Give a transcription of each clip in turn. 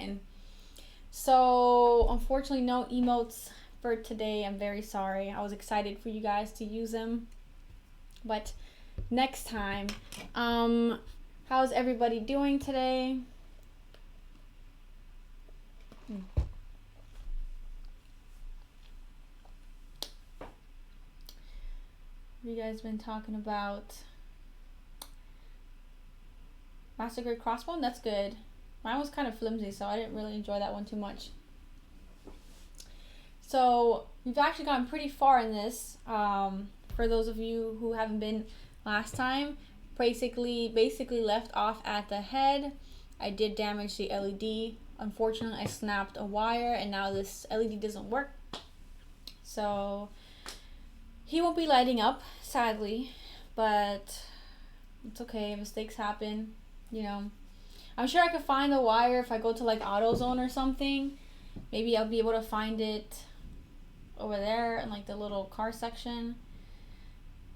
button. So unfortunately no emotes for today. I'm very sorry. I was excited for you guys to use them, but next time. How's everybody doing today? You guys been talking about Massacre Crossbone? That's good. Mine was kind of flimsy, so I didn't really enjoy that one too much. So we've actually gotten pretty far in this. For those of you who haven't been last time, basically left off at the head. I did damage the LED. Unfortunately, I snapped a wire, and now this LED doesn't work. So he won't be lighting up, sadly, but it's okay. Mistakes happen, you know. I'm sure I could find the wire if I go to like AutoZone or something. Maybe I'll be able to find it over there in like the little car section.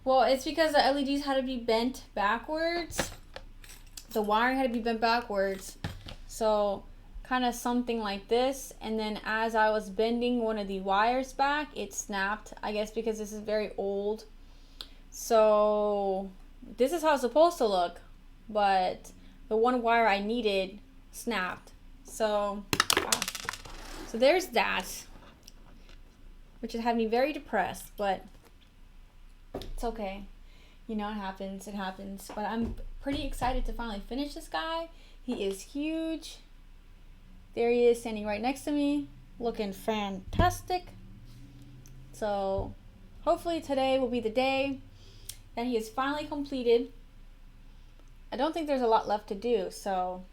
Well, it's because the LEDs had to be bent backwards. The wiring had to be bent backwards. So kind of something like this. And then as I was bending one of the wires back, it snapped. I guess because this is very old. So this is how it's supposed to look. But the one wire I needed snapped. So there's that. Which had me very depressed. But it's okay. You know, it happens. It happens. But I'm pretty excited to finally finish this guy. He is huge. There he is standing right next to me. Looking fantastic. So hopefully today will be the day that he is finally completed. I don't think there's a lot left to do. So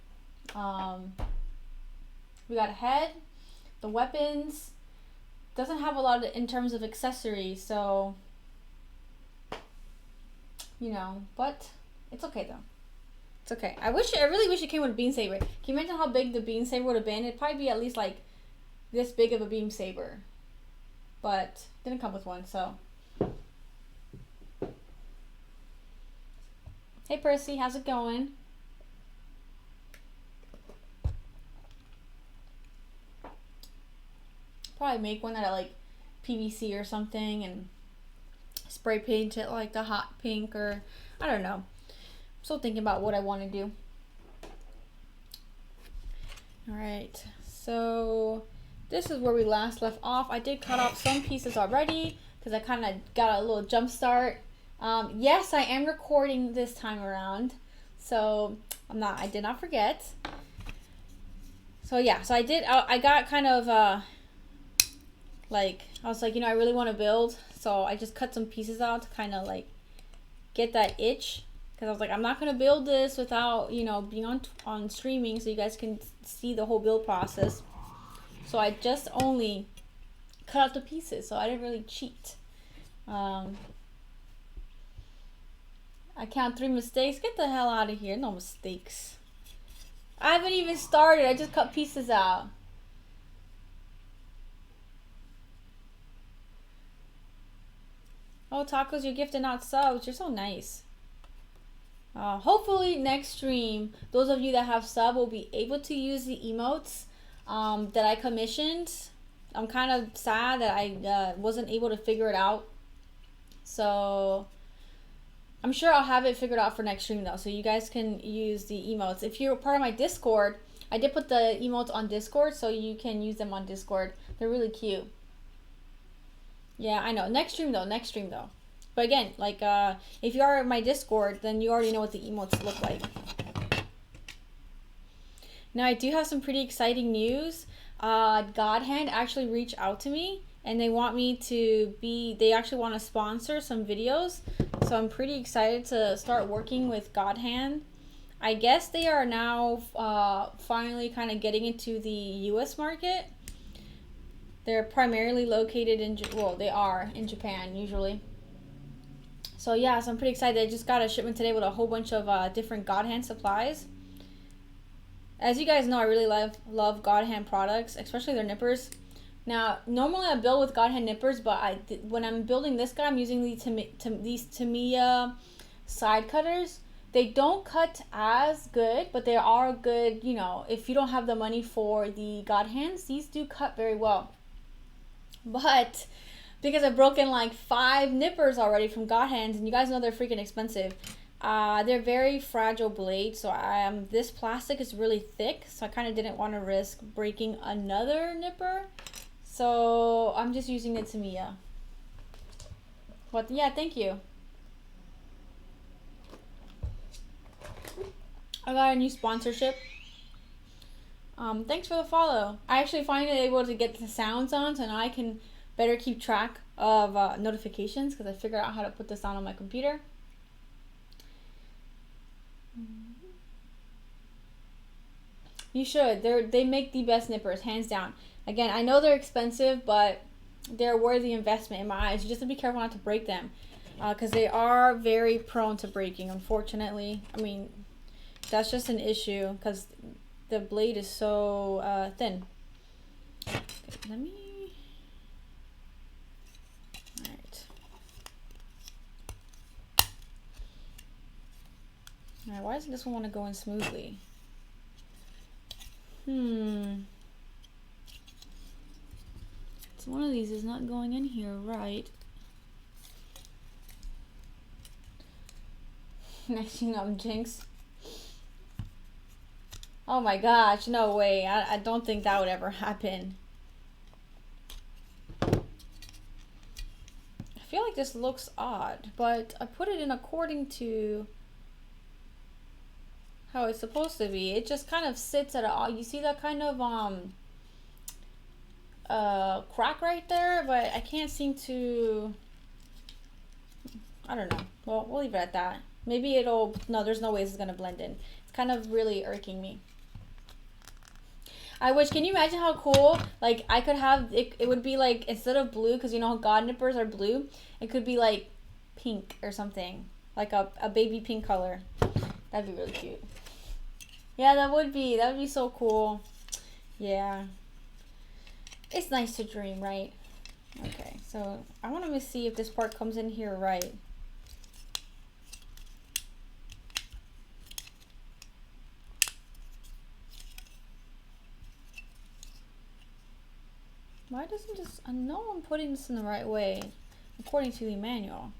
we got a head. The weapons. Doesn't have a lot in terms of accessories. So you know, but it's okay though. It's okay. I really wish it came with a beam saber. Can you imagine how big the beam saber would have been? It'd probably be at least like this big of a beam saber. But didn't come with one, so. Hey Percy, how's it going? Probably make one out of like PVC or something and spray paint it like a hot pink, or I don't know. I'm still thinking about what I want to do. Alright, so this is where we last left off. I did cut off some pieces already because I kind of got a little jump start. Yes, I am recording this time around, so I did not forget. So yeah, so I got kind of like, I was like, you know, I really want to build, so I just cut some pieces out to kind of like get that itch, because I was like, I'm not going to build this without, you know, being on streaming so you guys can see the whole build process. So I just only cut out the pieces, so I didn't really cheat. I count 3 mistakes. Get the hell out of here. No mistakes. I haven't even started. I just cut pieces out. Oh, tacos, you're gifting out subs. You're so nice. Hopefully next stream, those of you that have sub will be able to use the emotes that I commissioned. I'm kind of sad that I wasn't able to figure it out. So I'm sure I'll have it figured out for next stream though, so you guys can use the emotes. If you're part of my Discord, I did put the emotes on Discord, so you can use them on Discord. They're really cute. Yeah, I know. Next stream though. But again, like, if you are in my Discord, then you already know what the emotes look like. Now, I do have some pretty exciting news. God Hand actually reached out to me, and they want me to they actually want to sponsor some videos. So I'm pretty excited to start working with God Hand. I guess they are now finally kind of getting into the US market. They're primarily located in, well, they are in Japan usually. So yeah, so I'm pretty excited. I just got a shipment today with a whole bunch of different God Hand supplies. As you guys know, I really love God Hand products, especially their nippers. Now, normally I build with God Hand nippers, but when I'm building this guy, I'm using these Tamiya side cutters. They don't cut as good, but they are good, you know, if you don't have the money for the God hands, these do cut very well. But because I've broken like 5 nippers already from God hands, and you guys know they're freaking expensive. They're very fragile blades, so this plastic is really thick, so I kind of didn't want to risk breaking another nipper. So I'm just using it to Mia. But yeah, thank you. I got a new sponsorship. Thanks for the follow. I actually finally able to get the sounds on, so now I can better keep track of notifications, because I figured out how to put this on my computer. You should. They make the best nippers, hands down. Again, I know they're expensive, but they're worthy investment in my eyes. You just have to be careful not to break them, because they are very prone to breaking, unfortunately. I mean, that's just an issue because the blade is so thin. Okay, let me... Alright, why doesn't this one want to go in smoothly? So one of these is not going in here right. Next thing I'm jinx. Oh my gosh, no way. I don't think that would ever happen. I feel like this looks odd, but I put it in according to how it's supposed to be. It just kind of sits at a, you see that kind of crack right there, but I can't seem to, I don't know. Well, we'll leave it at that. Maybe it'll, no, there's no way this is gonna blend in. It's kind of really irking me. I wish, can you imagine how cool, like, I could have, it would be like, instead of blue, because you know how God nippers are blue, it could be like pink or something, like a baby pink color. That'd be really cute. Yeah, that would be so cool. Yeah. It's nice to dream, right? Okay, so I want to see if this part comes in here right. Why doesn't this, I know I'm putting this in the right way, according to the manual.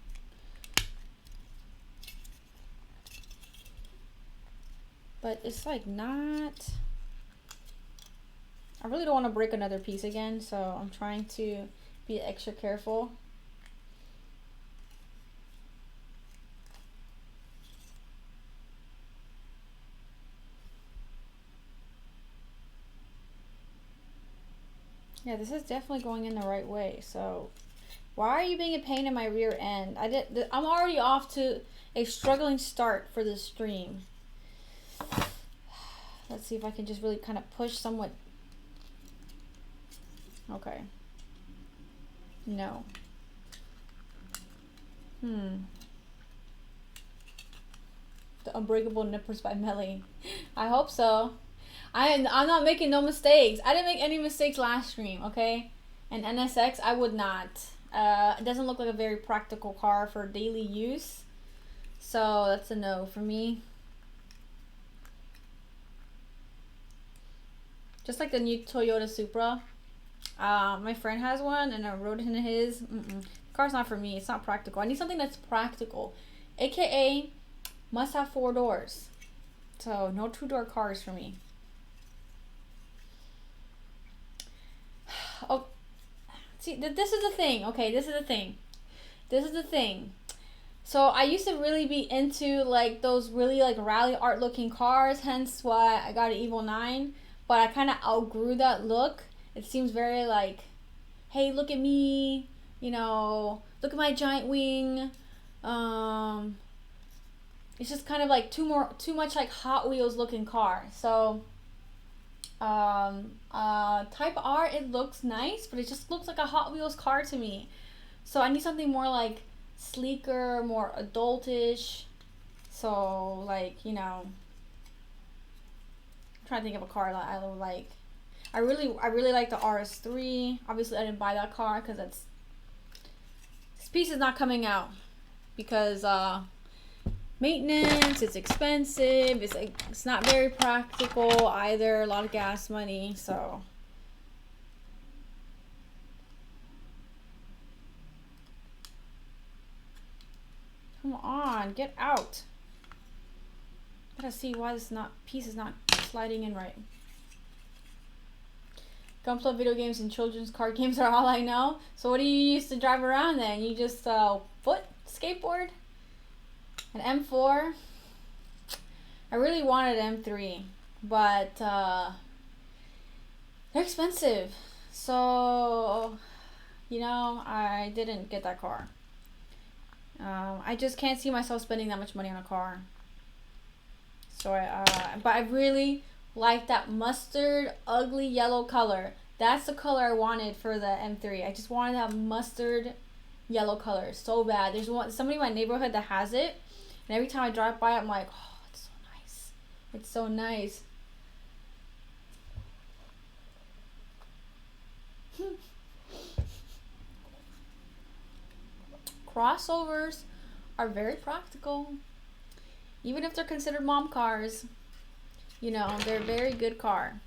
But it's like not, I really don't want to break another piece again, so I'm trying to be extra careful. Yeah, this is definitely going in the right way. So why are you being a pain in my rear end? I'm already off to a struggling start for this stream. Let's see if I can just really kind of push somewhat. Okay. No. The Unbreakable Nippers by Melly. I hope so. I'm not making no mistakes. I didn't make any mistakes last stream, okay? And NSX, I would not. It doesn't look like a very practical car for daily use. So that's a no for me. Just like the new Toyota Supra. My friend has one and I rode in his. The car's not for me. It's not practical. I need something that's practical. AKA must have 4 doors. So no 2-door cars for me. Oh, see, this is the thing. Okay, this is the thing. This is the thing. So I used to really be into like those really like rally art looking cars. Hence why I got an Evo 9. But I kind of outgrew that look. It seems very like, hey, look at me. You know, look at my giant wing. It's just kind of like too much like Hot Wheels looking car. So Type R, it looks nice, but it just looks like a Hot Wheels car to me. So I need something more like sleeker, more adultish. So like, you know, I'm trying to think of a car that I would like. I really like the RS3. Obviously I didn't buy that car because this piece is not coming out because maintenance, it's expensive, it's like it's not very practical either, a lot of gas money, so come on, get out. Gotta see why this piece is not sliding in right. Gunpla video games and children's card games are all I know. So what do you use to drive around then? You just foot skateboard? An M4? I really wanted an M3, but they're expensive. So, you know, I didn't get that car. I just can't see myself spending that much money on a car. So but I really like that mustard ugly yellow color. That's the color I wanted for the M3. I just wanted that mustard yellow color so bad. There's somebody in my neighborhood that has it, and every time I drive by, I'm like, oh, it's so nice. It's so nice. Crossovers are very practical. Even if they're considered mom cars, you know, they're a very good car.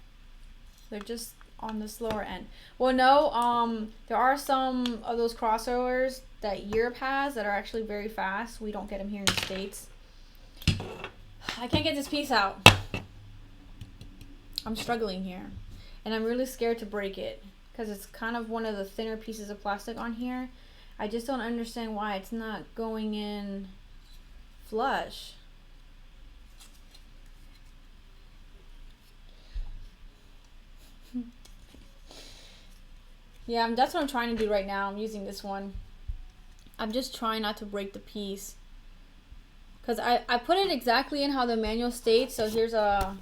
They're just on the slower end. Well, no, there are some of those crossovers that Europe has that are actually very fast. We don't get them here in the States. I can't get this piece out. I'm struggling here. And I'm really scared to break it because it's kind of one of the thinner pieces of plastic on here. I just don't understand why it's not going in flush. Yeah, that's what I'm trying to do right now. I'm using this one. I'm just trying not to break the piece. Because I put it exactly in how the manual states. So here's the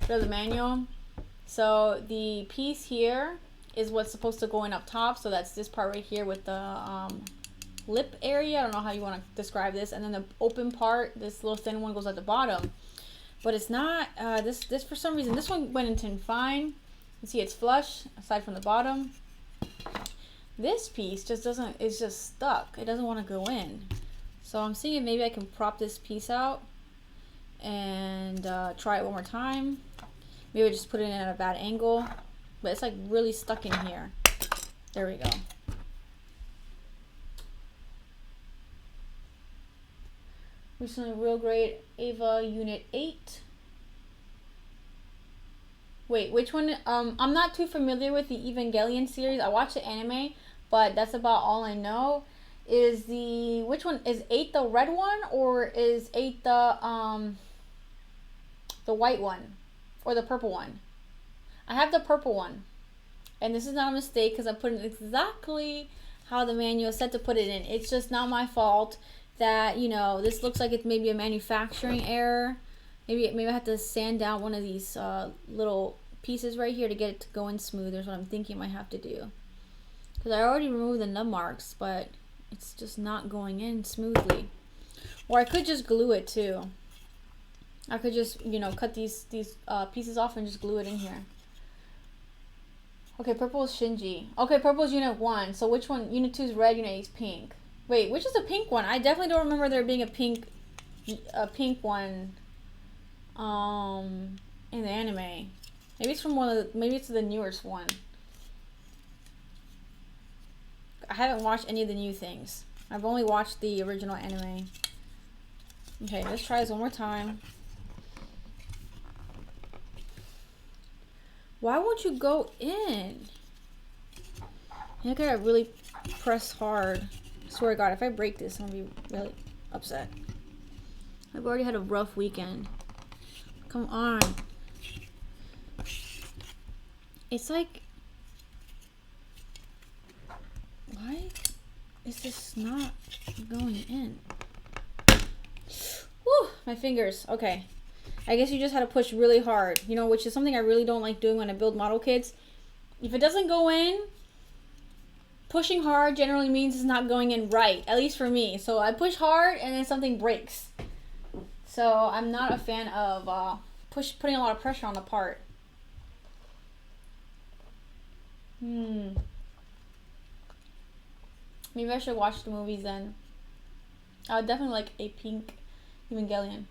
manual. So the piece here is what's supposed to go in up top. So that's this part right here with the lip area. I don't know how you want to describe this. And then the open part, this little thin one, goes at the bottom. But it's not, this for some reason, this one went in fine. You see it's flush, aside from the bottom. This piece just doesn't, it's just stuck. It doesn't want to go in. So I'm seeing if maybe I can prop this piece out and try it one more time. Maybe I just put it in at a bad angle. But it's like really stuck in here. There we go. Recently real great Ava Unit 8. Wait, which one? I'm not too familiar with the Evangelion series. I watched the anime, but that's about all I know. Is which one is 8 the red one, or is 8 the white one or the purple one? I have the purple one, and this is not a mistake because I put it exactly how the manual said to put it in. It's just not my fault that, you know, this looks like it's maybe a manufacturing error. Maybe I have to sand down one of these little pieces right here to get it to go in smooth. That's what I'm thinking I might have to do. Because I already removed the nub marks, but it's just not going in smoothly. Or I could just glue it too. I could just, you know, cut these pieces off and just glue it in here. Okay, purple is Shinji. Okay, purple is Unit 1. So which one? Unit 2 is red, Unit 8 is pink. Wait, which is the pink one? I definitely don't remember there being a pink one in the anime. Maybe it's from maybe it's the newest one. I haven't watched any of the new things. I've only watched the original anime. Okay, let's try this one more time. Why won't you go in? I gotta really press hard. I swear to God, if I break this, I'm gonna be really upset. I've already had a rough weekend. Come on. It's like, why is this not going in? Whew, my fingers. Okay. I guess you just had to push really hard, you know, which is something I really don't like doing when I build model kits. If it doesn't go in, pushing hard generally means it's not going in right, at least for me. So I push hard and then something breaks. So I'm not a fan of putting a lot of pressure on the part. Maybe I should watch the movies then. I would definitely like a pink Evangelion.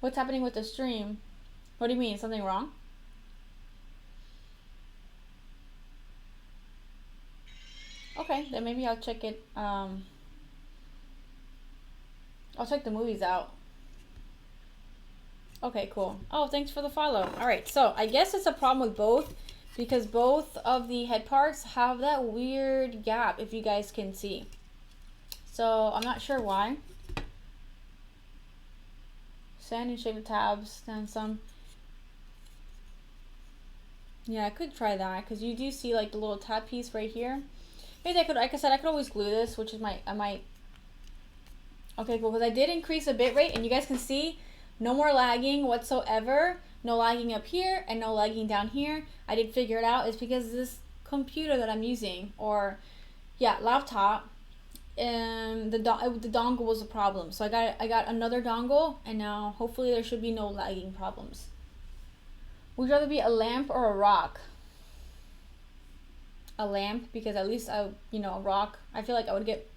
What's happening with the stream? What do you mean? Something wrong? Okay, then maybe I'll check it. I'll check the movies out. Okay, cool. Oh, thanks for the follow. Alright, so I guess it's a problem with both because both of the head parts have that weird gap, if you guys can see. So I'm not sure why. Sand and shape the tabs, then some. Yeah, I could try that because you do see like the little tab piece right here. Maybe I could, like I said, I could always glue this, which is I might. Okay, cool, because I did increase the bit rate and you guys can see no more lagging whatsoever. No lagging up here and no lagging down here. I did figure it out. It's because this computer that I'm using, or yeah, laptop, and the dongle was a problem. So I got another dongle, and now hopefully there should be no lagging problems. Would you rather be a lamp or a rock? A lamp, because at least a rock, I feel like I would get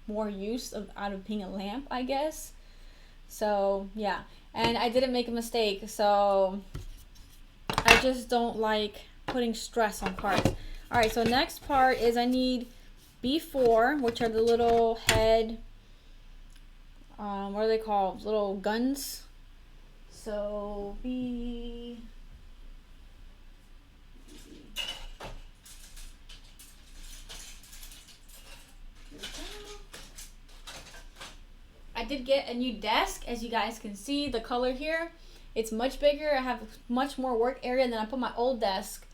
more use out of being a lamp, I guess. So yeah, and I didn't make a mistake, so I just don't like putting stress on parts. All right, so next part is I need B4, which are the little head, what are they called? Little guns. So B. I did get a new desk, as you guys can see the color here. It's much bigger. I have much more work area, and then I put my old desk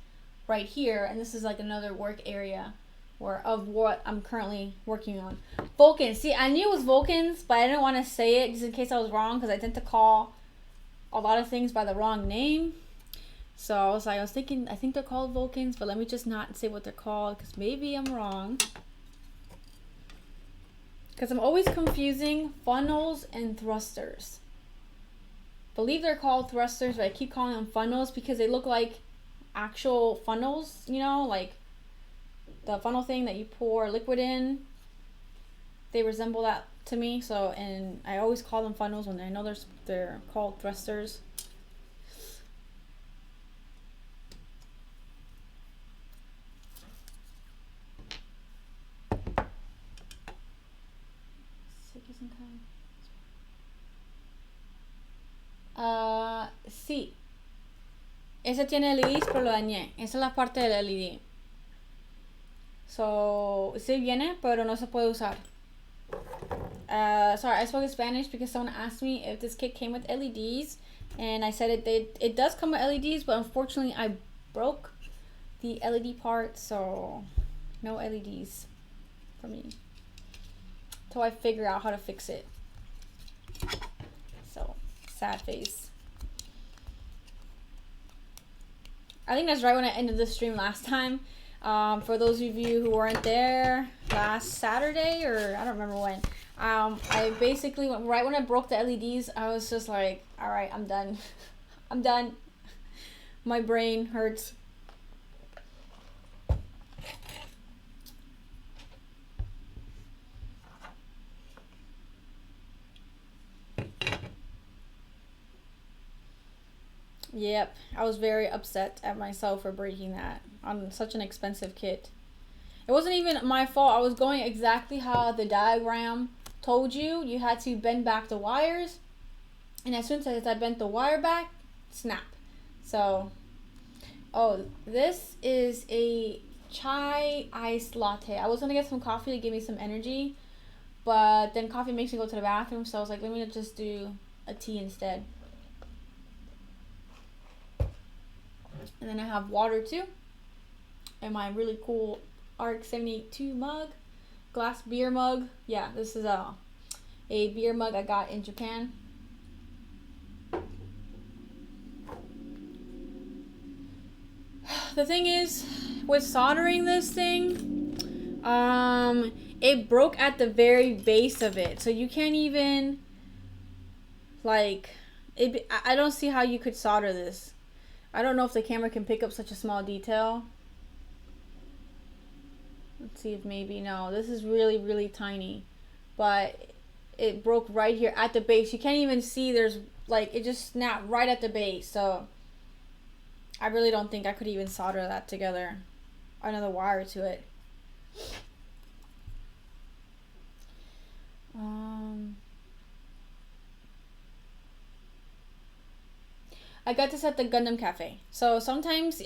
right here, and this is like another work area of what I'm currently working on. Vulcans. See, I knew it was Vulcans, but I didn't want to say it just in case I was wrong, because I tend to call a lot of things by the wrong name. So I was thinking, I think they're called Vulcans, but let me just not say what they're called, because maybe I'm wrong. Because I'm always confusing funnels and thrusters. Believe they're called thrusters, but I keep calling them funnels because they look like actual funnels, you know, like the funnel thing that you pour liquid in. They resemble that to me. So, and I always call them funnels when I know they're called thrusters. Sí. Ese tiene LEDs, pero lo dañé. Esa es la parte del LED. So, sí viene, pero no se puede usar. Sorry, I spoke Spanish because someone asked me if this kit came with LEDs, and I said it does come with LEDs, but unfortunately I broke the LED part, so no LEDs for me till I figure out how to fix it. So, sad face. I think that's right when I ended the stream last time. For those of you who weren't there last Saturday, or I don't remember when, I basically went right when I broke the LEDs. I was just like, all right, I'm done. I'm done. My brain hurts. Yep, I was very upset at myself for breaking that on such an expensive kit. It wasn't even my fault. I was going exactly how the diagram told you. You had to bend back the wires, and as soon as I bent the wire back, snap. So, oh, this is a chai iced latte. I was gonna get some coffee to give me some energy, but then coffee makes me go to the bathroom, so I was like, let me just do a tea instead. And then I have water too, and my really cool ARC 72 mug, glass beer mug. Yeah, this is a beer mug I got in Japan. The thing is, with soldering this thing, it broke at the very base of it, so you can't even, like, I don't see how you could solder this. I don't know if the camera can pick up such a small detail. Let's see if maybe, no, this is really, really tiny. But it broke right here at the base. You can't even see, there's like, it just snapped right at the base. So I really don't think I could even solder that together, another wire to it. I got this at the Gundam Cafe. So sometimes the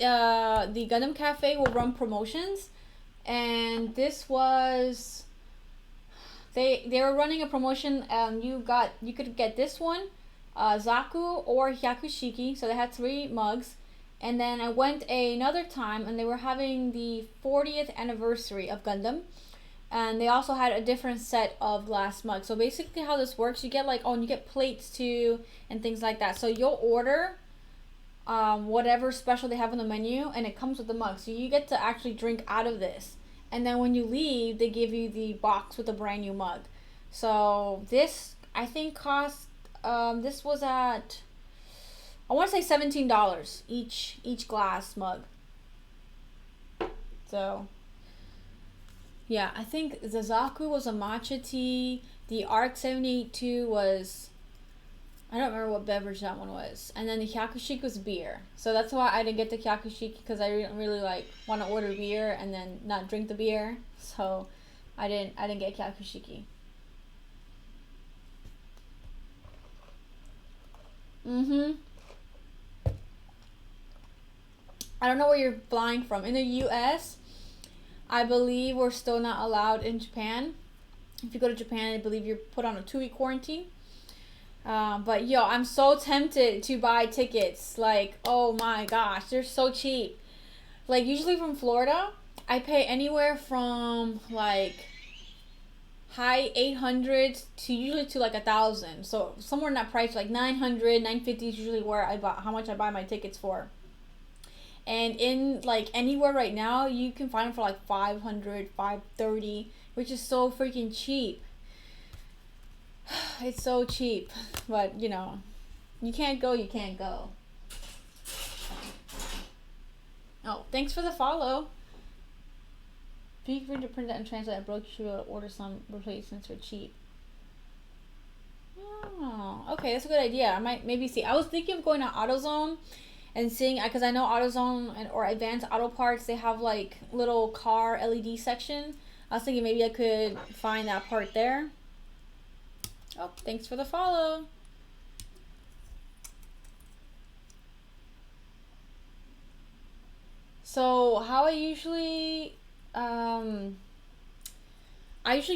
Gundam Cafe will run promotions, and this was, they were running a promotion. You could get this one, Zaku or Hyakushiki. So they had 3 mugs. And then I went another time, and they were having the 40th anniversary of Gundam, and they also had a different set of glass mugs. So basically how this works, you get like, and you get plates too and things like that. So you'll order whatever special they have on the menu, and it comes with the mug, so you get to actually drink out of this. And then when you leave, they give you the box with a brand new mug. So this, I think, cost this was at, I want to say $17 each glass mug. So yeah, I think the Zaku was a matcha tea. The Arc 782 was, I don't remember what beverage that one was. And then the Hyakushiki was beer. So that's why I didn't get the Hyakushiki, because I didn't really like want to order beer and then not drink the beer. So I didn't get Hyakushiki. I don't know where you're flying from. In the US, I believe we're still not allowed in Japan. If you go to Japan, I believe you're put on a 2-week quarantine. But yo, I'm so tempted to buy tickets. Like, oh my gosh, they're so cheap. Like, usually from Florida, I pay anywhere from like high 800s to usually to like 1,000. So somewhere in that price, like 900, 950 is usually where how much I buy my tickets for. And in like anywhere right now, you can find them for like 500, 530, which is so freaking cheap. It's so cheap, but you know, you can't go, you can't go. Oh, thanks for the follow. Be free to print that and translate. I broke, you should be able to order some replacements for cheap. Oh, okay, that's a good idea. I might maybe see. I was thinking of going to AutoZone and seeing, because I know AutoZone or Advanced Auto Parts, they have like little car LED section. I was thinking maybe I could find that part there. Oh, thanks for the follow. So how I usually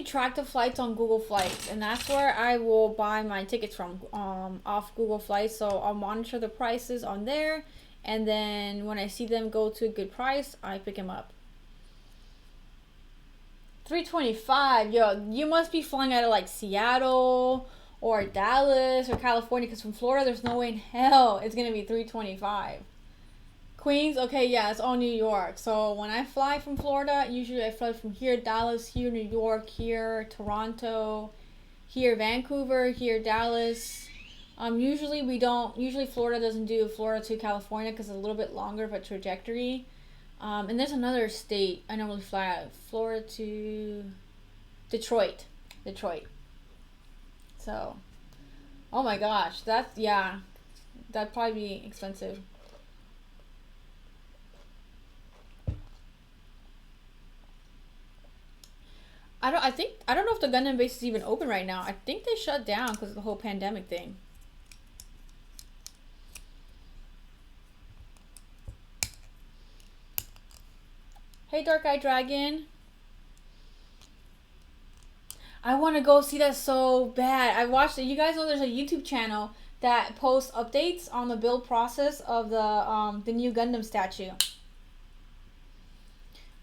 track the flights on Google Flights, and that's where I will buy my tickets from, off Google Flights. So I'll monitor the prices on there, and then when I see them go to a good price, I pick them up. $325. Yo, you must be flying out of like Seattle or Dallas or California, because from Florida there's no way in hell it's gonna be $325. Queens, okay, yeah, it's all New York. So when I fly from Florida, usually I fly from here, Dallas, here, New York, here, Toronto, here, Vancouver, here, Dallas. Usually Florida doesn't do Florida to California because it's a little bit longer of a trajectory. And there's another state I normally fly out of, Florida to Detroit. So, oh my gosh, that'd probably be expensive. I don't know if the Gundam base is even open right now. I think they shut down because of the whole pandemic thing. Hey, Dark Eye Dragon. I want to go see that so bad. I watched it. You guys know there's a YouTube channel that posts updates on the build process of the new Gundam statue.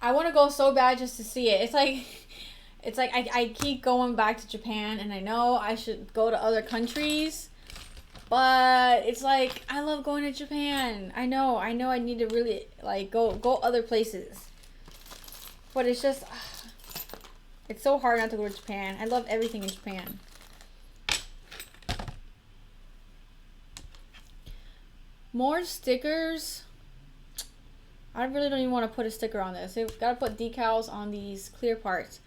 I want to go so bad just to see it. It's like I keep going back to Japan, and I know I should go to other countries, but it's like I love going to Japan. I know I need to really like go other places. But it's just, it's so hard not to go to Japan. I love everything in Japan. More stickers. I really don't even want to put a sticker on this. They've got to put decals on these clear parts.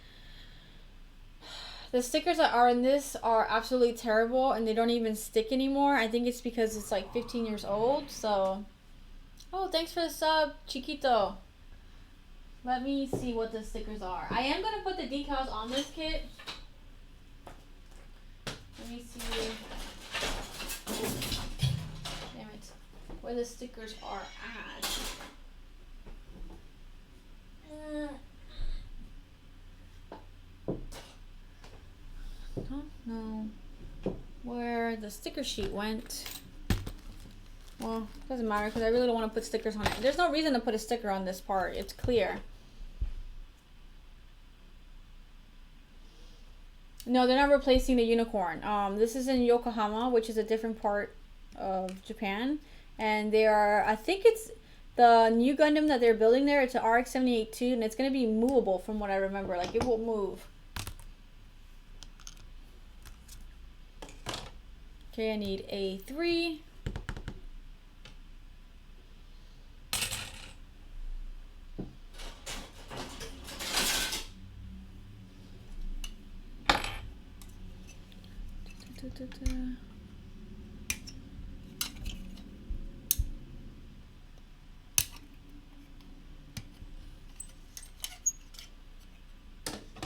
The stickers that are in this are absolutely terrible and they don't even stick anymore. I think it's because it's like 15 years old. So, oh, thanks for the sub, Chiquito. Let me see what the stickers are. I am going to put the decals on this kit. Let me see. Damn it. Where the stickers are at. Don't know where the sticker sheet went. Well, doesn't matter because I really don't want to put stickers on it. There's no reason to put a sticker on this part. It's clear. No, they're not replacing the unicorn. This is in Yokohama, which is a different part of Japan. And they are, I think it's the new Gundam that they're building there. It's an RX-78-2, and it's going to be movable from what I remember. Like, it will move. Okay, I need A3.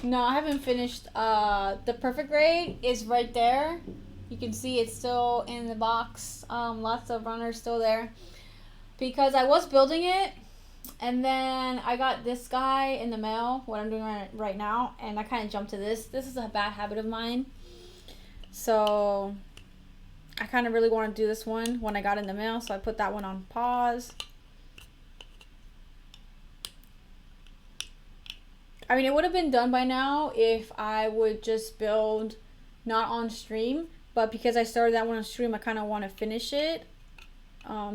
No, I haven't finished. The perfect grade is right there. You can see it's still in the box. Lots of runners still there. Because I was building it, and then I got this guy in the mail, what I'm doing right now, and I kind of jumped to this. This is a bad habit of mine. So I kind of really want to do this one when I got in the mail, so I put that one on pause. I mean, it would have been done by now if I would just build not on stream, but because I started that one on stream, I kind of want to finish it,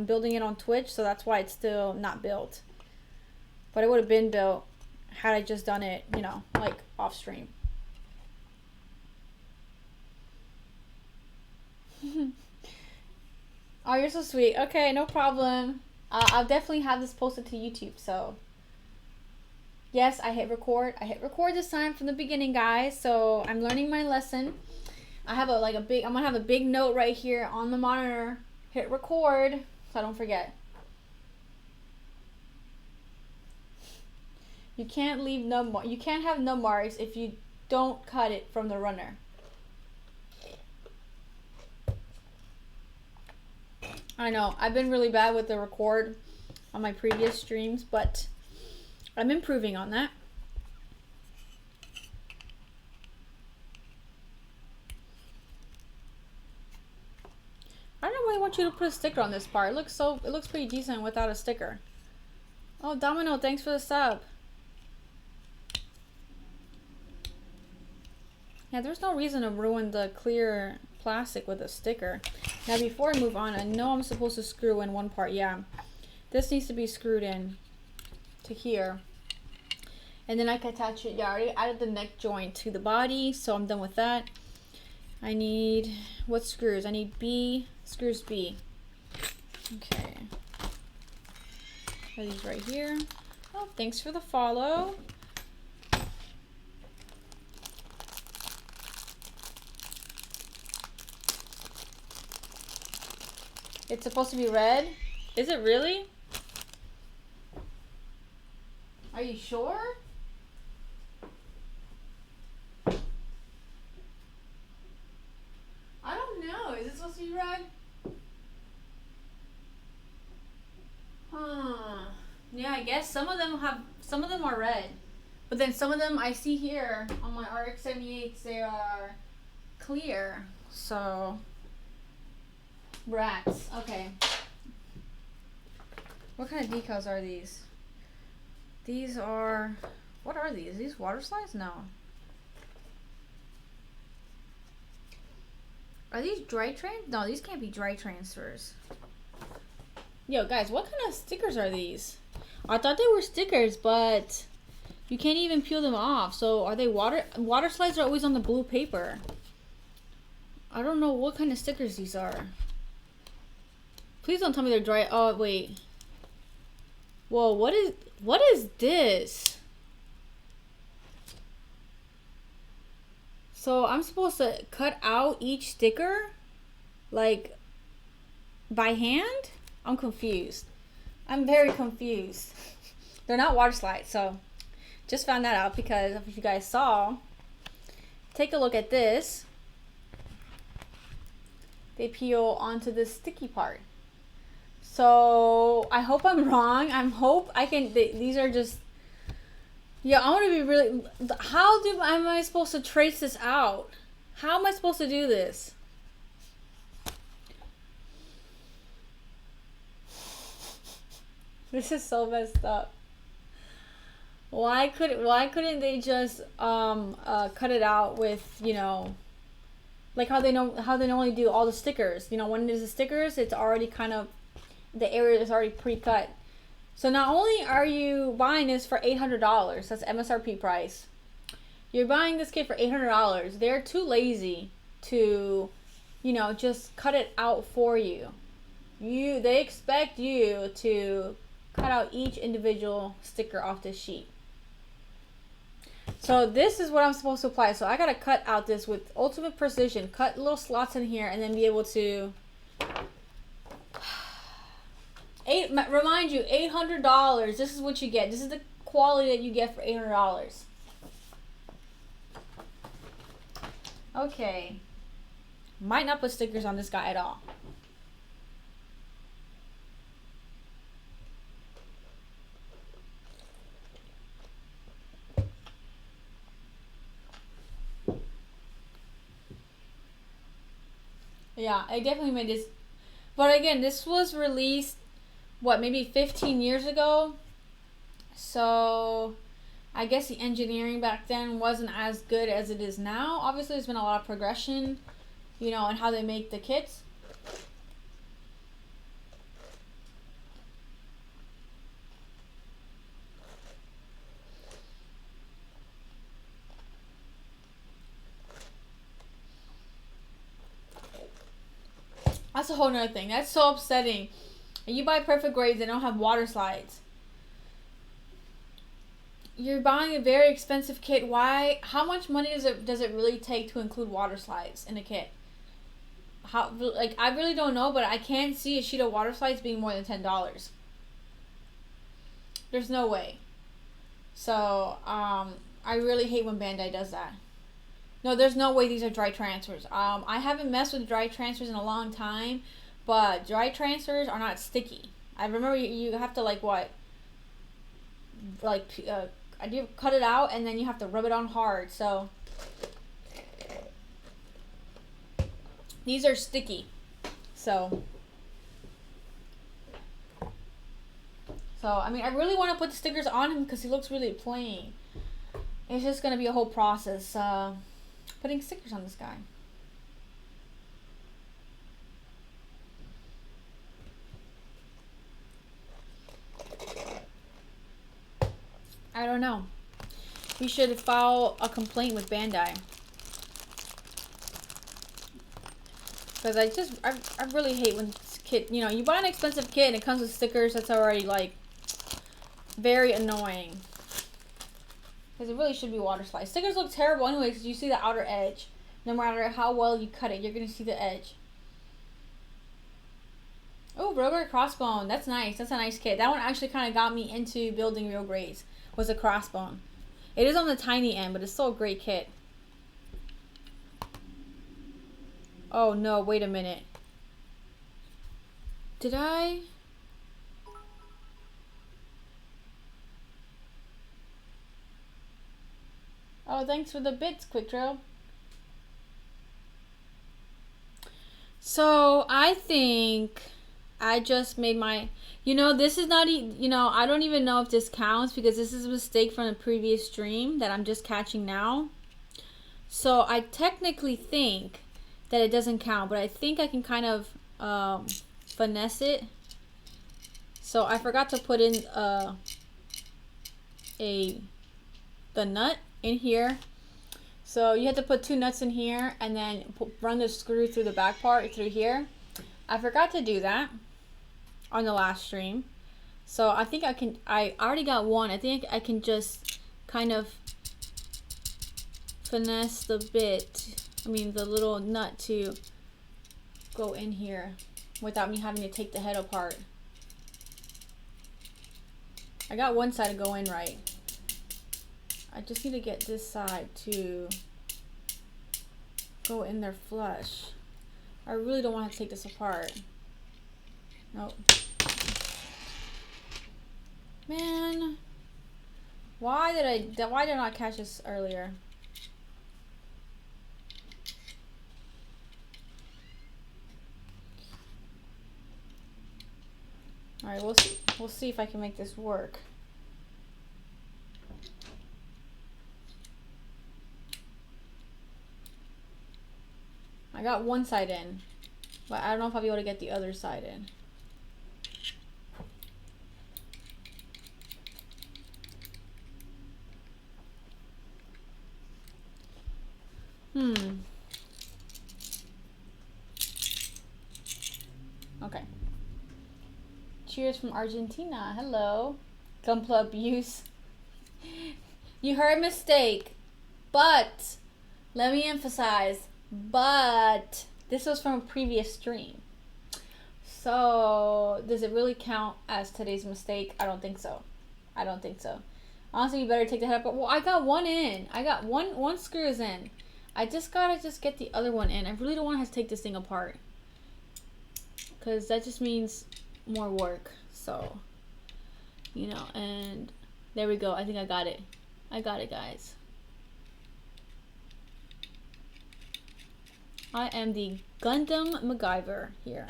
building it on Twitch, so that's why it's still not built. But it would have been built had I just done it, you know, like off stream. Oh, you're so sweet. Okay, no problem. I'll definitely have this posted to YouTube, so. Yes, I hit record. I hit record this time from the beginning, guys. So I'm learning my lesson. I have I'm gonna have a big note right here on the monitor. Hit record, so I don't forget. You can't leave you can't have nub marks if you don't cut it from the runner. I know, I've been really bad with the record on my previous streams, but I'm improving on that. I don't really want you to put a sticker on this part. It looks pretty decent without a sticker. Oh, Domino, thanks for the sub. Yeah, there's no reason to ruin the clear plastic with a sticker. Now, before I move on, I know I'm supposed to screw in one part. Yeah, this needs to be screwed in to here. And then I can attach it. Yeah, I already added the neck joint to the body, so I'm done with that. I need, what screws? I need screws B. Okay. Are these right here? Oh, thanks for the follow. It's supposed to be red? Is it really? Are you sure? I don't know. Is it supposed to be red? Huh. Yeah, I guess some of them are red. But then some of them I see here on my RX-78s, they are clear. So, rats. Okay. What kind of decals are these? These are, what are these? Are these water slides? No. Are these dry trans? No, these can't be dry transfers. Yo, guys, what kind of stickers are these? I thought they were stickers, but you can't even peel them off. So are they water slides are always on the blue paper. I don't know what kind of stickers these are. Please don't tell me they're dry. Oh, wait. Whoa, what is this? So I'm supposed to cut out each sticker, like, by hand? I'm confused. I'm very confused. They're not water slides, so just found that out because if you guys saw, take a look at this. They peel onto this sticky part. So I hope I'm wrong. These are just, yeah, I want to be really, am I supposed to trace this out? How am I supposed to do this? This is so messed up. Why couldn't they just cut it out with, you know, like how they normally do all the stickers. You know, when there's the stickers, it's already kind of, the area is already pre-cut. So not only are you buying this for $800, that's MSRP price. You're buying this kit for $800. They're too lazy to, you know, just cut it out for you. They expect you to cut out each individual sticker off this sheet. So this is what I'm supposed to apply. So I gotta cut out this with ultimate precision, cut little slots in here, and then be able to remind you, $800. This is what you get. This is the quality that you get for $800. Okay, might not put stickers on this guy at all. Yeah, I definitely made this. But again, this was released, what, maybe 15 years ago? So I guess the engineering back then wasn't as good as it is now. Obviously, there's been a lot of progression, you know, in how they make the kits. That's a whole nother thing. That's so upsetting. You buy perfect grades, they don't have water slides. You're buying a very expensive kit. Why? How much money does it really take to include water slides in a kit? Like, I really don't know, but I can't see a sheet of water slides being more than $10. There's no way. So, I really hate when Bandai does that. No, there's no way these are dry transfers. I haven't messed with dry transfers in a long time, but dry transfers are not sticky. I remember you have to, like, what? Like, I do cut it out and then you have to rub it on hard. So these are sticky. So I mean, I really want to put the stickers on him because he looks really plain. It's just gonna be a whole process putting stickers on this guy. I don't know. We should file a complaint with Bandai. Because I really hate when this kit, you know, you buy an expensive kit and it comes with stickers. That's already, like, very annoying. Because it really should be water slides. Stickers look terrible anyway because you see the outer edge. No matter how well you cut it, you're going to see the edge. Oh, Rogue Crossbone. That's nice. That's a nice kit. That one actually kind of got me into building real grades. Was a crossbone. It is on the tiny end, but it's still a great kit. Oh no, wait a minute. Did I? Oh, thanks for the bits, Quick Trail. So, I think I just made my... You know, this is not... You know, I don't even know if this counts because this is a mistake from the previous stream that I'm just catching now. So, I technically think that it doesn't count, but I think I can kind of finesse it. So, I forgot to put in the nut in here. So you have to put 2 nuts in here and then run the screw through the back part through here. I forgot to do that on the last stream. So I think I already got one. I think I can just kind of finesse the bit, the little nut to go in here without me having to take the head apart. I got one side to go in right. I just need to get this side to go in there flush. I really don't want to take this apart. Nope. Man, why did I not catch this earlier? All right, we'll see if I can make this work. I got one side in, but I don't know if I'll be able to get the other side in. Okay. Cheers from Argentina. Hello. Gunpla abuse. You heard mistake. But, let me emphasize, but this was from a previous stream. So, does it really count as today's mistake? I don't think so. I don't think so. Honestly, you better take the head up. Well, I got one in. I got one screw is in. I just gotta get the other one in. I really don't want to have to take this thing apart, because that just means more work. So, you know, and there we go. I think I got it. I got it, guys. I am the Gundam MacGyver here.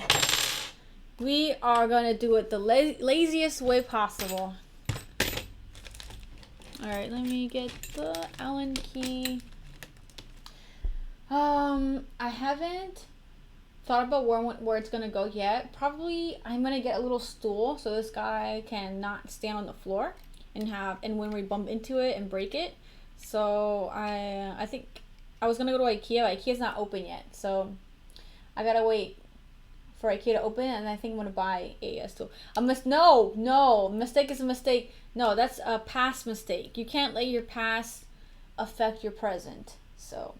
We are gonna do it the laziest way possible. Alright, let me get the Allen key. I haven't thought about where it's gonna go yet. Probably I'm gonna get a little stool so this guy can not stand on the floor and when we bump into it and break it. So I think I was gonna go to IKEA. IKEA's not open yet, so I gotta wait for IKEA to open, and I think I'm gonna buy a stool. No, mistake is a mistake. No, that's a past mistake. You can't let your past affect your present. So.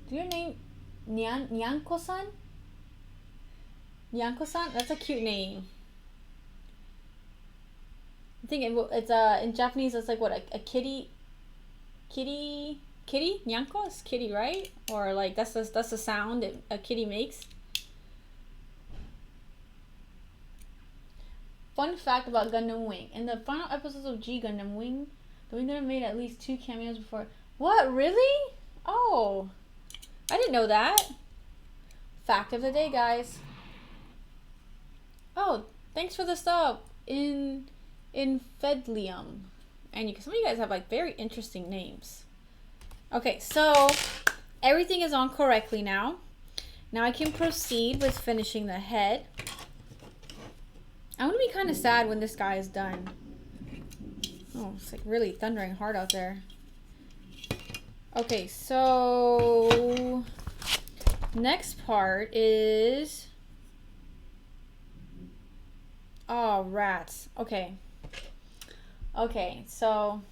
Do your name Nyanko-san? Nyanko-san? That's a cute name. I think it's in Japanese it's like what, a kitty? Nyanko is kitty, right? Or like that's the sound a kitty makes. Fun fact about Gundam Wing. In the final episodes of G Gundam Wing, the Wing Gundam made at least 2 cameos before. What, really? Oh, I didn't know that. Fact of the day, guys. Oh, thanks for the stop in Fedlium. And some of you guys have like very interesting names. Okay, so everything is on correctly now. Now I can proceed with finishing the head. I'm gonna be kind of sad when this guy is done. Oh, it's like really thundering hard out there. Okay, so next part is, oh, rats. Okay, so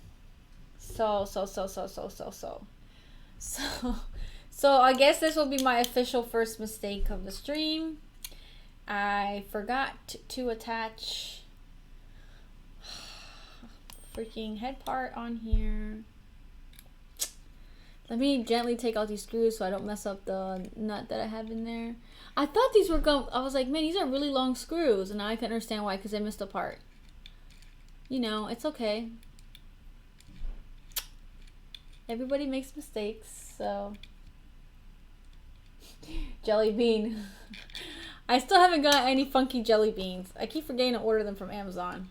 I guess this will be my official first mistake of the stream. I forgot to attach freaking head part on here. Let me gently take out these screws so I don't mess up the nut that I have in there. I thought these were I was like, man, these are really long screws, and now I can understand why, because I missed a part. You know, it's okay. Everybody makes mistakes, so. Jelly bean. I still haven't got any funky jelly beans. I keep forgetting to order them from Amazon.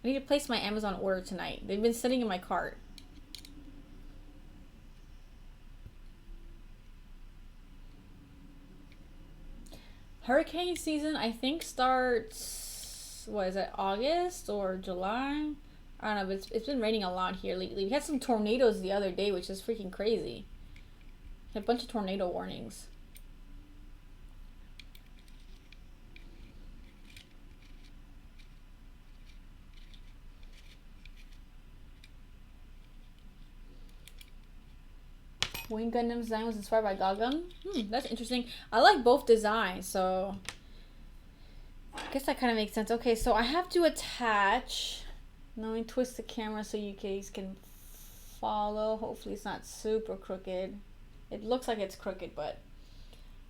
I need to place my Amazon order tonight. They've been sitting in my cart. Hurricane season, I think, starts, what is it, August or July? I don't know, but it's been raining a lot here lately. We had some tornadoes the other day, which is freaking crazy. A bunch of tornado warnings. Wing Gundam design was inspired by Gundam. That's interesting. I like both designs, so I guess that kind of makes sense. Okay, so I have to attach. Let me twist the camera so you guys can follow. Hopefully it's not super crooked. It looks like it's crooked, but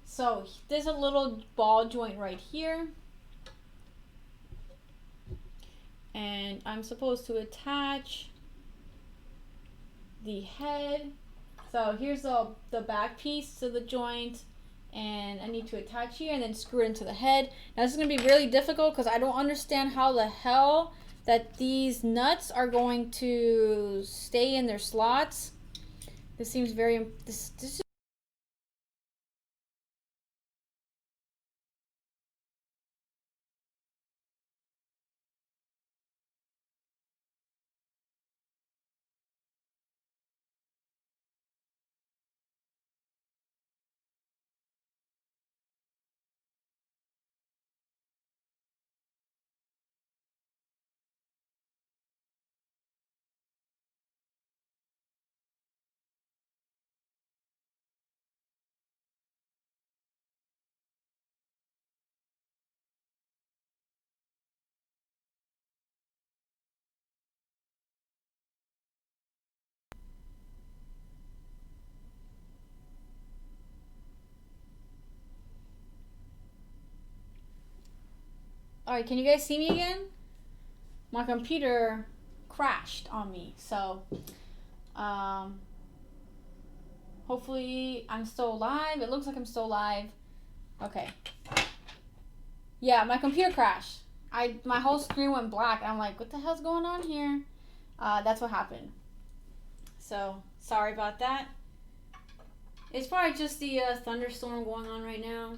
so there's a little ball joint right here, and I'm supposed to attach the head. So here's the back piece to the joint, and I need to attach here and then screw it into the head. Now this is going to be really difficult because I don't understand how the hell that these nuts are going to stay in their slots. This seems very, this is Alright, can you guys see me again? My computer crashed on me, so hopefully I'm still live. It looks like I'm still live. Okay. Yeah, my computer crashed. My whole screen went black. I'm like, what the hell's going on here? That's what happened. So sorry about that. It's probably just the thunderstorm going on right now.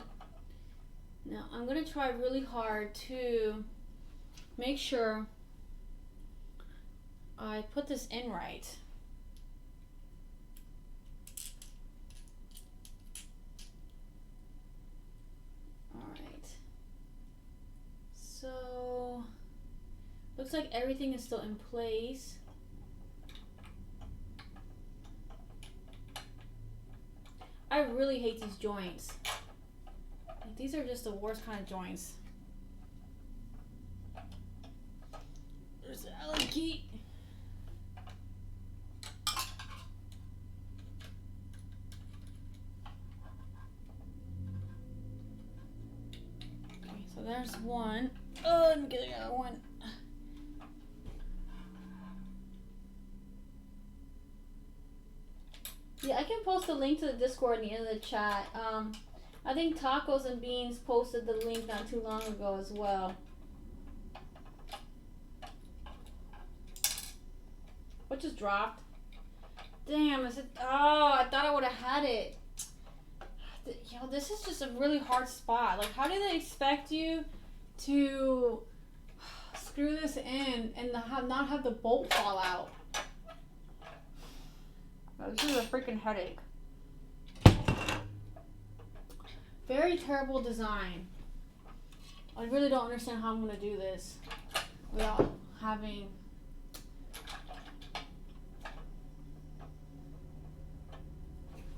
Now I'm gonna try really hard to make sure I put this in right. Alright. So looks like everything is still in place. I really hate these joints. Like, these are just the worst kind of joints. There's the Allen key. Okay, so there's one. Oh, let me get the other one. Yeah, I can post a link to the Discord in the end of the chat. I think Tacos and Beans posted the link not too long ago as well. What just dropped? Damn, is it? Oh, I thought I would have had it. Yo, this is just a really hard spot. Like, how do they expect you to screw this in and not have the bolt fall out? This is a freaking headache. Very terrible design. I really don't understand how I'm going to do this without having...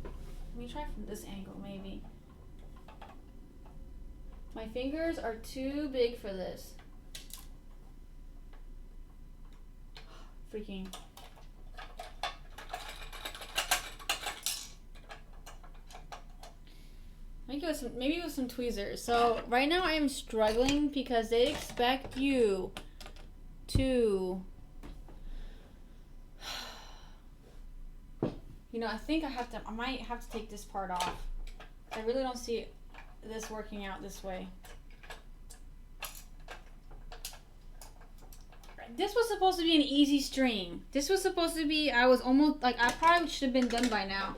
Let me try from this angle, maybe. My fingers are too big for this. Freaking... Maybe with some tweezers. So right now I am struggling because they expect you to, you know, I might have to take this part off. I really don't see this working out this way. This was supposed to be an easy string. This was supposed to be, I was almost, like, I probably should have been done by now.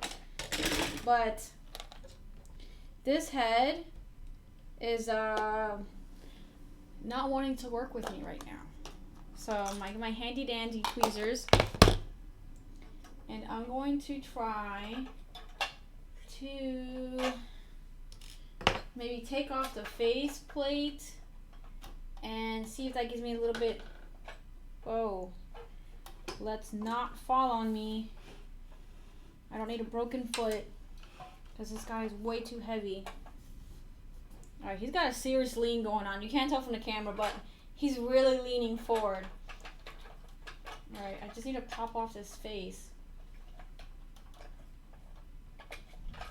But this head is not wanting to work with me right now. So my handy dandy tweezers, and I'm going to try to maybe take off the face plate and see if that gives me a little bit. Whoa. Let's not fall on me. I don't need a broken foot because this guy is way too heavy. Alright, he's got a serious lean going on. You can't tell from the camera, but he's really leaning forward. Alright, I just need to pop off this face.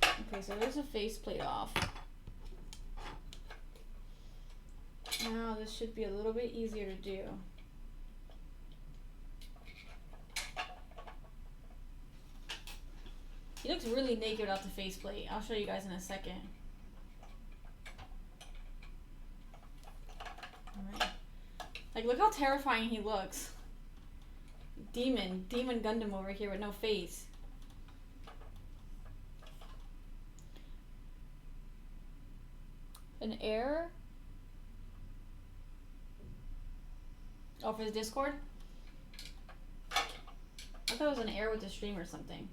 Okay, so there's a face plate off. Now this should be a little bit easier to do. He looks really naked without the faceplate. I'll show you guys in a second. Alright. Like, look how terrifying he looks. Demon Gundam over here with no face. An error? Oh, for his Discord? I thought it was an error with the stream or something.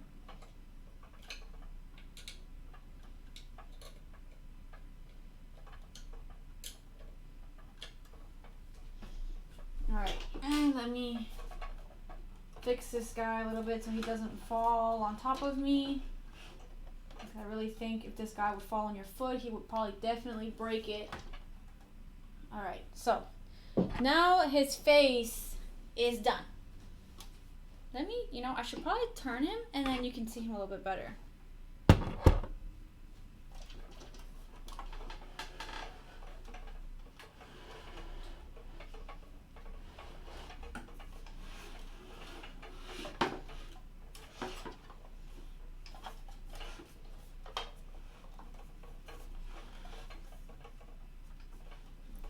Alright, and let me fix this guy a little bit so he doesn't fall on top of me. I really think if this guy would fall on your foot, he would probably definitely break it. Alright, so now his face is done. Let me, I should probably turn him and then you can see him a little bit better.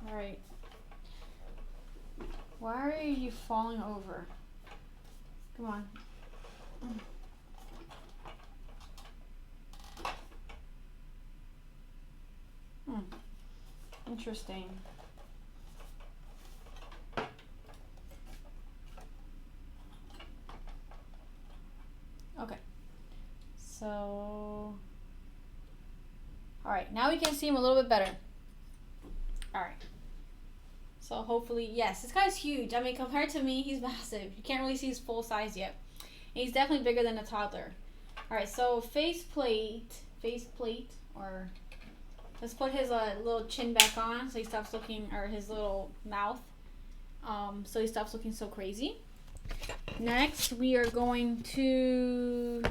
Alright. Why are you falling over? Come on. Interesting. Okay. So, alright, now we can see him a little bit better. Alright. So hopefully, yes, this guy's huge. I mean, compared to me, he's massive. You can't really see his full size yet. And he's definitely bigger than a toddler. Alright, so faceplate, or let's put his little chin back on so he stops looking, or his little mouth, so he stops looking so crazy. Next, we are going to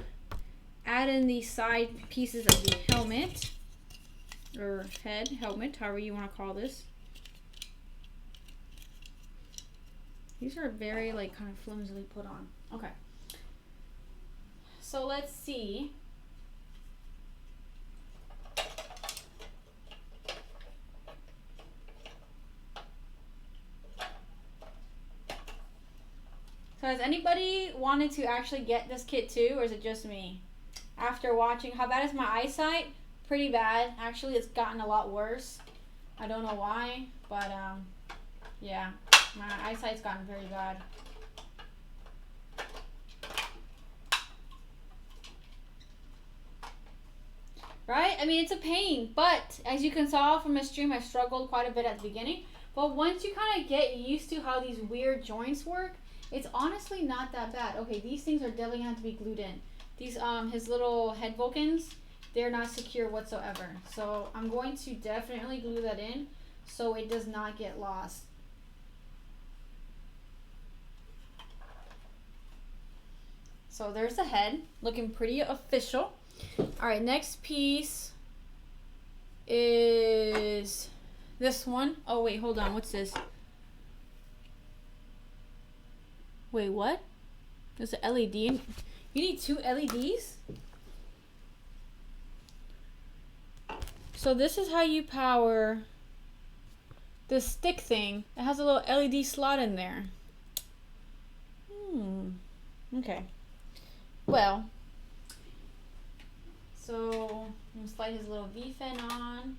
add in the side pieces of the helmet, or helmet, however you want to call this. These are very, kind of flimsily put on. Okay. So let's see. So has anybody wanted to actually get this kit too, or is it just me? After watching, how bad is my eyesight? Pretty bad. Actually, it's gotten a lot worse. I don't know why, but yeah. My eyesight's gotten very bad. Right? I mean, it's a pain, but as you can saw from the stream, I struggled quite a bit at the beginning. But once you kind of get used to how these weird joints work, it's honestly not that bad. Okay, these things are definitely going to have to be glued in. These, his little head Vulcans, they're not secure whatsoever. So I'm going to definitely glue that in so it does not get lost. So there's the head, looking pretty official. All right, next piece is this one. Oh wait, hold on, what's this? Wait, what? There's an LED. You need 2 LEDs? So this is how you power this stick thing. It has a little LED slot in there. Okay. Well, so I'm gonna slide his little V-fin on.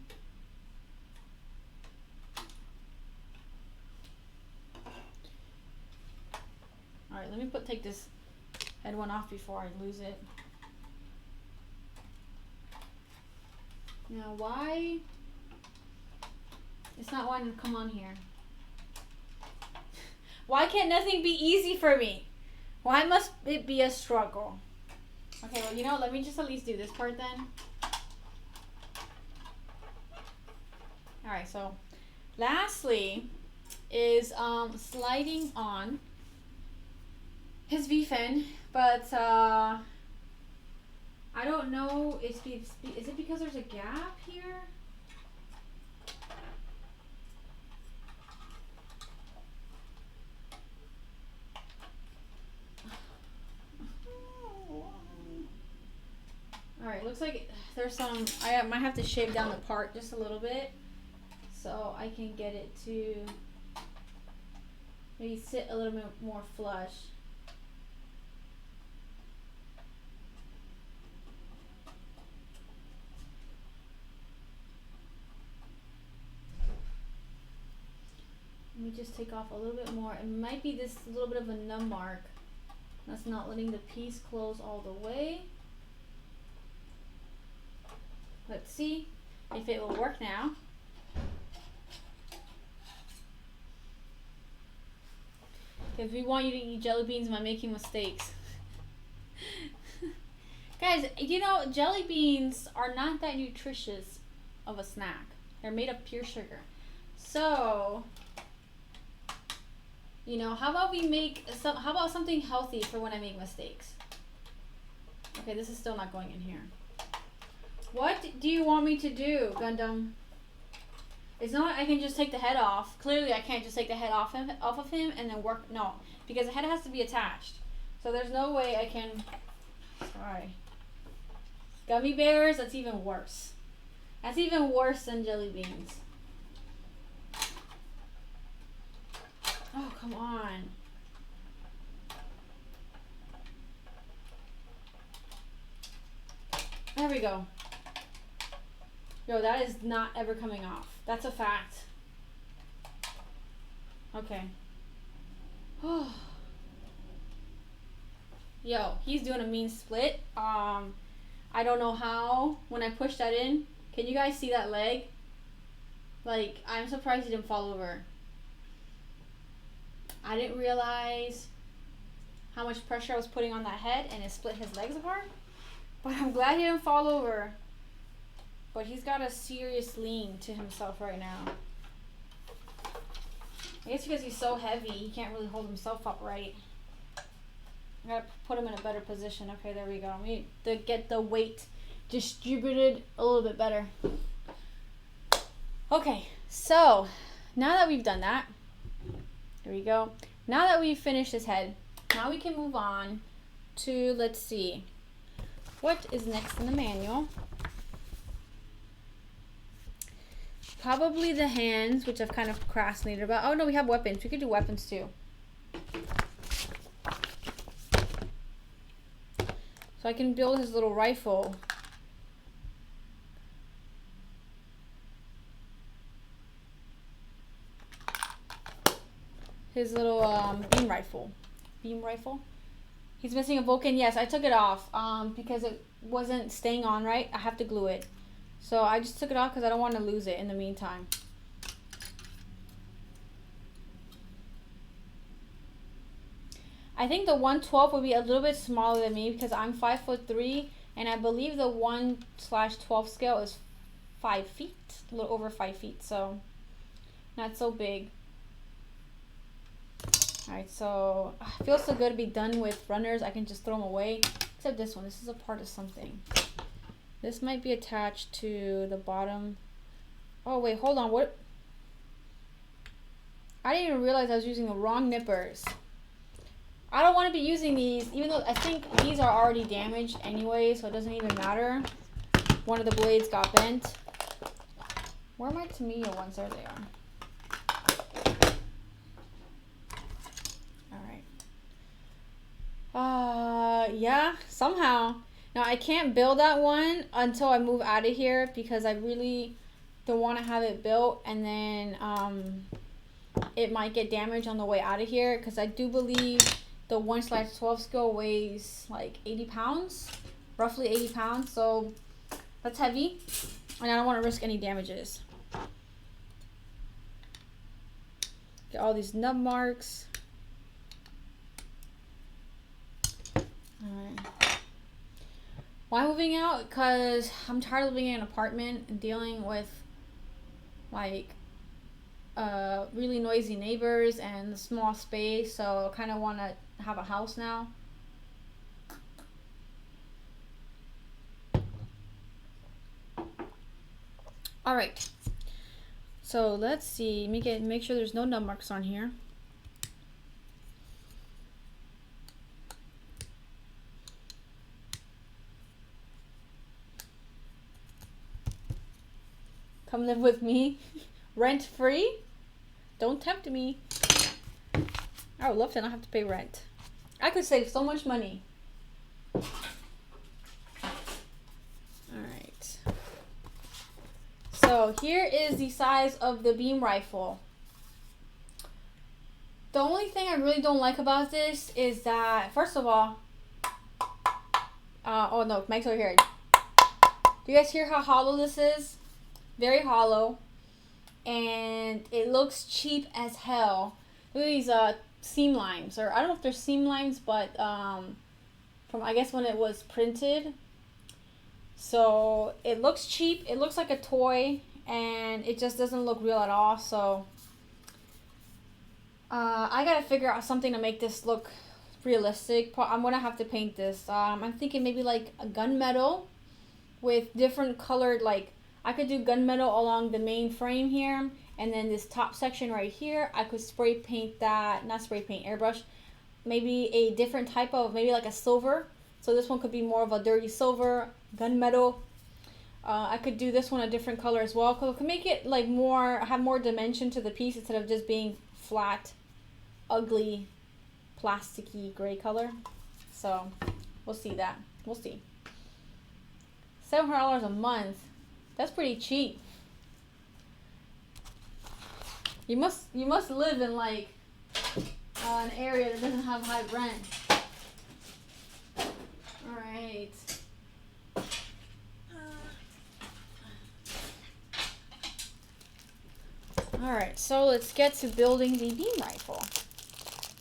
Alright, let me take this head one off before I lose it. Now why? It's not wanting to come on here. Why can't nothing be easy for me? Why must it be a struggle? Okay, well, you know, let me just at least do this part then. Alright, so lastly is sliding on his V-fin, but I don't know, is it because there's a gap here? Alright, looks like there's some, I might have to shave down the part just a little bit so I can get it to maybe sit a little bit more flush. Let me just take off a little bit more. It might be this little bit of a numb mark that's not letting the piece close all the way. Let's see if it will work now. Because we want you to eat jelly beans by making mistakes. Guys, you know, jelly beans are not that nutritious of a snack. They're made of pure sugar. So, you know, how about we make how about something healthy for when I make mistakes? Okay, this is still not going in here. What do you want me to do, Gundam? It's not I can just take the head off. Clearly I can't just take the head off of him and then work. No, because the head has to be attached. So there's no way I can. Sorry. Gummy bears, that's even worse. That's even worse than jelly beans. Oh, come on. There we go. Yo, that is not ever coming off. That's a fact. Okay. Yo, he's doing a mean split. I don't know how. When I push that in, can you guys see that leg? Like, I'm surprised he didn't fall over. I didn't realize how much pressure I was putting on that head and it split his legs apart. But I'm glad he didn't fall over. But he's got a serious lean to himself right now. I guess because he's so heavy, he can't really hold himself up right. I gotta put him in a better position. Okay, there we go. I need to get the weight distributed a little bit better. Okay, so now that we've done that, there we go. Now that we've finished his head, now we can move on to, let's see, what is next in the manual? Probably the hands, which I've kind of procrastinated about. Oh no, we have weapons. We could do weapons too. So I can build his little rifle. His little beam rifle. Beam rifle. He's missing a Vulcan. Yes, I took it off because it wasn't staying on right. I have to glue it. So I just took it off because I don't want to lose it in the meantime. I think the 112 would be a little bit smaller than me because I'm 5'3", and I believe the 1/12 scale is 5 feet, a little over 5 feet, so not so big. Alright, so it feels so good to be done with runners. I can just throw them away, except this one. This is a part of something. This might be attached to the bottom. Oh wait, hold on. What? I didn't even realize I was using the wrong nippers. I don't want to be using these, even though I think these are already damaged anyway, so it doesn't even matter. One of the blades got bent. Where are my Tamiya ones? There they are. Alright. Yeah, somehow. Now, I can't build that one until I move out of here because I really don't want to have it built and then it might get damaged on the way out of here because I do believe the 1/12 scale weighs like 80 pounds, roughly 80 pounds, so that's heavy. And I don't want to risk any damages. Get all these nub marks. Alright. Why am I moving out? Because I'm tired of living in an apartment and dealing with like really noisy neighbors and small space, so I kind of want to have a house now. All right, so let's see. Make sure there's no nub marks on here. Come live with me, rent free. Don't tempt me. I would love to not have to pay rent. I could save so much money. Alright. So here is the size of the beam rifle. The only thing I really don't like about this is that, first of all, oh no, mic's over here. Do you guys hear how hollow this is? Very hollow. And it looks cheap as hell. Look at these seam lines, or I don't know if they're seam lines, but from I guess when it was printed. So it looks cheap. It looks like a toy, and it just doesn't look real at all. So I gotta figure out something to make this look realistic. I'm gonna have to paint this. I'm thinking maybe like a gunmetal with different colored, like I could do gunmetal along the main frame here, and then this top section right here, I could spray paint that, not spray paint, airbrush, maybe a different type of, maybe like a silver. So this one could be more of a dirty silver, gunmetal. I could do this one a different color as well, because it could make it like more, have more dimension to the piece instead of just being flat, ugly, plasticky gray color. So we'll see that. We'll see. $700 a month. That's pretty cheap. You must live in like an area that doesn't have high rent. All right. All right. So let's get to building the beam rifle.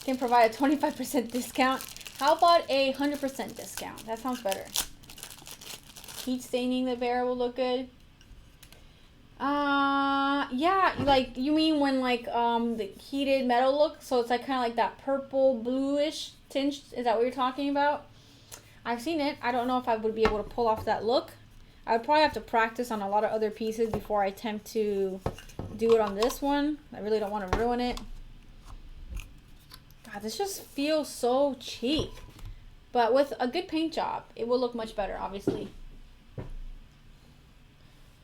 Can provide a 25% discount. How about a 100% discount? That sounds better. Heat staining the barrel will look good. Yeah, like you mean when like the heated metal look, so it's like kind of like that purple bluish tinge. Is that what you're talking about? I've seen it. I don't know if I would be able to pull off that look. I would probably have to practice on a lot of other pieces before I attempt to do it on this one. I really don't want to ruin it. God, this just feels so cheap. But with a good paint job, it will look much better, obviously.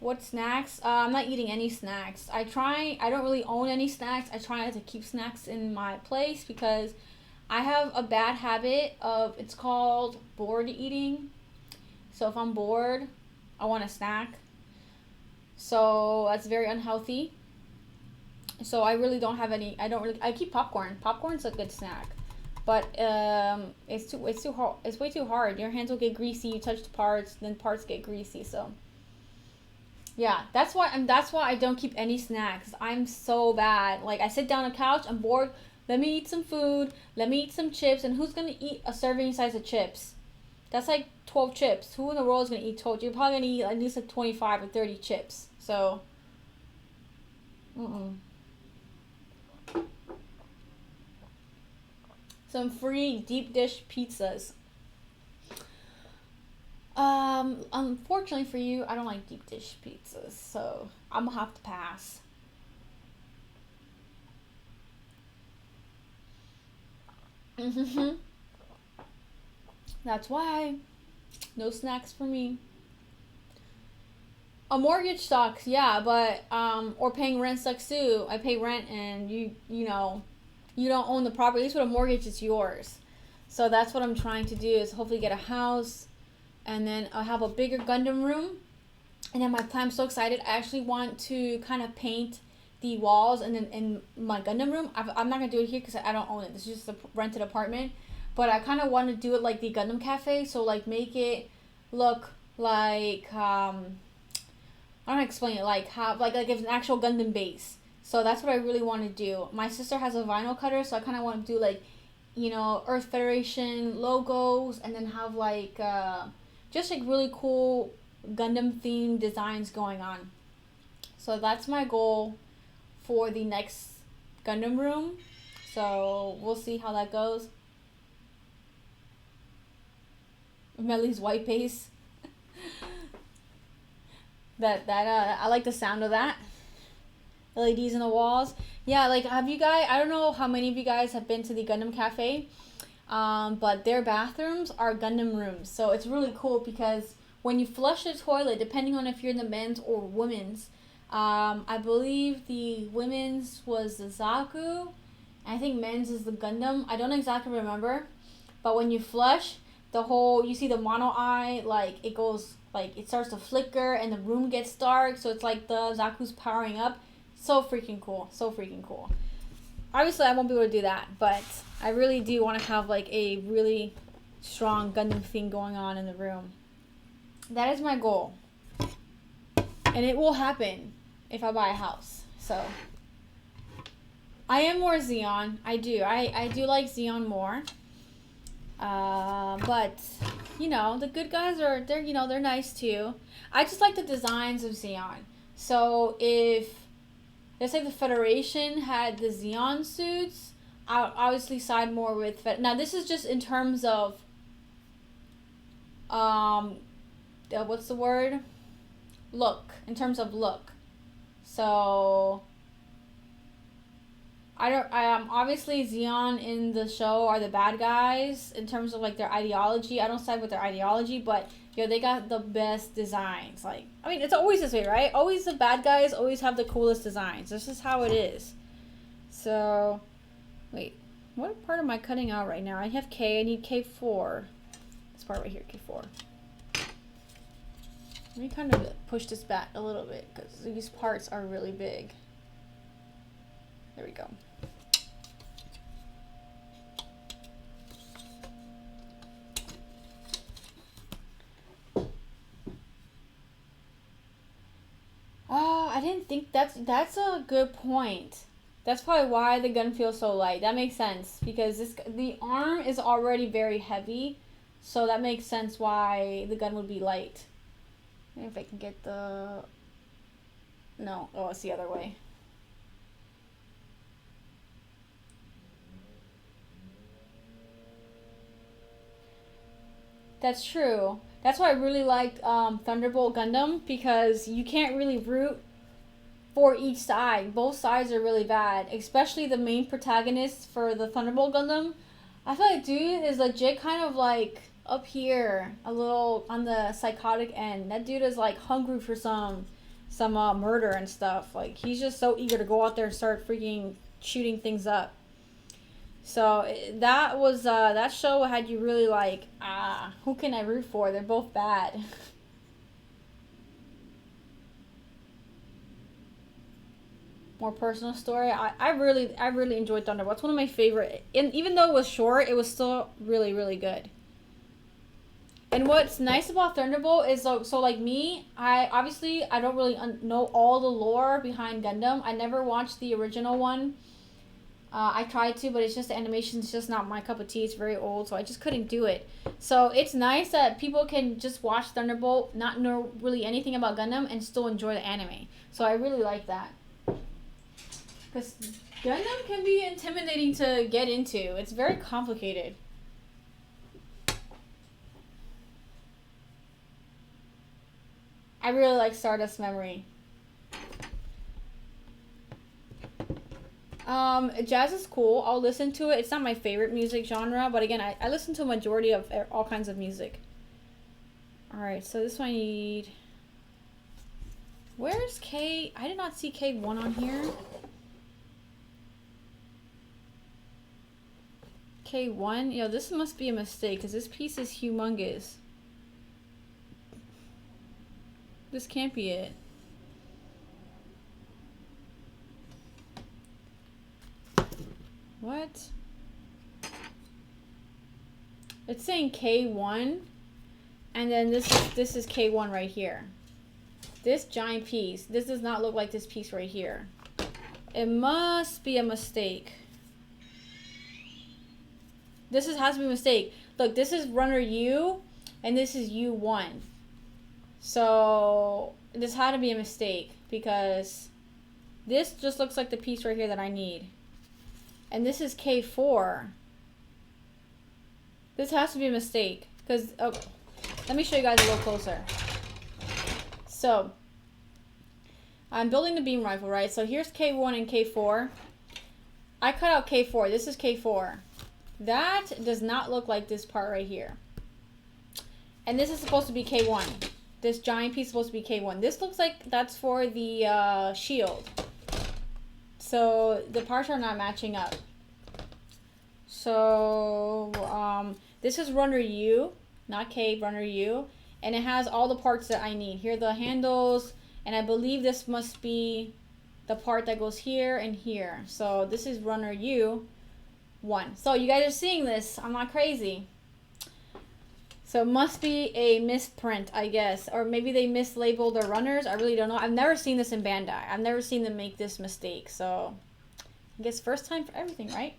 What snacks? I'm not eating any snacks. I don't really own any snacks. I try not to keep snacks in my place because I have a bad habit of, it's called bored eating. So if I'm bored, I want a snack. So that's very unhealthy. So I really don't have any, I keep popcorn. Popcorn's a good snack. But it's way too hard. Your hands will get greasy, you touch the parts, then parts get greasy, so. Yeah, that's why I don't keep any snacks. I'm so bad. Like I sit down on the couch, I'm bored. Let me eat some food. Let me eat some chips. And who's gonna eat a serving size of chips? That's like 12 chips. Who in the world is gonna eat 12? You're probably gonna eat at least like 25 or 30 chips. So, some free deep dish pizzas. Unfortunately for you, I don't like deep dish pizzas, so I'm gonna have to pass. That's why. No snacks for me. A mortgage sucks, yeah, but, or paying rent sucks too. I pay rent and you know, you don't own the property. At least with a mortgage, it's yours. So that's what I'm trying to do, is hopefully get a house. And then I'll have a bigger Gundam room. And then I'm so excited. I actually want to kind of paint the walls and then in my Gundam room. I'm not going to do it here because I don't own it. This is just a rented apartment. But I kind of want to do it like the Gundam Cafe. So like make it look like, I I don't know how to explain it, like have like it's an actual Gundam base. So that's what I really want to do. My sister has a vinyl cutter, so I kind of want to do like, you know, Earth Federation logos, and then have like just like really cool Gundam themed designs going on. So that's my goal for the next Gundam room. So we'll see how that goes. Melly's white base. I like the sound of that. LEDs in the walls. Yeah, like have you guys, I don't know how many of you guys have been to the Gundam Cafe, but their bathrooms are Gundam rooms. So it's really cool because when you flush the toilet, depending on if you're in the men's or women's, I believe the women's was the Zaku, and I think men's is the Gundam. I don't exactly remember, but when you flush, the whole, you see the mono eye, like it goes, like it starts to flicker and the room gets dark, so it's like the Zaku's powering up. So freaking cool. So freaking cool. Obviously, I won't be able to do that, but I really do want to have like a really strong Gundam thing going on in the room. That is my goal. And it will happen if I buy a house. So I am more Xeon. I do. I do like Xeon more. But you know, the good guys are, they're, you know, they're nice too. I just like the designs of Xeon. So if let's say the Federation had the Xeon suits, I would obviously side more with now this is just in terms of what's the word? Look. In terms of look. So obviously Xeon in the show are the bad guys in terms of like their ideology. I don't side with their ideology, but yo, they got the best designs. Like, I mean, it's always this way, right? Always the bad guys always have the coolest designs. This is how it is. So, wait, what part am I cutting out right now? I have K. I need K4. This part right here, K4. Let me kind of push this back a little bit because these parts are really big. There we go. Oh, I didn't think that's a good point. That's probably why the gun feels so light. That makes sense because the arm is already very heavy, so that makes sense why the gun would be light. Maybe if I can get the no, oh, it's the other way. That's true. That's why I really liked Thunderbolt Gundam, because you can't really root for each side. Both sides are really bad, especially the main protagonist for the Thunderbolt Gundam. I feel like dude is legit kind of like up here, a little on the psychotic end. That dude is like hungry for some murder and stuff. Like he's just so eager to go out there and start freaking shooting things up. So that was that show had you really like, who can I root for? They're both bad. More personal story. I really enjoyed Thunderbolt. It's one of my favorite. And even though it was short, it was still really, really good. And what's nice about Thunderbolt is so like me, I don't really know all the lore behind Gundam. I never watched the original one. I tried to, but it's just the animation's just not my cup of tea. It's very old, so I just couldn't do it. So it's nice that people can just watch Thunderbolt, not know really anything about Gundam, and still enjoy the anime. So I really like that. Because Gundam can be intimidating to get into. It's very complicated. I really like Stardust Memory. Jazz is cool. I'll listen to it. It's not my favorite music genre, but again, I listen to a majority of all kinds of music. Alright, so this one I need... Where's K? I did not see K1 on here. K1? Yo, this must be a mistake, because this piece is humongous. This can't be it. What? It's saying K1, and then this is K1 right here. This giant piece. This does not look like this piece right here. It must be a mistake. Has to be a mistake. Look, this is runner U, and this is U1. So this had to be a mistake because this just looks like the piece right here that I need. And this is K4. This has to be a mistake because, oh, let me show you guys a little closer. So I'm building the beam rifle, right? So here's K1 and K4. I cut out K4. This is K4. That does not look like this part right here. And this is supposed to be K1. This giant piece is supposed to be K1. This looks like that's for the shield. So the parts are not matching up. So this is runner U, not K, runner U. And it has all the parts that I need. Here are the handles. And I believe this must be the part that goes here and here. So this is runner U1. So you guys are seeing this. I'm not crazy. So it must be a misprint, I guess. Or maybe they mislabeled their runners. I really don't know. I've never seen this in Bandai. I've never seen them make this mistake. So I guess first time for everything, right?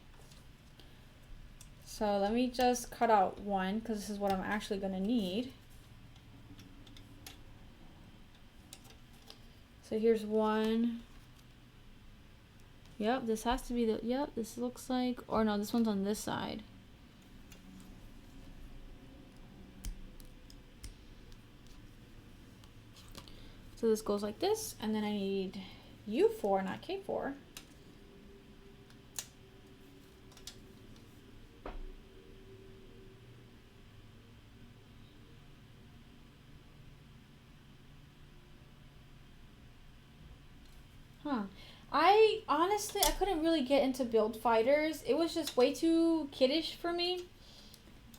So let me just cut out one because this is what I'm actually going to need. So here's one. Yep, this has to be the, yep, this looks like, or no, this one's on this side. So this goes like this, and then I need U4, not K4. Huh. I honestly, I couldn't really get into build fighters. It was just way too kiddish for me.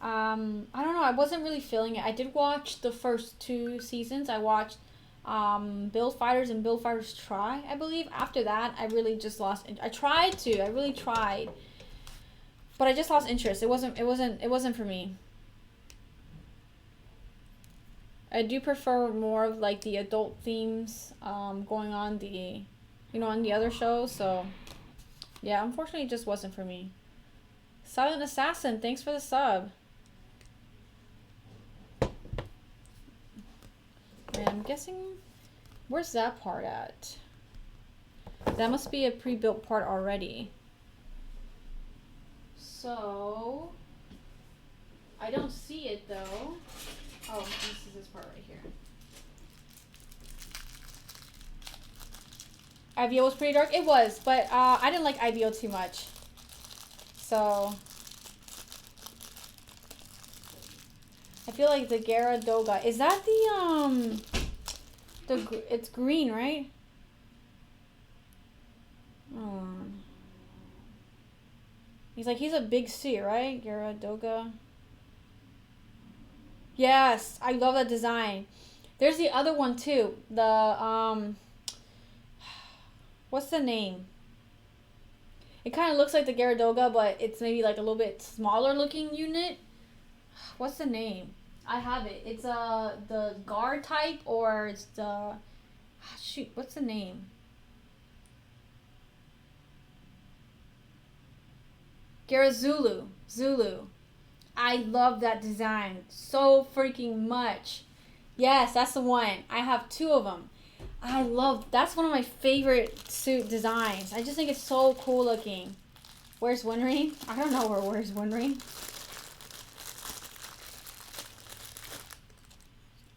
I don't know. I wasn't really feeling it. I did watch the first 2 seasons. I watched Build Fighters and Build Fighters Try, I believe. After that, I really just lost. I tried to. I really tried, but I just lost interest. It wasn't for me. I do prefer more of like the adult themes going on the, on the other shows. So yeah, unfortunately, it just wasn't for me. Silent Assassin, thanks for the sub. And I'm guessing, where's that part at? That must be a pre-built part already. So I don't see it though. Oh, this is this part right here. IVO was pretty dark. It was, but I didn't like IVO too much. So I feel like the Garadoga, is that it's green, right? He's a big C, right? Garadoga. Yes, I love that design. There's the other one too. The what's the name? It kind of looks like the Garadoga, but it's maybe like a little bit smaller looking unit. What's the name? I have it. It's the guard type, or it's the shoot. What's the name? Garazulu. Zulu. I love that design so freaking much. Yes, that's the one. I have 2 of them. That's one of my favorite suit designs. I just think it's so cool looking. Where's Winring? I don't know where's Winring.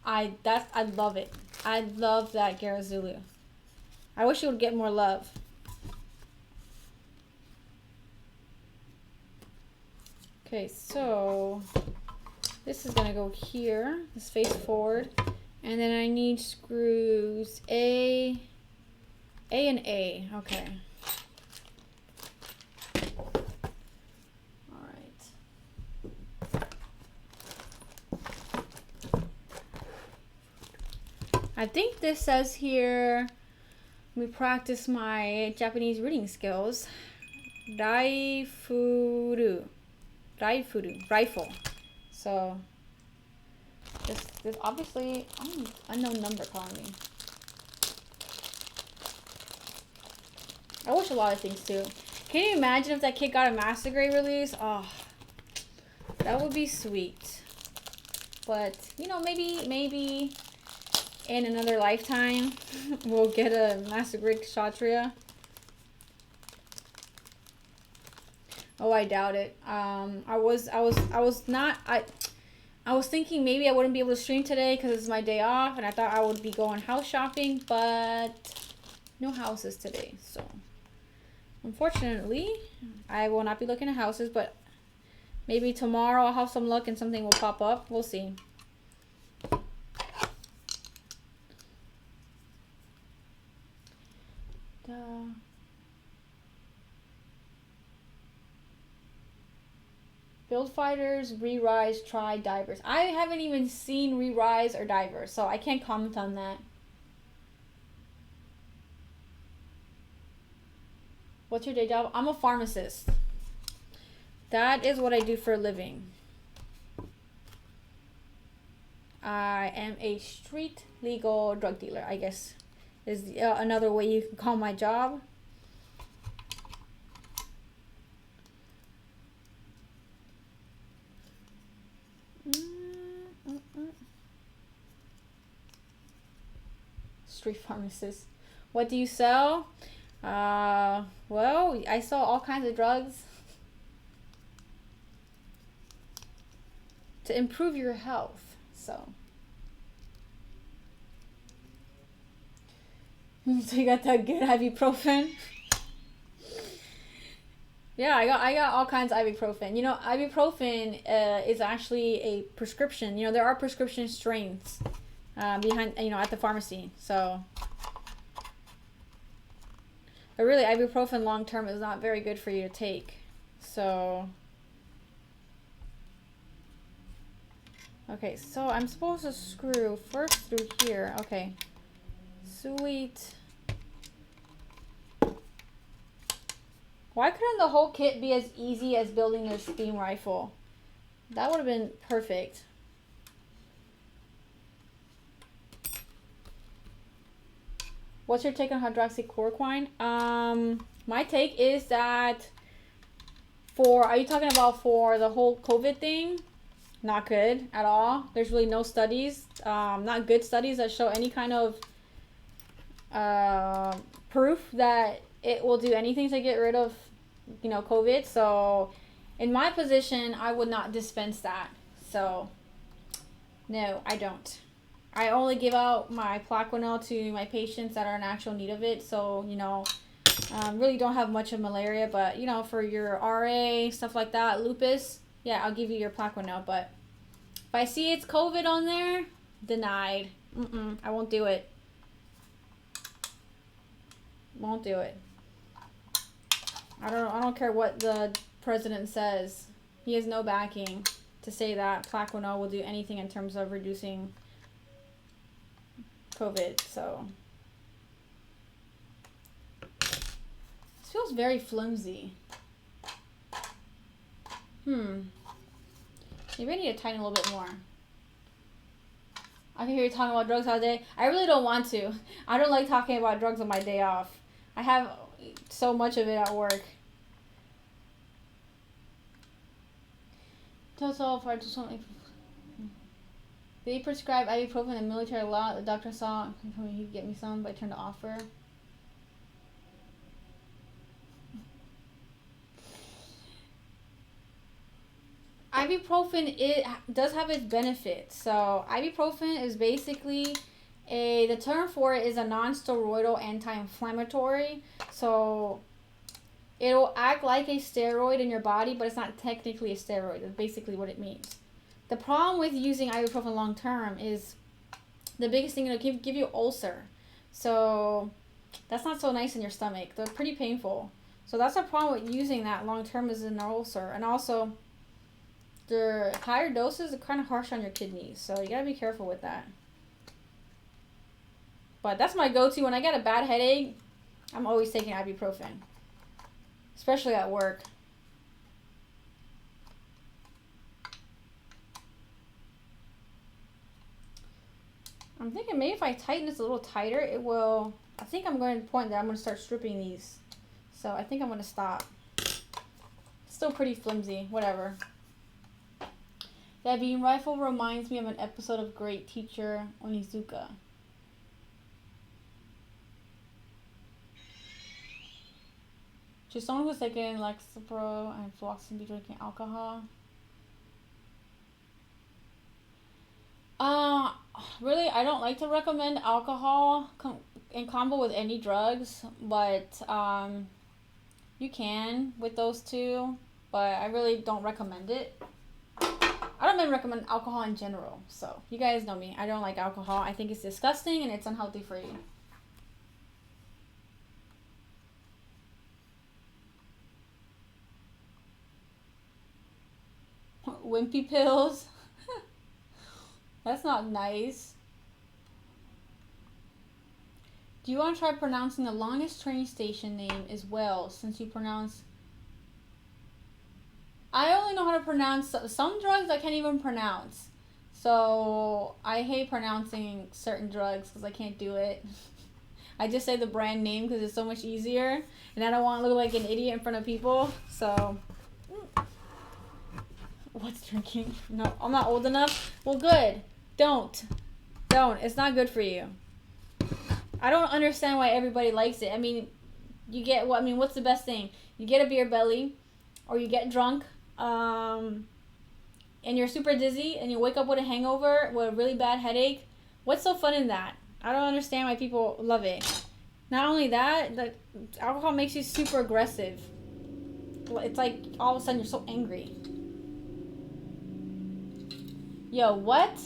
I love it. I love that Garazulu. I wish it would get more love. Okay, so this is gonna go here. This face forward, and then I need screws A and A. Okay. All right. I think this says here, let me practice my Japanese reading skills. Raifuru. Rifle. So this obviously, unknown number calling me. I wish a lot of things too. Can you imagine if that kid got a Master Grade release? Oh, that would be sweet. But, you know, maybe in another lifetime, we'll get a Master Grade Kshatriya. Oh, I doubt it. I was thinking maybe I wouldn't be able to stream today because it's my day off, and I thought I would be going house shopping, but no houses today. So, unfortunately, I will not be looking at houses, but maybe tomorrow I'll have some luck and something will pop up. We'll see. Build Fighters, Re-Rise, Try, Divers. I haven't even seen Re-Rise or Divers, so I can't comment on that. What's your day job? I'm a pharmacist. That is what I do for a living. I am a street legal drug dealer, I guess is another way you can call my job. Street pharmacist. What do you sell? Well, I sell all kinds of drugs to improve your health. So you got that good ibuprofen? Yeah, I got all kinds of ibuprofen. You know, ibuprofen is actually a prescription. You know, there are prescription strains behind, you know, at the pharmacy. So, but really, ibuprofen long term is not very good for you to take. So, okay, so I'm supposed to screw first through here. Okay, sweet. Why couldn't the whole kit be as easy as building this beam rifle? That would have been perfect. What's your take on hydroxychloroquine? My take is that are you talking about for the whole COVID thing? Not good at all. There's really no studies, not good studies that show any kind of proof that it will do anything to get rid of, you know, COVID. So in my position, I would not dispense that. So no, I don't. I only give out my Plaquenil to my patients that are in actual need of it. So, you know, really don't have much of malaria, but, you know, for your RA, stuff like that, lupus, yeah, I'll give you your Plaquenil. But if I see it's COVID on there, denied. I won't do it. Won't do it. I don't care what the president says. He has no backing to say that Plaquenil will do anything in terms of reducing COVID. So this feels very flimsy. Maybe I need to tighten a little bit more. I can hear you talking about drugs all day. I really don't want to. I don't like talking about drugs on my day off. I have so much of it at work. Total for something. They prescribe ibuprofen in military law. The doctor saw and told me he'd get me some, but I turned to offer. Ibuprofen, it does have its benefits. So ibuprofen is basically the term for it is a non-steroidal anti-inflammatory. So it'll act like a steroid in your body, but it's not technically a steroid. That's basically what it means. The problem with using ibuprofen long term is the biggest thing, it'll give you ulcer. So that's not so nice in your stomach. They're pretty painful. So that's the problem with using that long term, is an ulcer. And also, the higher doses are kind of harsh on your kidneys. So you gotta be careful with that. But that's my go-to. When I get a bad headache, I'm always taking ibuprofen. Especially at work. I'm thinking maybe if I tighten this a little tighter, it will... I think I'm going to the point that I'm going to start stripping these So I think I'm gonna stop. Still pretty flimsy, whatever. That beam rifle reminds me of an episode of Great Teacher Onizuka. Just someone who's taking Lexapro and flossing be drinking alcohol. Really, I don't like to recommend alcohol in combo with any drugs, but you can with those two, but I really don't recommend it. I don't even recommend alcohol in general, so you guys know me. I don't like alcohol. I think it's disgusting and it's unhealthy for you. Wimpy pills. That's not nice. Do you want to try pronouncing the longest train station name as well, since you pronounce... I only know how to pronounce some drugs I can't even pronounce. So I hate pronouncing certain drugs because I can't do it. I just say the brand name because it's so much easier. And I don't want to look like an idiot in front of people. So... What's drinking? No, I'm not old enough. Well, good. Don't. It's not good for you. I don't understand why everybody likes it. I mean, you get what? I mean, what's the best thing? You get a beer belly, or you get drunk, and you're super dizzy, and you wake up with a hangover, with a really bad headache. What's so fun in that? I don't understand why people love it. Not only that, the alcohol makes you super aggressive. It's like all of a sudden you're so angry. Yo, what?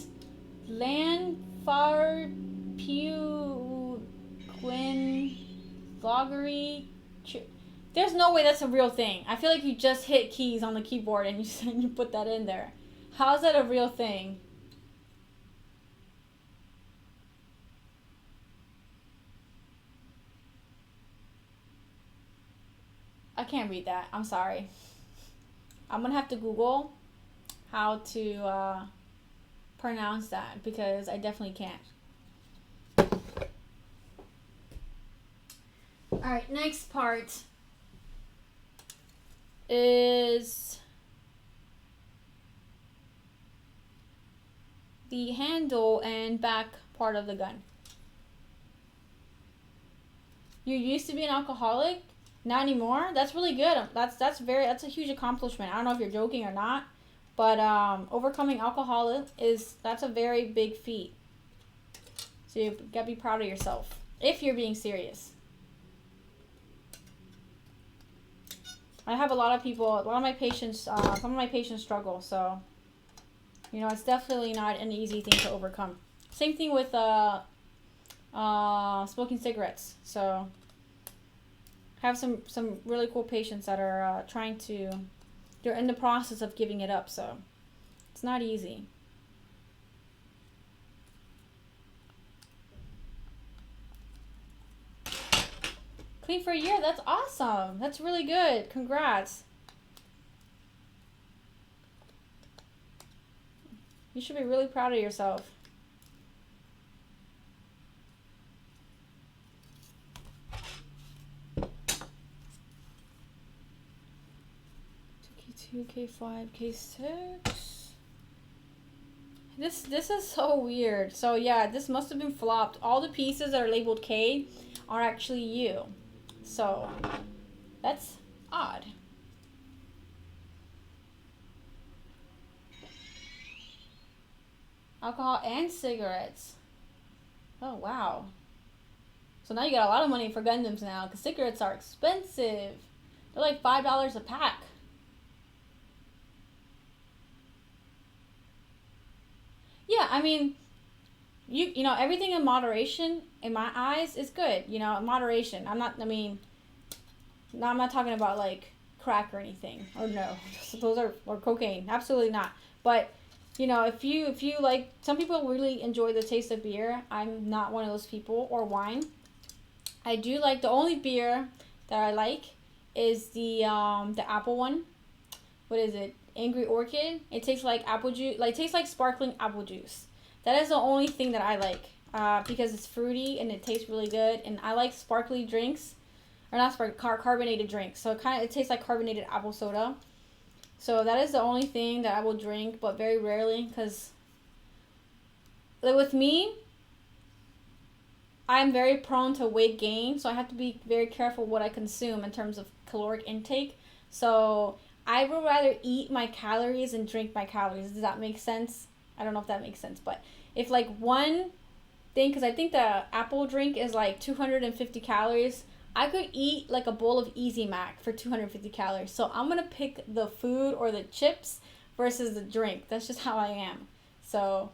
Lanfar Pew Quinn Vloggery. There's no way that's a real thing. I feel like you just hit keys on the keyboard and you put that in there. How's that a real thing? I can't read that. I'm sorry. I'm gonna have to Google how to pronounce that because I definitely can't. Alright, next part is the handle and back part of the gun. You used to be an alcoholic, not anymore. That's really good. That's a huge accomplishment. I don't know if you're joking or not, but overcoming alcohol that's a very big feat. So you gotta be proud of yourself if you're being serious. I have a lot of my patients, some of my patients struggle, so, you know, it's definitely not an easy thing to overcome. Same thing with smoking cigarettes. So, I have some really cool patients that are they're in the process of giving it up, so it's not easy. Clean for a year? That's awesome. That's really good. Congrats. You should be really proud of yourself. K2, K5, K6. This is so weird. So yeah, this must have been flopped. All the pieces that are labeled K are actually U. So, that's odd. Alcohol and cigarettes. Oh, wow. So now you got a lot of money for Gundams now, because cigarettes are expensive. They're like $5 a pack. Yeah, I mean, you know, everything in moderation, in my eyes, is good. You know, moderation. I'm not talking about, like, crack or anything. Or no. Or cocaine. Absolutely not. But, you know, if you like, some people really enjoy the taste of beer. I'm not one of those people. Or wine. I do like, the only beer that I like is the apple one. What is it? Angry Orchid. It tastes like apple juice. Like, tastes like sparkling apple juice. That is the only thing that I like. Because it's fruity and it tastes really good. And I like sparkly drinks. or not Sprite, carbonated drink. So it tastes like carbonated apple soda. So that is the only thing that I will drink, but very rarely, because with me, I'm very prone to weight gain, so I have to be very careful what I consume in terms of caloric intake. So I would rather eat my calories and drink my calories. Does that make sense? I don't know if that makes sense, but if like one thing, because I think the apple drink is like 250 calories, I could eat like a bowl of Easy Mac for 250 calories. So I'm going to pick the food or the chips versus the drink. That's just how I am. So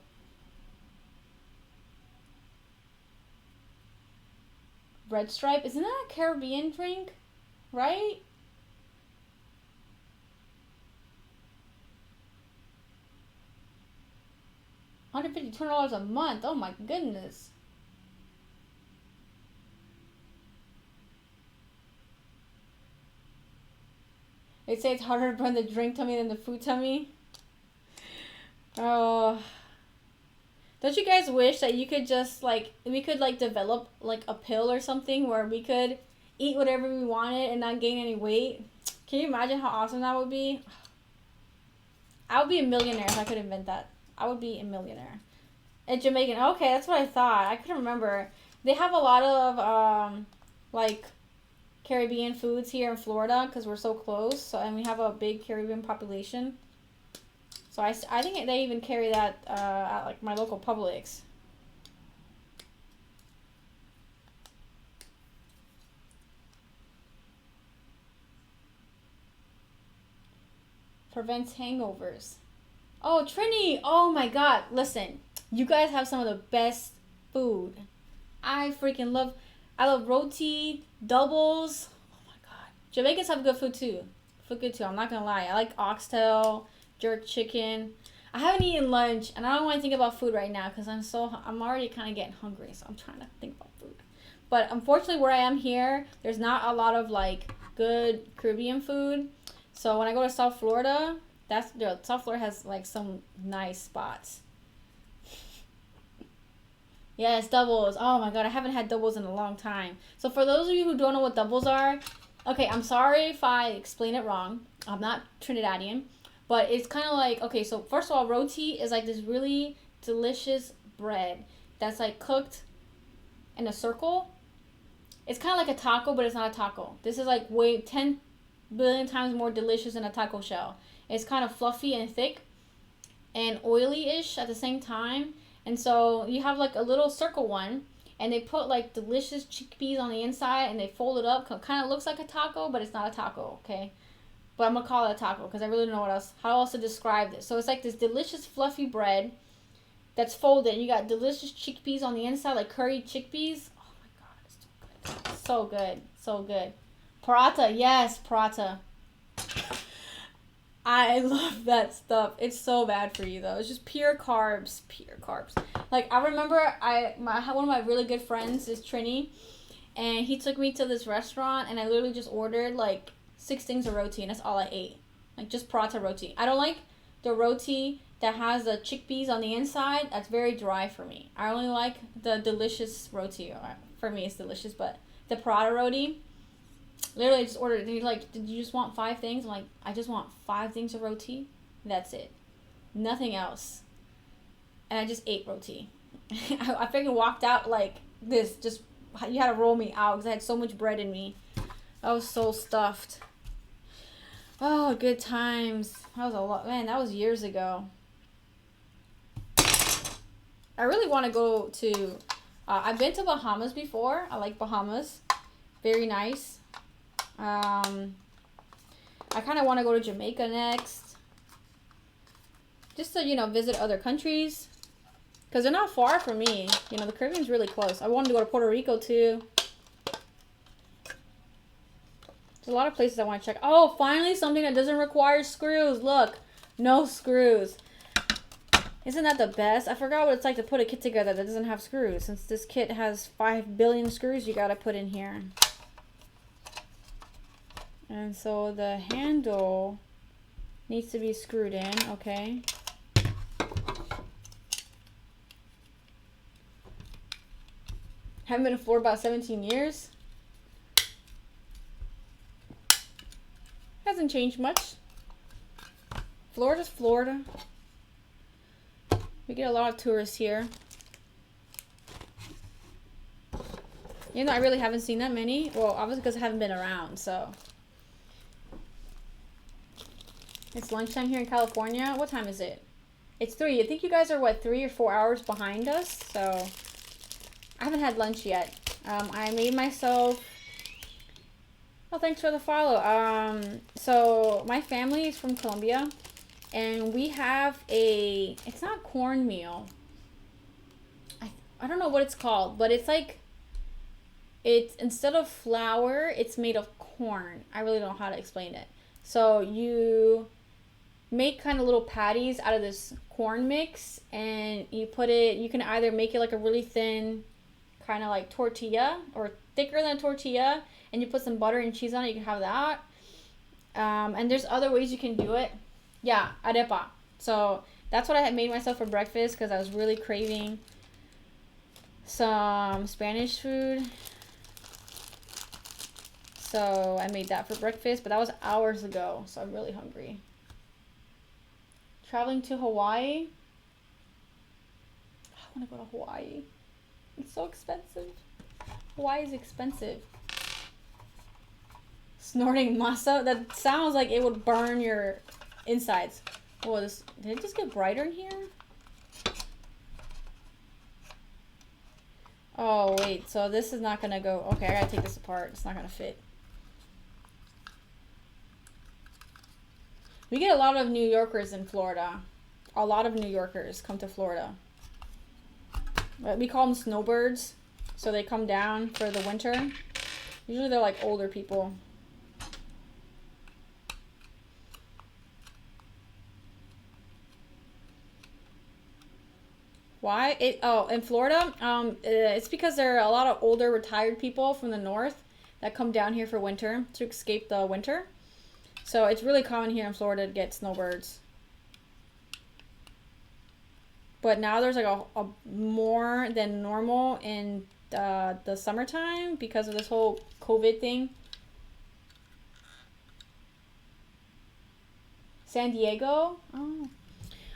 Red Stripe, isn't that a Caribbean drink? Right? $150 a month. Oh my goodness. They say it's harder to burn the drink tummy than the food tummy. Oh. Don't you guys wish that you could just we could develop like a pill or something where we could eat whatever we wanted and not gain any weight? Can you imagine how awesome that would be? I would be a millionaire if I could invent that. I would be a millionaire. A Jamaican. Okay, that's what I thought. I couldn't remember. They have a lot of Caribbean foods here in Florida because we're so close. And we have a big Caribbean population. So I think they even carry that at like my local Publix. Prevents hangovers. Oh, Trini! Oh my god. Listen, you guys have some of the best food. I love roti, doubles. Oh my god. Jamaicans have good food too. I'm not gonna lie. I like oxtail, jerk chicken. I haven't eaten lunch, and I don't want to think about food right now because I'm already kind of getting hungry, so I'm trying to think about food. But unfortunately, where I am here, there's not a lot of good Caribbean food. So when I go to South Florida, South Florida has some nice spots. Yes, doubles. Oh my god, I haven't had doubles in a long time. So for those of you who don't know what doubles are, okay, I'm sorry if I explain it wrong. I'm not Trinidadian. But it's kind of okay, so first of all, roti is this really delicious bread that's cooked in a circle. It's kind of like a taco, but it's not a taco. This is way 10 billion times more delicious than a taco shell. It's kind of fluffy and thick and oily-ish at the same time. And so you have a little circle one, and they put delicious chickpeas on the inside, and they fold it up. Kind of looks like a taco, but it's not a taco, okay? But I'm going to call it a taco because I really don't know how else to describe this. So it's this delicious fluffy bread that's folded. You got delicious chickpeas on the inside, curried chickpeas. Oh my god, it's so good. So good. So good. Paratha. Yes, paratha. I love that stuff. It's so bad for you though. It's just pure carbs. Pure carbs. I remember one of my really good friends is Trini. And he took me to this restaurant and I literally just ordered 6 things of roti, and that's all I ate. Just paratha roti. I don't like the roti that has the chickpeas on the inside. That's very dry for me. I only like the delicious roti. For me, it's delicious, but the paratha roti, literally I just ordered it. And he's did you just want 5 things? I'm like, I just want 5 things of roti. That's it. Nothing else. And I just ate roti. I freaking walked out like this. Just, you had to roll me out because I had so much bread in me. I was so stuffed. Oh, good times. That was a lot. Man, that was years ago. I really want to go to... I've been to Bahamas before. I like Bahamas. Very nice. I kind of want to go to Jamaica next. Just to, visit other countries. Because they're not far from me. The Caribbean's really close. I wanted to go to Puerto Rico, too. There's a lot of places I want to check. Oh, finally something that doesn't require screws. Look, no screws. Isn't that the best? I forgot what it's like to put a kit together that doesn't have screws. Since this kit has 5 billion screws you gotta put in here. And so the handle needs to be screwed in, okay. Haven't been to Florida about 17 years. hasn't changed much. Florida's Florida. We get a lot of tourists here. You know, I really haven't seen that many. Well, obviously because I haven't been around, so. It's lunchtime here in California. What time is it? It's 3. I think you guys are, what, 3 or 4 hours behind us? So, I haven't had lunch yet. I made myself... Oh, thanks for the follow. So, my family is from Colombia. And we have a... It's not cornmeal. I don't know what it's called. But it's like... It's... Instead of flour, it's made of corn. I really don't know how to explain it. So, you... make kind of little patties out of this corn mix, and you put it, you can either make it like a really thin kind of like tortilla or thicker than a tortilla, and you put some butter and cheese on it. You can have that, and there's other ways you can do it. Yeah, arepa. So that's what I had made myself for breakfast because I was really craving some Spanish food. So I made that for breakfast, but that was hours ago, so I'm really hungry. Traveling to Hawaii. I want to go to Hawaii. It's so expensive. Hawaii is expensive. Snorting masa. That sounds like it would burn your insides. Oh, did it just get brighter in here? Oh, wait. So this is not going to go. Okay, I got to take this apart. It's not going to fit. We get a lot of New Yorkers in Florida. A lot of New Yorkers come to Florida. We call them snowbirds. So they come down for the winter. Usually they're like older people. Why? In Florida, it's because there are a lot of older retired people from the north that come down here for winter to escape the winter. So it's really common here in Florida to get snowbirds. But now there's like a more than normal in the summertime because of this whole COVID thing. San Diego? Oh.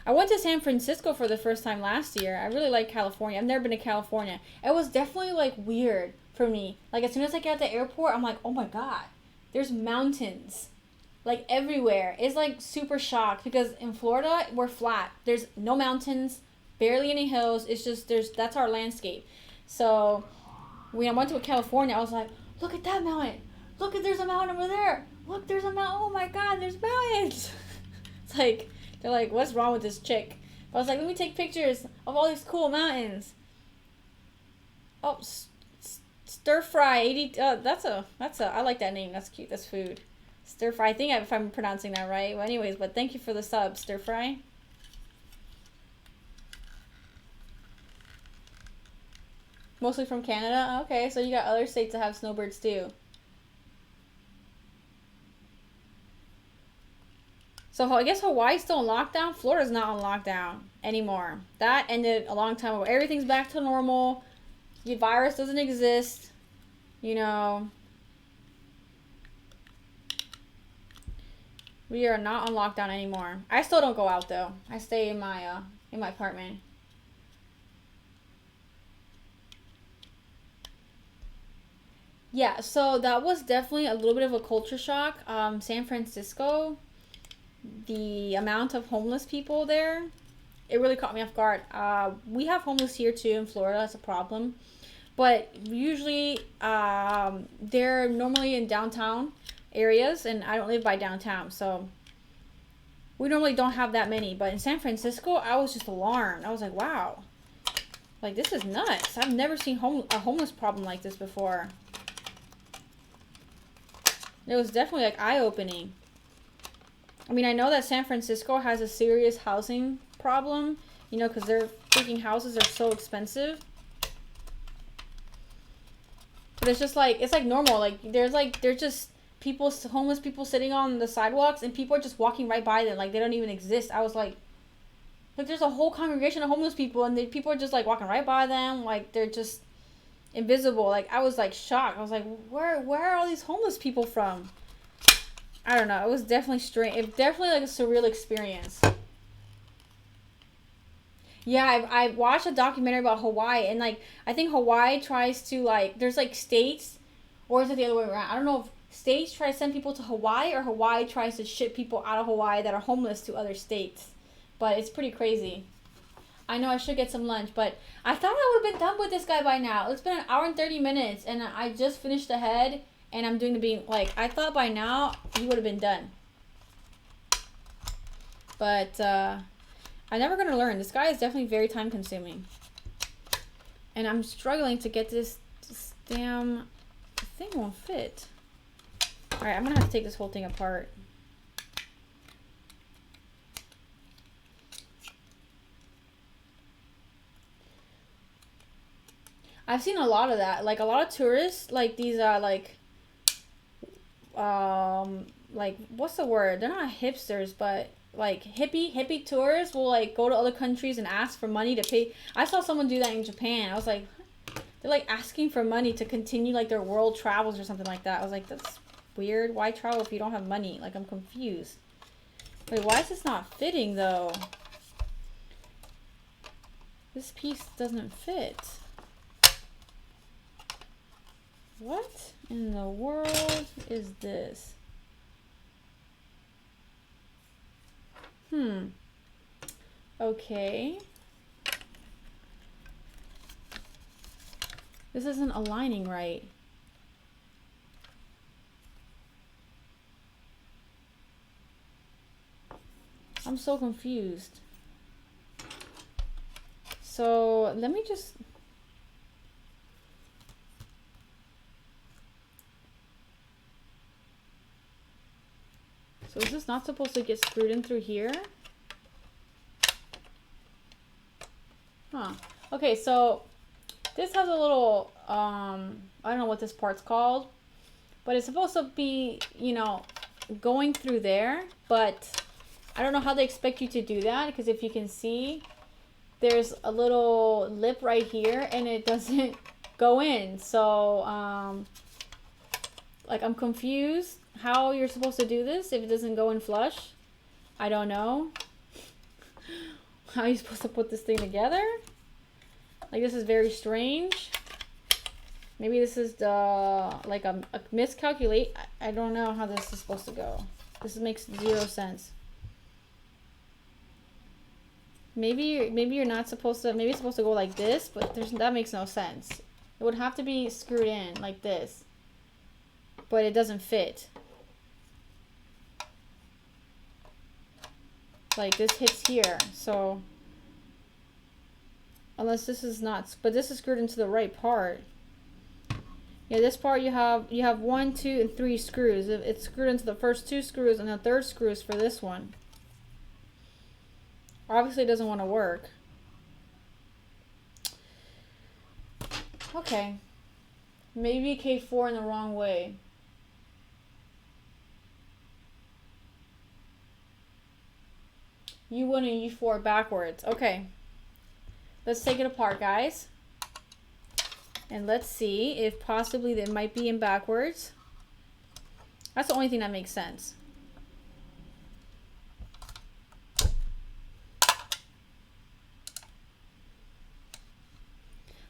I went to San Francisco for the first time last year. I really like California. I've never been to California. It was definitely like weird for me. Like as soon as I get at the airport, I'm like, oh my God, there's mountains. Like everywhere. It's like super shocked because in Florida we're flat. There's no mountains, barely any hills. It's just that's our landscape. So when I went to California, I was like, look at that mountain. Look at there's a mountain over there. Look, there's a mountain. Oh my God, there's mountains. It's like they're like, what's wrong with this chick? But I was like, let me take pictures of all these cool mountains. Oh, stir fry 80. That's a I like that name. That's cute. That's food. Stir fry. I think if I'm pronouncing that right. Well, anyways, but thank you for the sub, stir fry. Mostly from Canada. Okay, so you got other states that have snowbirds too. So I guess Hawaii's still in lockdown. Florida's not on lockdown anymore. That ended a long time ago. Everything's back to normal. The virus doesn't exist. You know. We are not on lockdown anymore. I still don't go out though. I stay in my apartment. Yeah, so that was definitely a little bit of a culture shock. San Francisco, the amount of homeless people there, it really caught me off guard. We have homeless here too in Florida. That's a problem. But usually they're normally in downtown areas, and I don't live by downtown, so we normally don't have that many. But in San Francisco, I was just alarmed. I was like, wow, like this is nuts. I've never seen a homeless problem like this before. It was definitely like eye-opening. I mean, I know that San Francisco has a serious housing problem, you know, because their freaking houses are so expensive. But it's just like, it's like normal. Like, there's just people, homeless people sitting on the sidewalks, and people are just walking right by them. Like, they don't even exist. I was like there's a whole congregation of homeless people, and people are just like walking right by them. Like, they're just invisible. Like, I was like shocked. I was like, where are all these homeless people from? I don't know. It was definitely strange. It definitely like a surreal experience. Yeah, I watched a documentary about Hawaii, and like I think Hawaii tries to like there's like states, or is it the other way around? I don't know if states try to send people to Hawaii or Hawaii tries to ship people out of Hawaii that are homeless to other states. But it's pretty crazy. I know I should get some lunch, but I thought I would have been done with this guy by now. It's been an hour and 30 minutes, and I just finished the head, and I'm doing the beam. Like I thought by now he would have been done, but I'm never gonna learn. This guy is definitely very time consuming. And I'm struggling to get this damn thing won't fit. Alright, I'm gonna have to take this whole thing apart. I've seen a lot of that. Like a lot of tourists, like these like what's the word? They're not hipsters, but like hippie tourists will like go to other countries and ask for money to pay. I saw someone do that in Japan. I was like, they're like asking for money to continue like their world travels or something like that. I was like, that's weird. Why travel if you don't have money? Like I'm confused. Wait, why is this not fitting though? This piece doesn't fit. What in the world is this? Okay. This isn't aligning right. I'm so confused. So let me just... So is this not supposed to get screwed in through here? Huh. Okay, so this has a little, I don't know what this part's called, but it's supposed to be, you know, going through there, but I don't know how they expect you to do that, because if you can see, there's a little lip right here, and it doesn't go in. So, like, I'm confused how you're supposed to do this if it doesn't go in flush. I don't know. How are you supposed to put this thing together? Like, this is very strange. Maybe this is the, like, a miscalculate. I don't know how this is supposed to go. This makes zero sense. Maybe you're not supposed to, maybe it's supposed to go like this, but that makes no sense. It would have to be screwed in like this, but it doesn't fit. Like this hits here, so unless this is not, but this is screwed into the right part. Yeah, this part you have 1, 2, and 3 screws. It's screwed into the first 2 screws, and the third screw is for this one. Obviously, it doesn't want to work. Okay. Maybe K4 in the wrong way. U1 and U4 backwards. Okay. Let's take it apart, guys. And let's see if possibly they might be in backwards. That's the only thing that makes sense.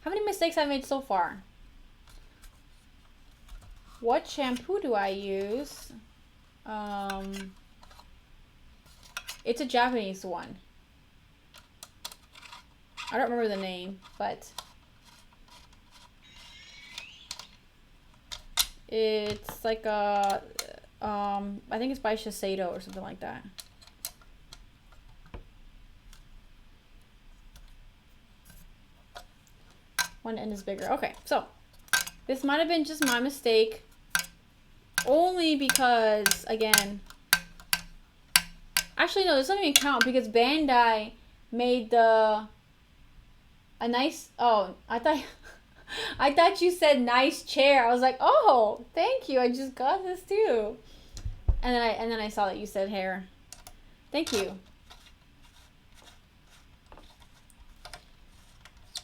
How many mistakes I've made so far? What shampoo do I use? It's a Japanese one. I don't remember the name, but it's like a, I think it's by Shiseido or something like that. One end is bigger. Okay, so this might have been just my mistake. Only because, again, actually no, this doesn't even count because Bandai made a nice, oh, I thought you said nice chair. I was like, oh, thank you. I just got this too. And then I saw that you said hair. Thank you.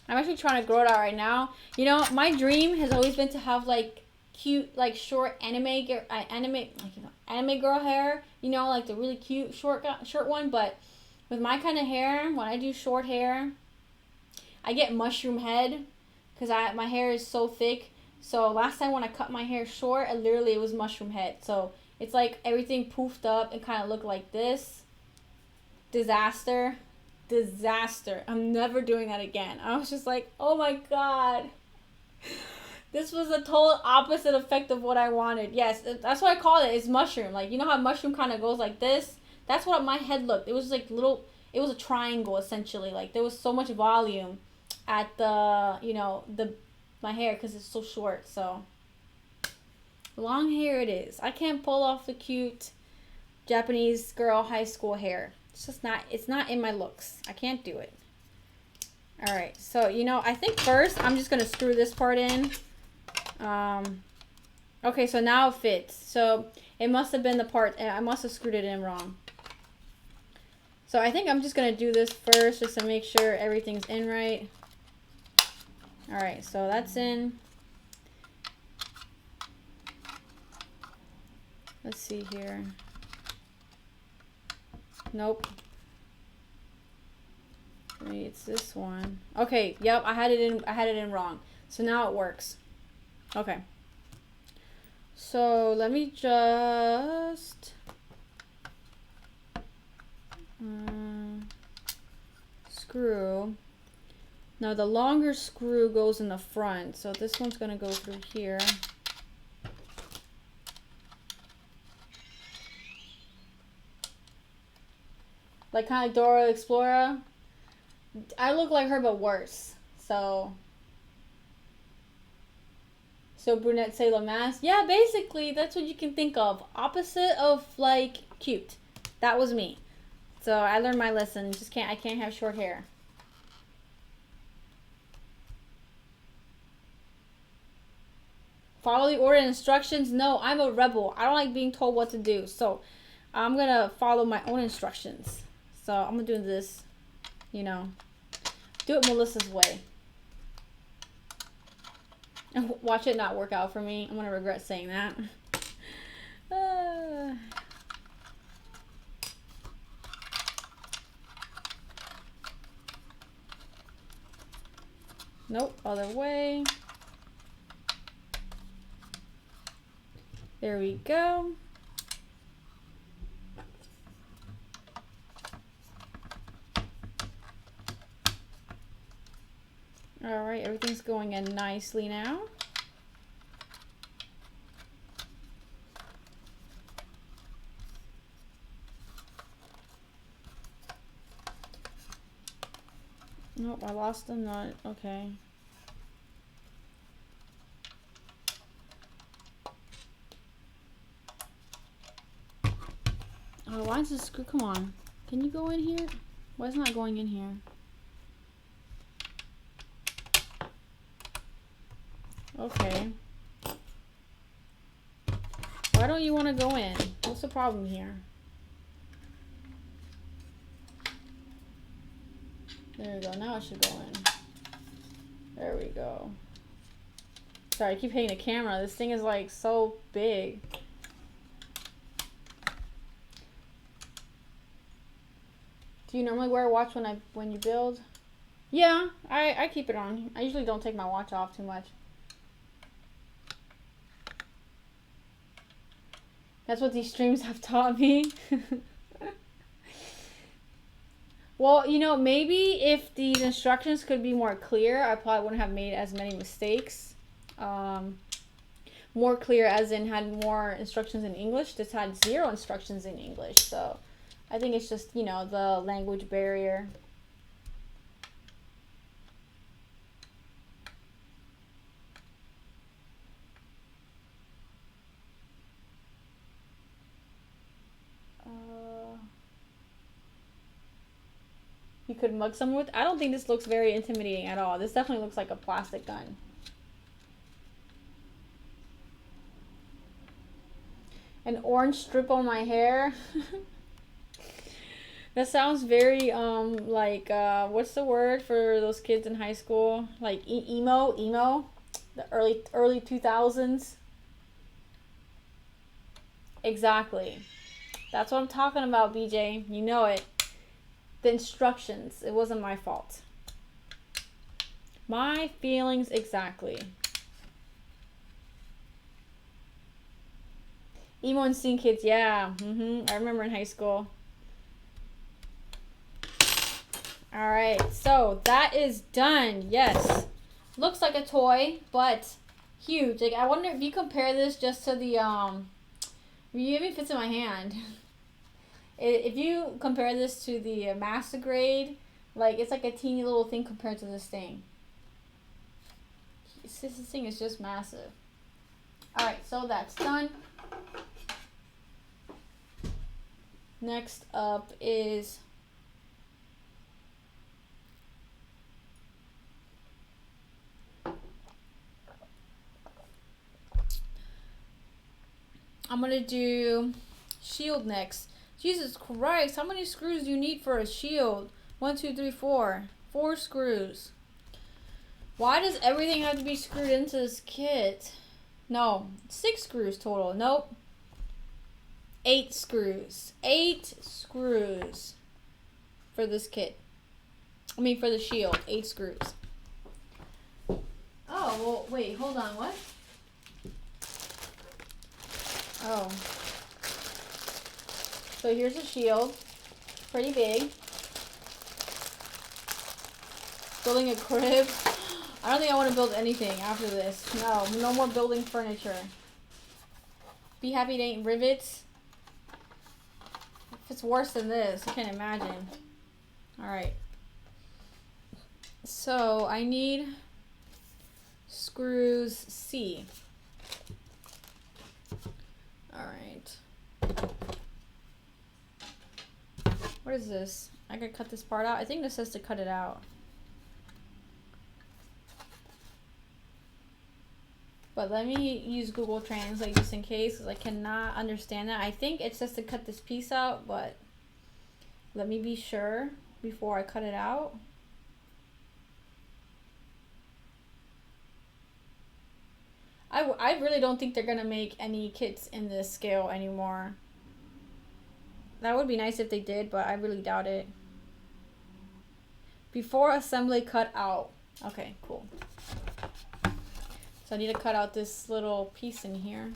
I'm actually trying to grow it out right now. You know, my dream has always been to have like cute, like short anime, anime girl hair, you know, like the really cute short one. But with my kind of hair, when I do short hair, I get mushroom head because my hair is so thick. So last time when I cut my hair short, it was mushroom head. So it's like everything poofed up and kind of looked like this. Disaster. I'm never doing that again. I was just like, oh my god. This was a total opposite effect of what I wanted. Yes, that's what I call it. It's mushroom. Like, you know how mushroom kind of goes like this? That's what my head looked. It was like it was a triangle essentially. Like there was so much volume at the, you know, my hair because it's so short. So long hair it is. I can't pull off the cute Japanese girl high school hair. It's not in my looks. I can't do it. All right. So, you know, I think first I'm just going to screw this part in. Okay, so now it fits. So it must have been the part, I must have screwed it in wrong. So I think I'm just going to do this first just to make sure everything's in right. All right, so that's in. Let's see here. Nope. Maybe it's this one. Okay, yep, I had it in wrong. So now it works. Okay. So let me just screw. Now the longer screw goes in the front, so this one's gonna go through here. Like kind of Dora the Explorer. I look like her but worse. So brunette Sailor Mast. Yeah, basically that's what you can think of. Opposite of like cute. That was me. So I learned my lesson. I can't have short hair. Follow the order and instructions. No, I'm a rebel. I don't like being told what to do. So I'm gonna follow my own instructions. So I'm gonna do this, you know, do it Melissa's way. Watch it not work out for me. I'm gonna regret saying that. Nope, other way. There we go. All right, everything's going in nicely now. Nope, I lost the nut. Okay. Oh, why is this screw? Come on. Can you go in here? Why is it not going in here? Okay. Why don't you want to go in? What's the problem here? There we go. Now it should go in. There we go. Sorry, I keep hitting the camera. This thing is like so big. Do you normally wear a watch when you build? Yeah, I keep it on. I usually don't take my watch off too much. That's what these streams have taught me. Well, you know, maybe if these instructions could be more clear, I probably wouldn't have made as many mistakes. More clear as in had more instructions in English. This had 0 instructions in English. So I think it's just, you know, the language barrier. You could mug someone with. I don't think this looks very intimidating at all. This definitely looks like a plastic gun. An orange strip on my hair. That sounds very like what's the word for those kids in high school? Like emo, the early 2000s. Exactly. That's what I'm talking about, BJ. You know it. The instructions. It wasn't my fault. My feelings exactly. Emo and scene kids, yeah. I remember in high school. Alright, so that is done. Yes. Looks like a toy, but huge. Like, I wonder if you compare this just to the, it even fits in my hand. If you compare this to the master grade, like, it's like a teeny little thing compared to this thing. This thing is just massive. Alright, so that's done. Next up is I'm gonna do shield next. Jesus Christ, how many screws do you need for a shield? 1, 2, 3, 4. 4 screws. Why does everything have to be screwed into this kit? No, 6 screws total. Nope. 8 screws. 8 screws for this kit. I mean, for the shield. 8 screws. Oh, well, wait, hold on. What? Oh. So here's a shield. Pretty big. Building a crib. I don't think I want to build anything after this. No, no more building furniture. Be happy it ain't rivets. If it's worse than this, I can't imagine. Alright. So I need screws C. Alright. What is this? I gotta cut this part out. I think this says to cut it out. But let me use Google Translate just in case, because I cannot understand that. I think it says to cut this piece out, but let me be sure before I cut it out. I really don't think they're going to make any kits in this scale anymore. That would be nice if they did, but I really doubt it. Before assembly, cut out. Okay, cool. So I need to cut out this little piece in here.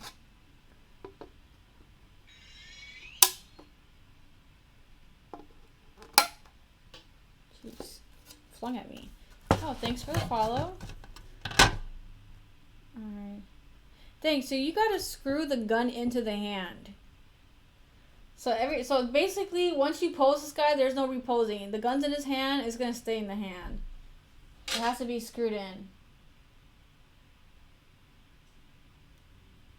Jeez. Flung at me. Oh, thanks for the follow. Alright. Thanks. So you gotta screw the gun into the hand. So basically, once you pose this guy, there's no reposing. The gun's in his hand, it's gonna stay in the hand. It has to be screwed in.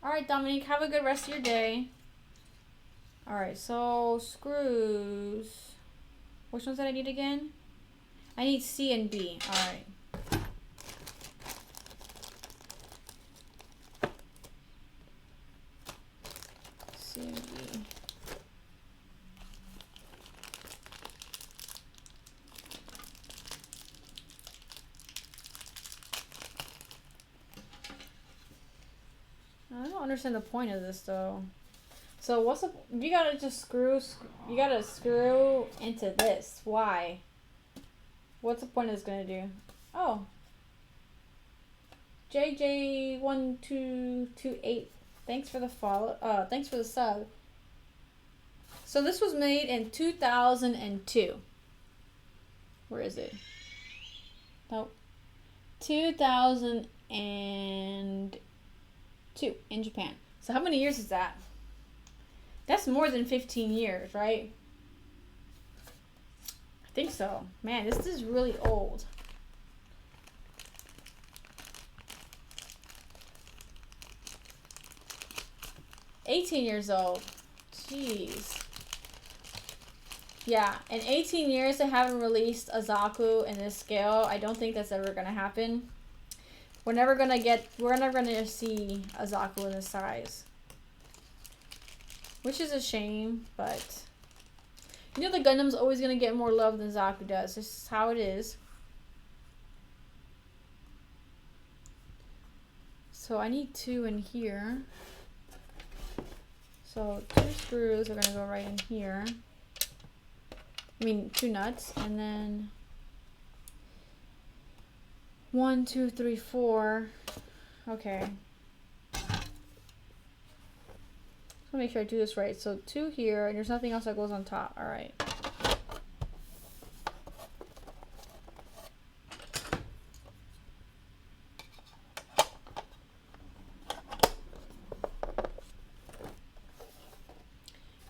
Alright, Dominique, have a good rest of your day. Alright, so screws. Which ones did I need again? I need C and B. Alright. C and B. I don't understand the point of this though. So what's the? You gotta just screw. You gotta screw into this. Why? What's the point of this gonna do? Oh. JJ1228. Thanks for the follow. Thanks for the sub. So this was made in 2002. Where is it? Nope. 2002 in Japan. So how many years is that? That's more than 15 years, right? I think so. Man, this is really old. $18 years old. Jeez. Yeah, in 18 years they haven't released a Zaku in this scale. I don't think that's ever gonna happen. We're never gonna see a Zaku in this size. Which is a shame, but you know the Gundam's always gonna get more love than Zaku does. This is how it is. So I need 2 in here. So 2 screws are gonna go right in here. I mean 2 nuts, and then 1, 2, 3, 4. Okay. Just wanna make sure I do this right. So 2 here, and there's nothing else that goes on top. All right.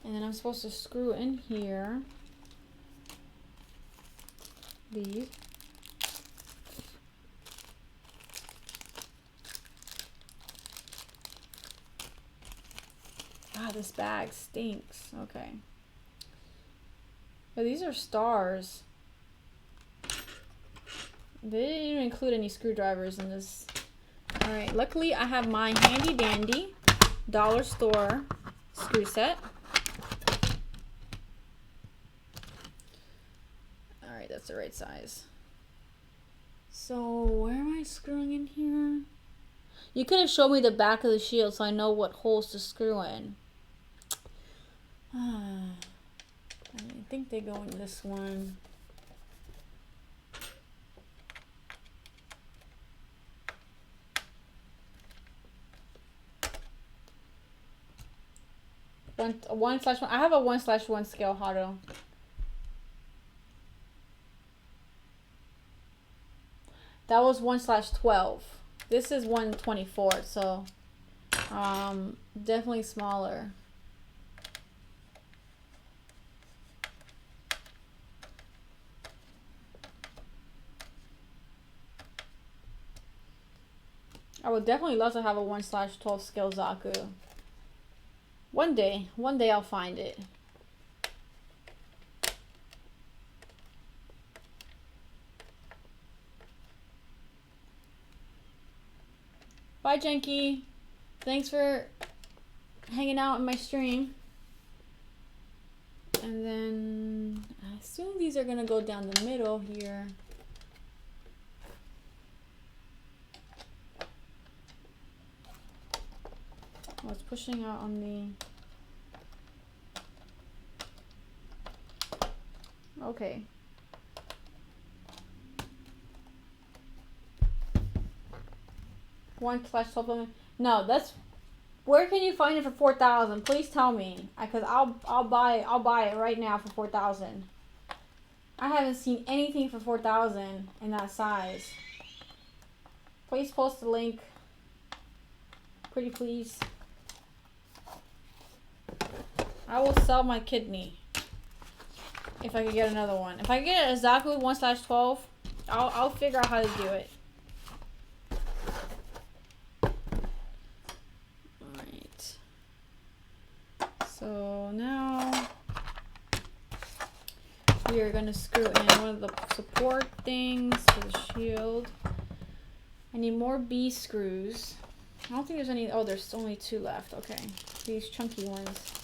And then I'm supposed to screw in here these. Ah, this bag stinks. Okay. Oh, these are stars. They didn't even include any screwdrivers in this. Alright, luckily I have my handy dandy dollar store screw set. Alright, that's the right size. So where am I screwing in here? You could have showed me the back of the shield so I know what holes to screw in. I think they go in this one. A 1/1. I have a 1/1 scale Hado. That was 1/12. This is 1/24, so definitely smaller. I would definitely love to have a 1/12 scale Zaku. One day I'll find it. Bye, Jenky. Thanks for hanging out in my stream. And then I assume these are gonna go down the middle here. Oh, it's pushing out on the... Okay. $1/12. No, that's... Where can you find it for 4,000? Please tell me, because I'll buy it right now for 4,000. I haven't seen anything for 4,000 in that size. Please post the link. Pretty please. I will sell my kidney if I could get another one. If I get a Zaku 1/12, I'll figure out how to do it. Alright. So now we are gonna screw in one of the support things for the shield. I need more B screws. I don't think there's any. Oh, there's only 2 left. Okay, these chunky ones.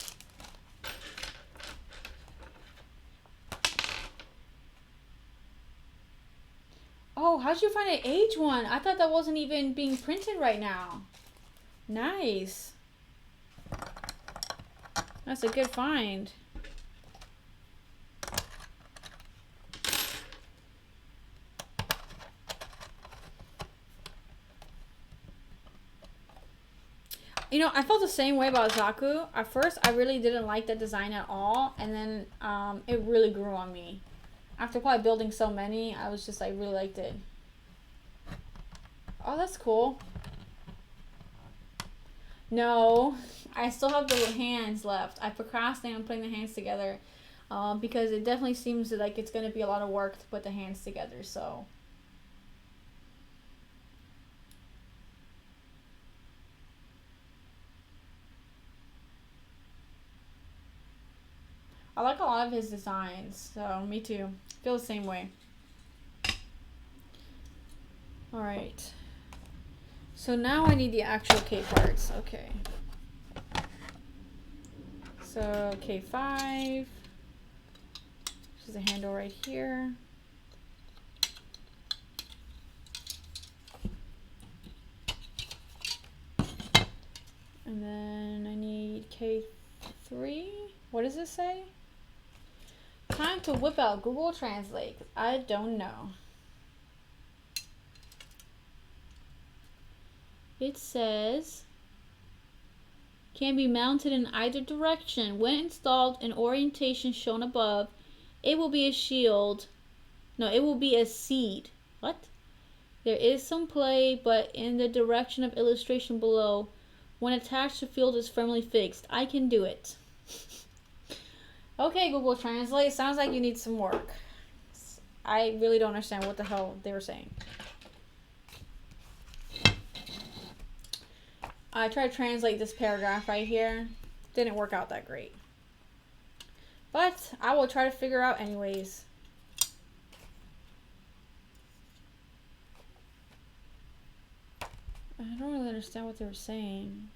Oh, how'd you find an age one? I thought that wasn't even being printed right now. Nice. That's a good find. You know, I felt the same way about Zaku. At first, I really didn't like the design at all, and then it really grew on me. After probably building so many, I was just like, really liked it. Oh, that's cool. No, I still have the hands left. I procrastinate on putting the hands together because it definitely seems like it's going to be a lot of work to put the hands together, so... I like a lot of his designs, so me too. Feel the same way. Alright. So now I need the actual K parts. Okay. So K5. This is the handle right here. And then I need K3. What does it say? Time to whip out Google Translate. I don't know. It says can be mounted in either direction. When installed in orientation shown above, it will be a shield. No, it will be a seed. What? There is some play, but in the direction of illustration below. When attached, the field is firmly fixed. I can do it. Okay, Google Translate. Sounds like you need some work. I really don't understand what the hell they were saying. I tried to translate this paragraph right here. Didn't work out that great. But I will try to figure out anyways. I don't really understand what they were saying.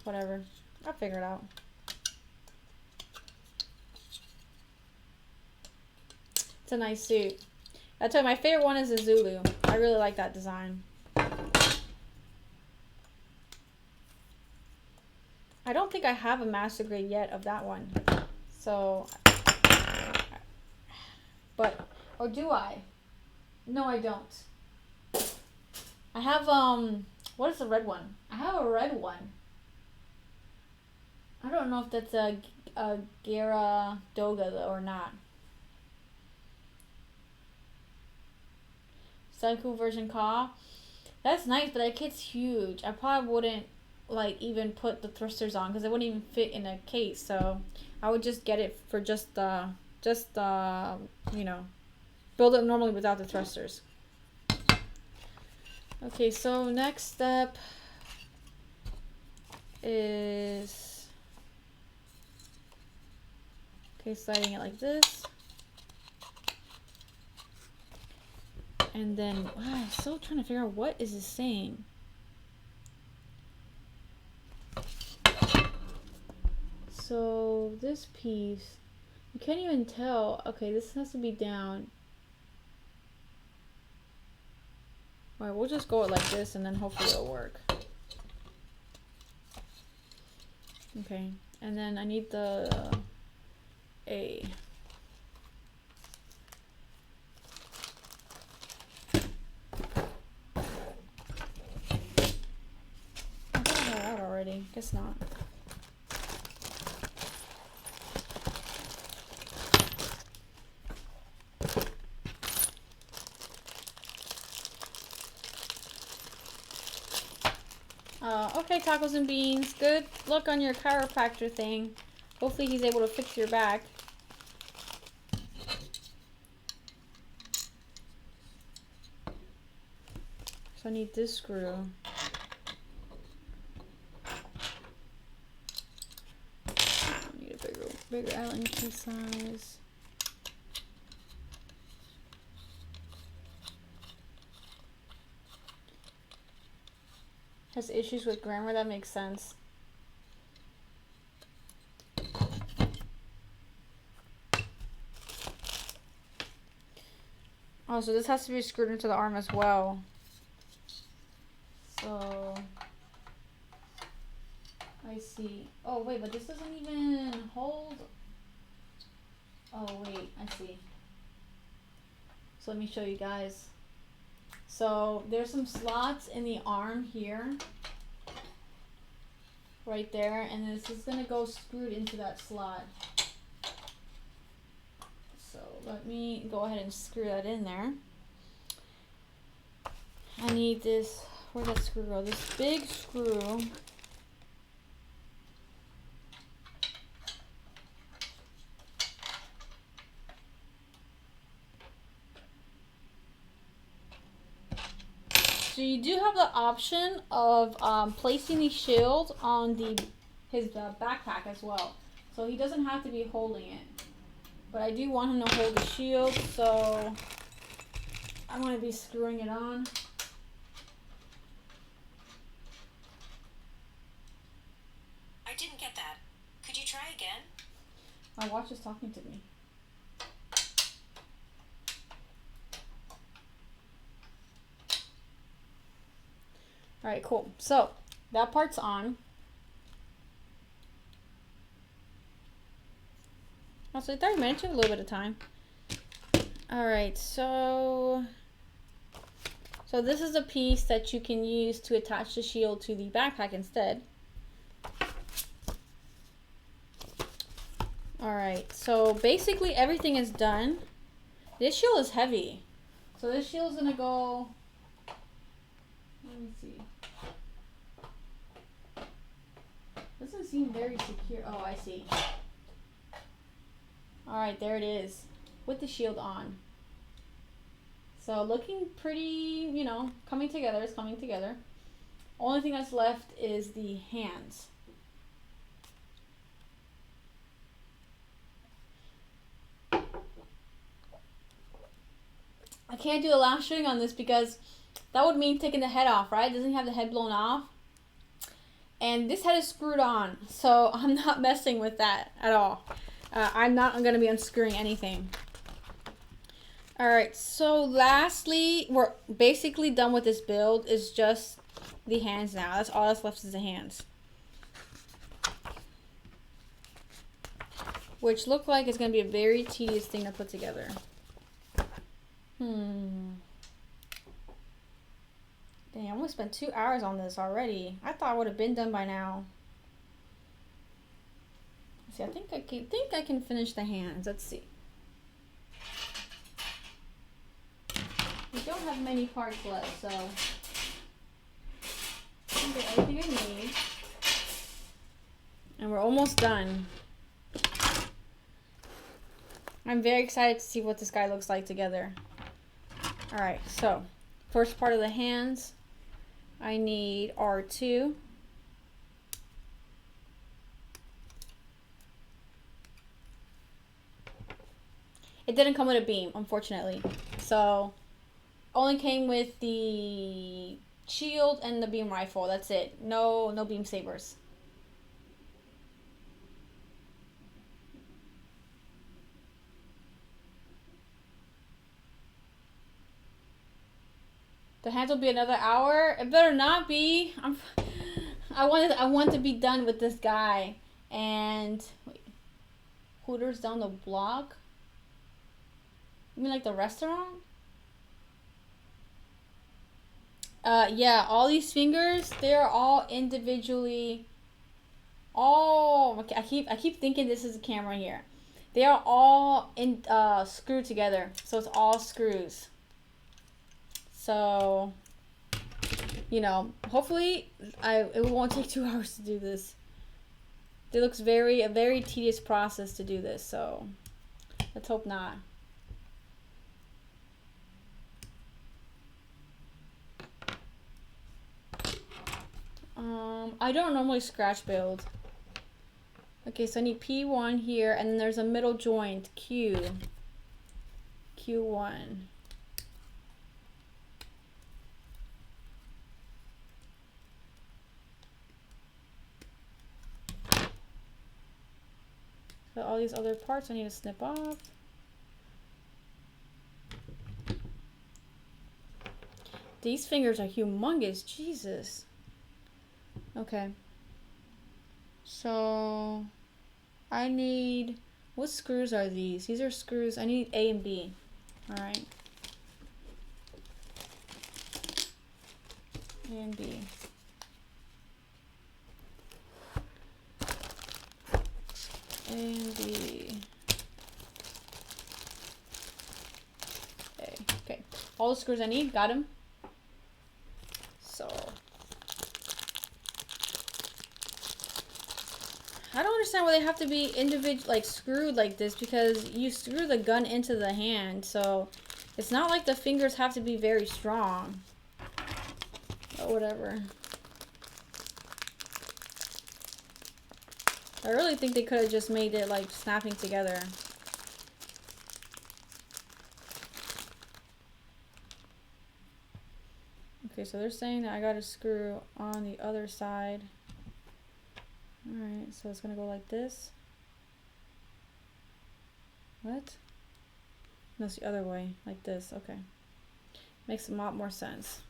Whatever. I'll figure it out. It's a nice suit. I tell you, my favorite one is the Zulu. I really like that design. I don't think I have a master grade yet of that one. So, but, or do I? No, I don't. I have, what is the red one? I have a red one. I don't know if that's a Gara Doga or not. Psycho version Ka. That's nice, but that kit's huge. I probably wouldn't like even put the thrusters on because it wouldn't even fit in a case. So I would just get it for just you know, build it normally without the thrusters. Okay, so next step is sliding it like this. And then, I'm still trying to figure out what is it saying. So this piece, you can't even tell. Okay, this has to be down. All right, we'll just go it like this, and then hopefully it'll work. Okay, and then I need the A. Already, guess not. Okay, tacos and beans. Good luck on your chiropractor thing. Hopefully he's able to fix your back. So I need this screw. Bigger Allen key size. Has issues with grammar, that makes sense. Oh, so this has to be screwed into the arm as well. So I see. Oh wait, but this doesn't even hold. Oh wait, I see. So let me show you guys. So there's some slots in the arm here. Right there, and this is gonna go screwed into that slot. So let me go ahead and screw that in there. I need this, where'd that screw go? This big screw. So you do have the option of placing the shield on his backpack as well. So he doesn't have to be holding it. But I do want him to hold the shield, so I'm going to be screwing it on. I didn't get that. Could you try again? My watch is talking to me. Alright, cool. So, that part's on. say 30 minutes, you have a little bit of time. Alright, so this is a piece that you can use to attach the shield to the backpack instead. Alright, so basically everything is done. This shield is heavy. So this shield's gonna go, let me see. Doesn't seem very secure. Oh, I see. Alright, there it is. With the shield on. So looking pretty, you know, coming together. It's coming together. Only thing that's left is the hands. I can't do the lashing on this because that would mean taking the head off, right? It doesn't have the head blown off. And this head is screwed on, so I'm not messing with that at all. I'm not going to be unscrewing anything. Alright, so lastly, we're basically done with this build. It's just the hands now. That's all that's left is the hands. Which look like it's going to be a very tedious thing to put together. Dang, I almost spent 2 hours on this already. I thought I would have been done by now. Let's see, I think I can finish the hands. Let's see. We don't have many parts left, so I can get everything I need. And we're almost done. I'm very excited to see what this guy looks like together. Alright, so first part of the hands, I need R2. It didn't come with a beam, unfortunately. So, only came with the shield and the beam rifle. That's it. No beam sabers. The hands will be another hour. It better not be. I want to be done with this guy. And wait, Hooters down the block. You mean like the restaurant? Yeah. All these fingers, they're all individually. Oh, okay. I keep thinking this is a camera here. They are all screwed together, so it's all screws. So, you know, hopefully it won't take 2 hours to do this. It looks a very tedious process to do this, so let's hope not. I don't normally scratch build. Okay, so I need P1 here, and then there's a middle joint, Q1. So all these other parts I need to snip off. These fingers are humongous, Jesus. Okay. So I need, what screws are these? These are screws. I need A and B. All right. A and B. A and B. A. Okay. All the screws I need. Got them. So I don't understand why they have to be individual, like screwed like this, because you screw the gun into the hand, so it's not like the fingers have to be very strong. But whatever. I really think they could have just made it like snapping together. Okay, so they're saying that I got to screw on the other side. Alright, so it's gonna go like this. What? No, it's the other way, like this. Okay. Makes a lot more sense.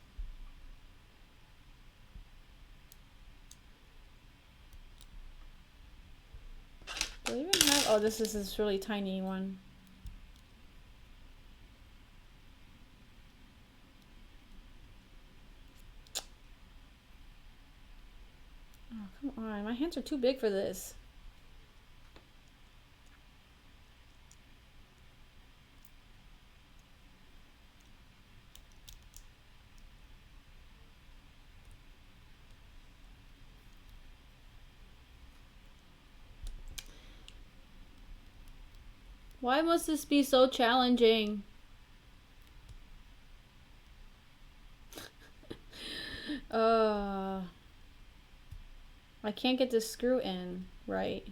Do I even have, Oh, this is this really tiny one. Oh, come on. My hands are too big for this. Why must this be so challenging? I can't get this screw in right.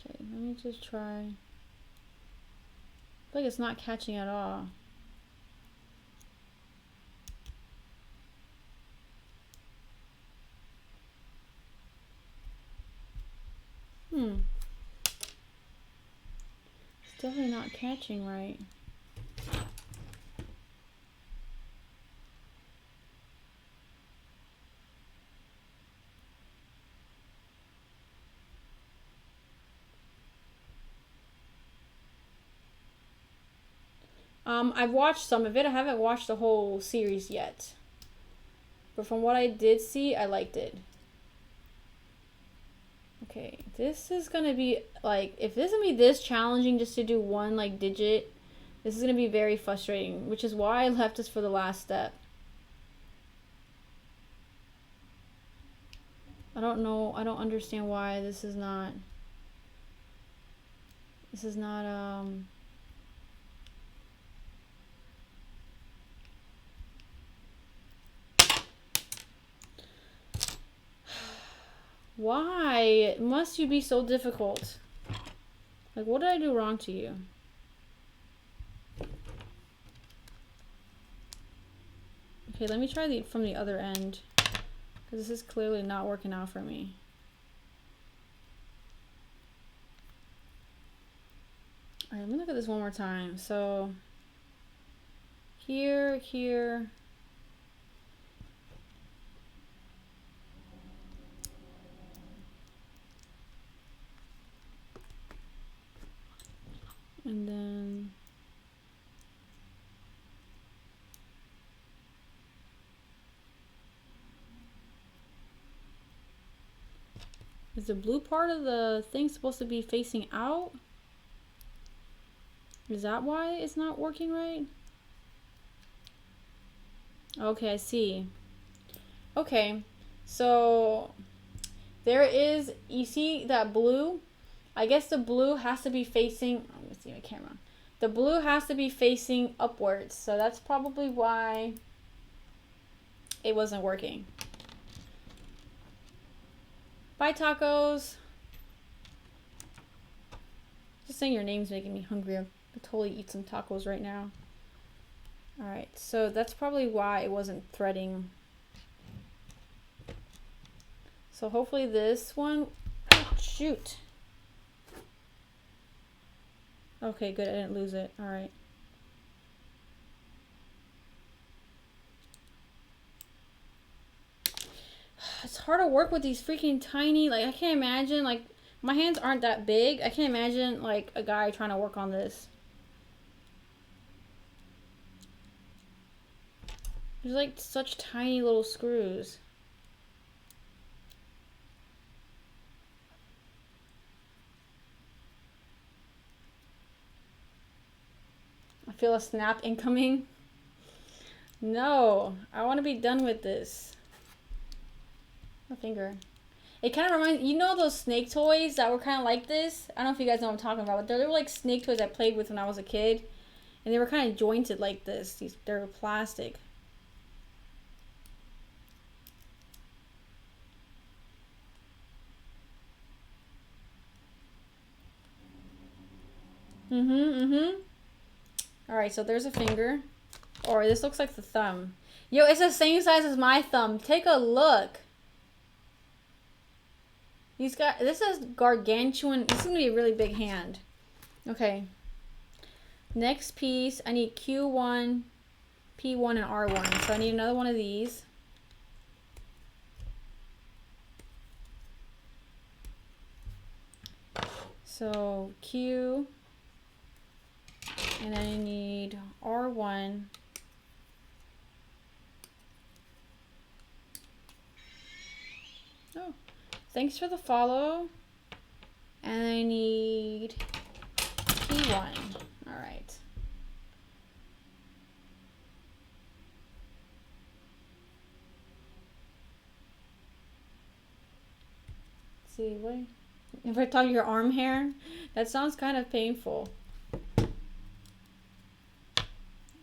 Okay, let me just try. I feel like it's not catching at all. It's definitely not catching right. I've watched some of it. I haven't watched the whole series yet. But from what I did see, I liked it. Okay, this is gonna be, like, if this is gonna be this challenging just to do one, like, digit, this is gonna be very frustrating, which is why I left this for the last step. I don't know, I don't understand why this is not, why must you be so difficult? Like, what did I do wrong to you? Okay, let me try from the other end, because this is clearly not working out for me. All right, let me look at this one more time. So here, and then is the blue part of the thing supposed to be facing out? Is that why it's not working right? Okay, I see. Okay, so there is, you see that blue? I guess the blue has to be facing, let me see my camera. The blue has to be facing upwards, so that's probably why it wasn't working. Bye, tacos. Just saying your name's making me hungry. I could totally eat some tacos right now. Alright, so that's probably why it wasn't threading. So hopefully this one, oh, shoot. Okay, good, I didn't lose it. Alright. It's hard to work with these freaking tiny, like, I can't imagine, like, my hands aren't that big. I can't imagine, like, a guy trying to work on this. There's, like, such tiny little screws. I feel a snap incoming. No, I want to be done with this. My finger. It kind of reminds, you know those snake toys that were kind of like this? I don't know if you guys know what I'm talking about, but they were like snake toys I played with when I was a kid. And they were kind of jointed like this. They're plastic. Alright, so there's a finger. Or this looks like the thumb. Yo, it's the same size as my thumb. Take a look. This is gargantuan. This is gonna be a really big hand. Okay. Next piece, I need Q1, P1, and R1. So I need another one of these. So Q, and then I need R1. Oh, thanks for the follow. And I need P1. All right. Let's see, what? If I talk your arm hair, that sounds kind of painful. All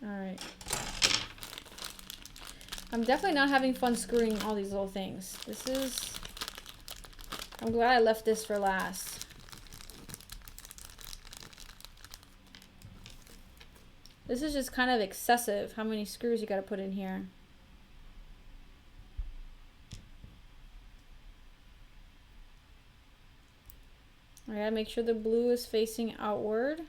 right. I'm definitely not having fun screwing all these little things. I'm glad I left this for last. This is just kind of excessive, how many screws you gotta put in here. I gotta make sure the blue is facing outward.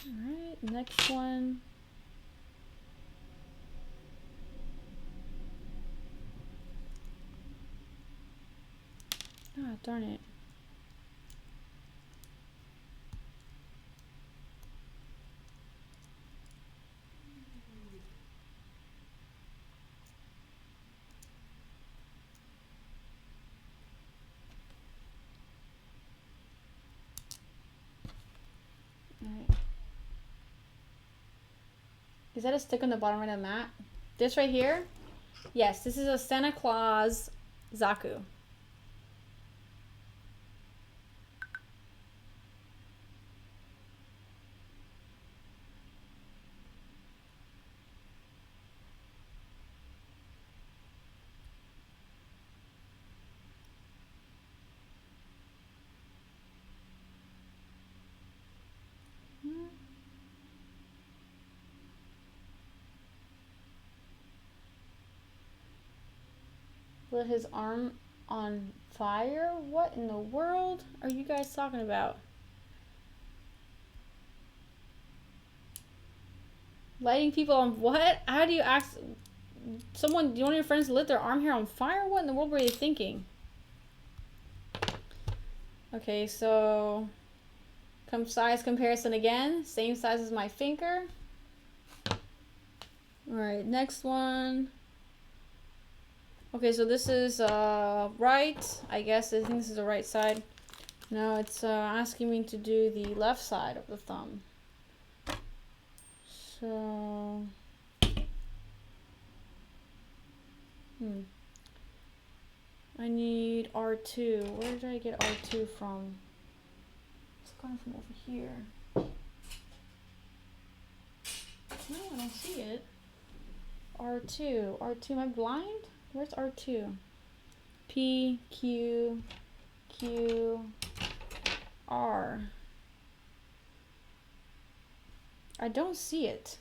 Alright, next one. Ah, darn it. Alright. Is that a stick on the bottom right of the mat? This right here? Yes, this is a Santa Claus Zaku. Lit his arm on fire? What in the world are you guys talking about? Lighting people on what? How do you ask someone, one of your friends lit their arm hair on fire? What in the world were you thinking? Okay, so size comparison again. Same size as my finger. Alright, next one. Okay, so this is right. I guess I think this is the right side. No, it's asking me to do the left side of the thumb. So, I need R2. Where did I get R2 from? It's coming from over here. No, I don't see it. R2. R2, am I blind? Where's R2? P, Q, Q, R. I don't see it.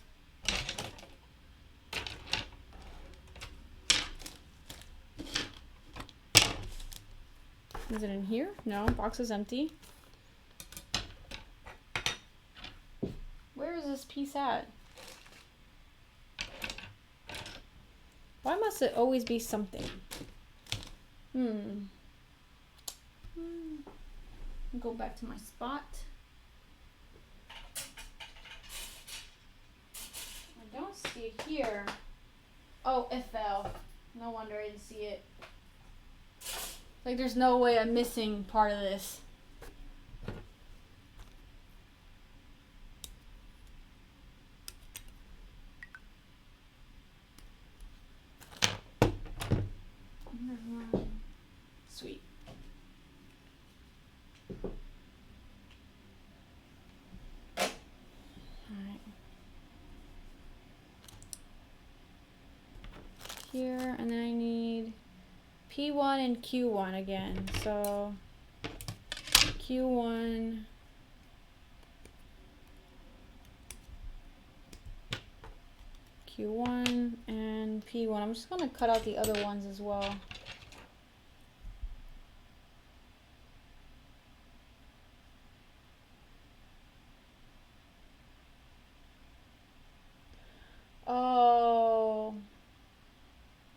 Is it in here? No, box is empty. Where is this piece at? Why must it always be something? Go back to my spot. I don't see it here. Oh, it fell. No wonder I didn't see it. Like, there's no way I'm missing part of this. Sweet. Alright. Here, and then I need P1 and Q1 again. So Q1, Q1, and P1. I'm just gonna cut out the other ones as well.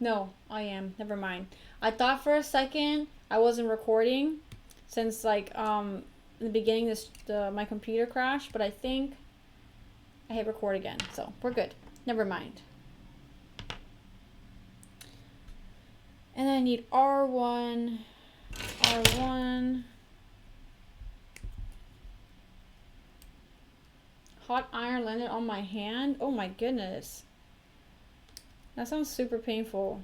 No, I am. Never mind. I thought for a second I wasn't recording since like in the beginning my computer crashed, but I think I hit record again, so we're good. Never mind. And then I need R1. Hot iron landed on my hand. Oh my goodness. That sounds super painful.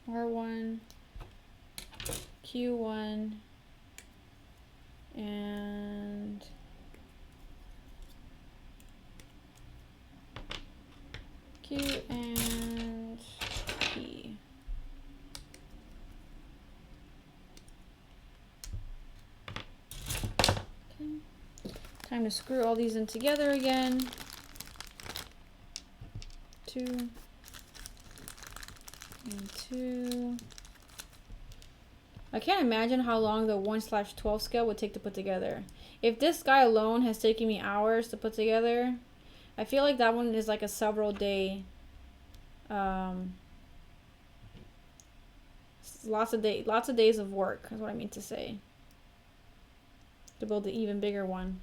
R1, Q1, and Q and P. Okay. Time to screw all these in together again. 2 and 2. I can't imagine how long the 1/12 scale would take to put together. If this guy alone has taken me hours to put together, I feel like that one is like a several day, lots of days of work is what I mean to say, to build the even bigger one.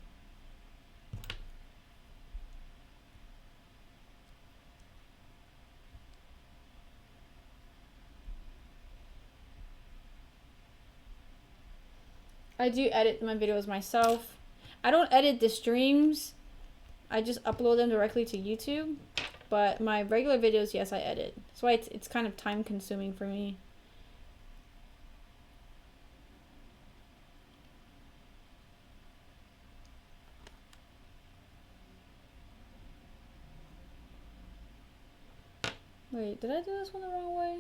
I do edit my videos myself. I don't edit the streams. I just upload them directly to YouTube. But my regular videos, yes, I edit. That's why it's kind of time consuming for me. Wait, did I do this one the wrong way?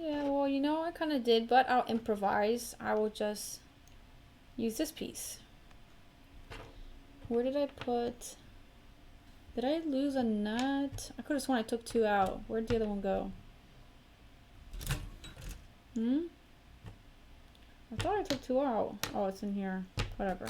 Yeah, well, you know, I kind of did, but I'll improvise. I will just use this piece. Where did I put... Did I lose a nut? I could have sworn I took 2 out. Where'd the other one go? I thought I took 2 out. Oh, it's in here. Whatever.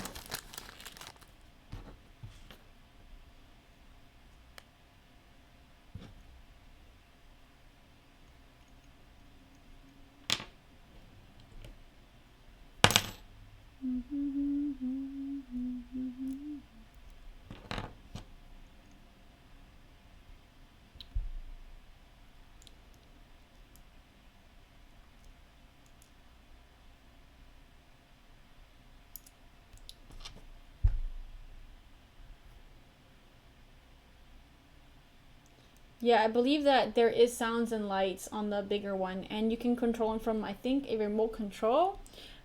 Yeah, I believe that there is sounds and lights on the bigger one, and you can control them from, I think, a remote control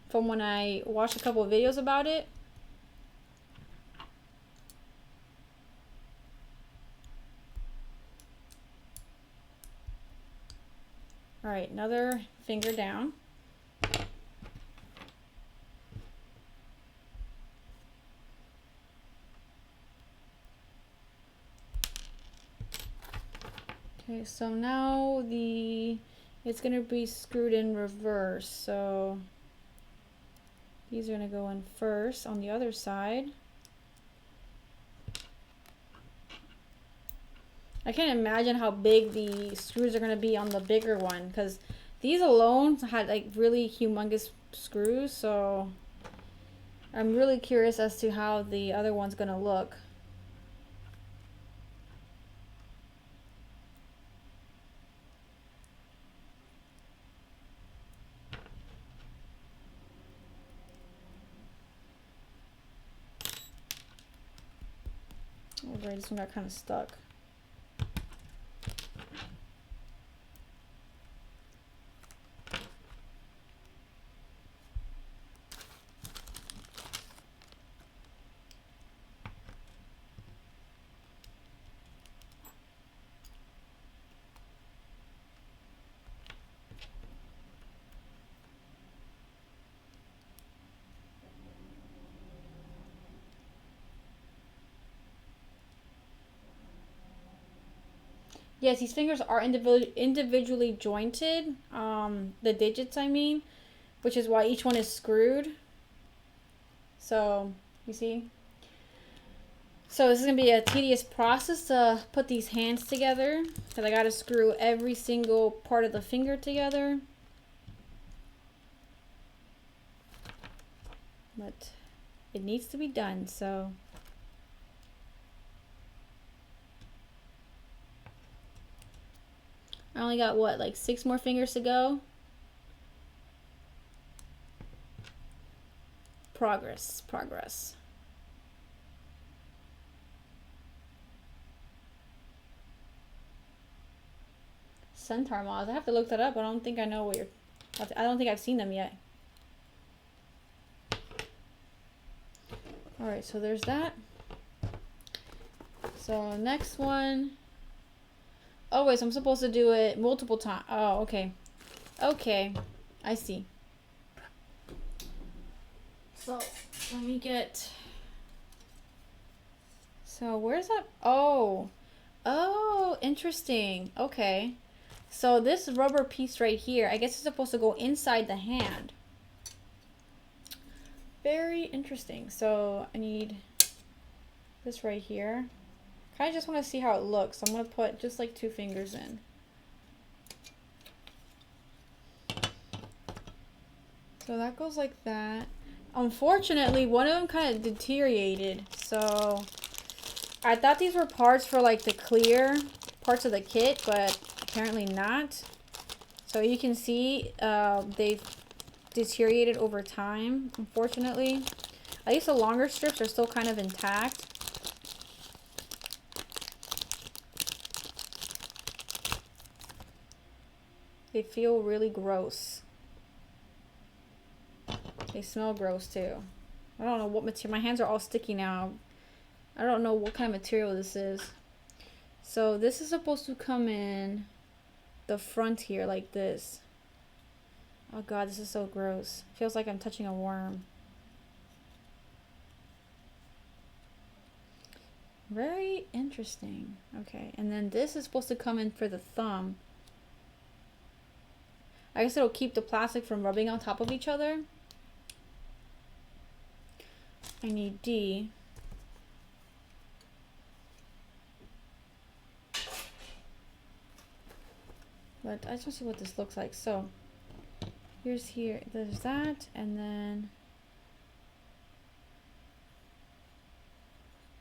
from when I watched a couple of videos about it. All right, another finger down. Okay, so now it's gonna be screwed in reverse. So these are gonna go in first on the other side. I can't imagine how big the screws are gonna be on the bigger one, because these alone had like really humongous screws, so I'm really curious as to how the other one's gonna look. Oh great, this one got kind of stuck. Yes, these fingers are individually jointed, the digits I mean, which is why each one is screwed. So, you see? So this is going to be a tedious process to put these hands together. Because I got to screw every single part of the finger together. But it needs to be done, so... I only got, what, like 6 more fingers to go? Progress, progress. Centaur moths. I have to look that up. I don't think I know what you're... I don't think I've seen them yet. Alright, so there's that. So next one... Oh wait, so I'm supposed to do it multiple times. Oh, okay. Okay, I see. So, let me get... So, where's that? Oh. Oh, interesting. Okay. So, this rubber piece right here, I guess it's supposed to go inside the hand. Very interesting. So, I need this right here. Kind of just want to see how it looks. So I'm going to put just like 2 fingers in. So that goes like that. Unfortunately, one of them kind of deteriorated. So I thought these were parts for like the clear parts of the kit, but apparently not. So you can see they've deteriorated over time, unfortunately. At least the longer strips are still kind of intact. They feel really gross. They smell gross too. I don't know what material. My hands are all sticky now. I don't know what kind of material this is. So this is supposed to come in the front here like this. Oh god, this is so gross. Feels like I'm touching a worm. Very interesting. Okay, and then this is supposed to come in for the thumb. I guess it'll keep the plastic from rubbing on top of each other. I need D. But I just want to see what this looks like. So, there's that, and then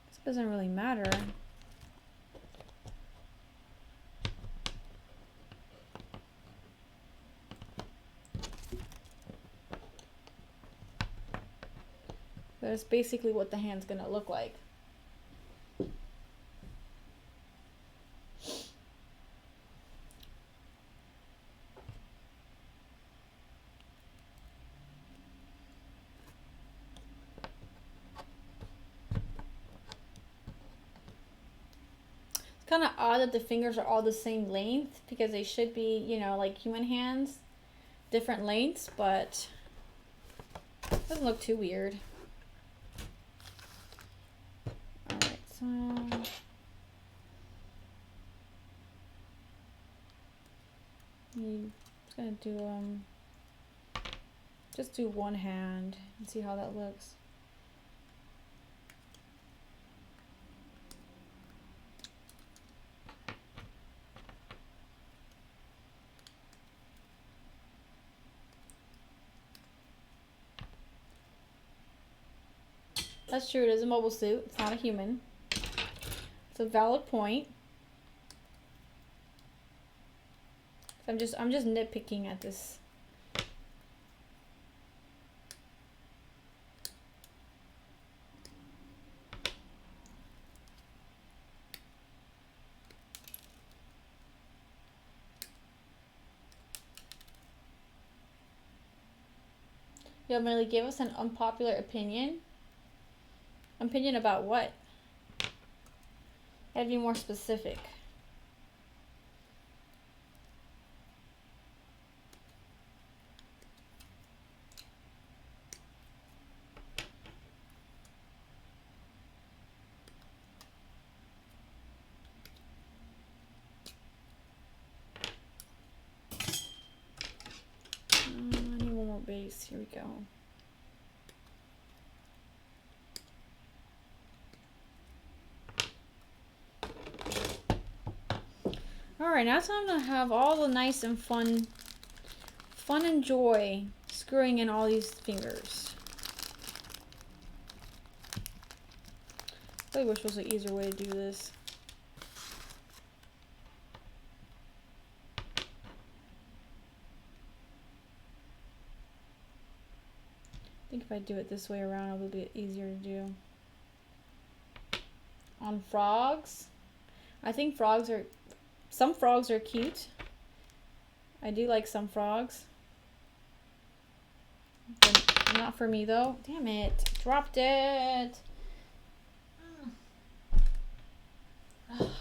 this doesn't really matter. That's basically what the hand's gonna look like. It's kind of odd that the fingers are all the same length because they should be, you know, like human hands, different lengths, but it doesn't look too weird. Alright, so I'm just gonna do just do one hand and see how that looks. That's true, it is a mobile suit. It's not a human. It's a valid point. I'm just nitpicking at this. Yo, Millie, give us an unpopular opinion. Opinion about what? Gotta be more specific. I need one more base. Here we go. Alright, now it's time to have all the nice and fun and joy screwing in all these fingers. I really wish there was an easier way to do this. I think if I do it this way around, it will be easier to do. On frogs, I think some frogs are cute. I do like some frogs. But not for me though. Damn it. Dropped it. Okay.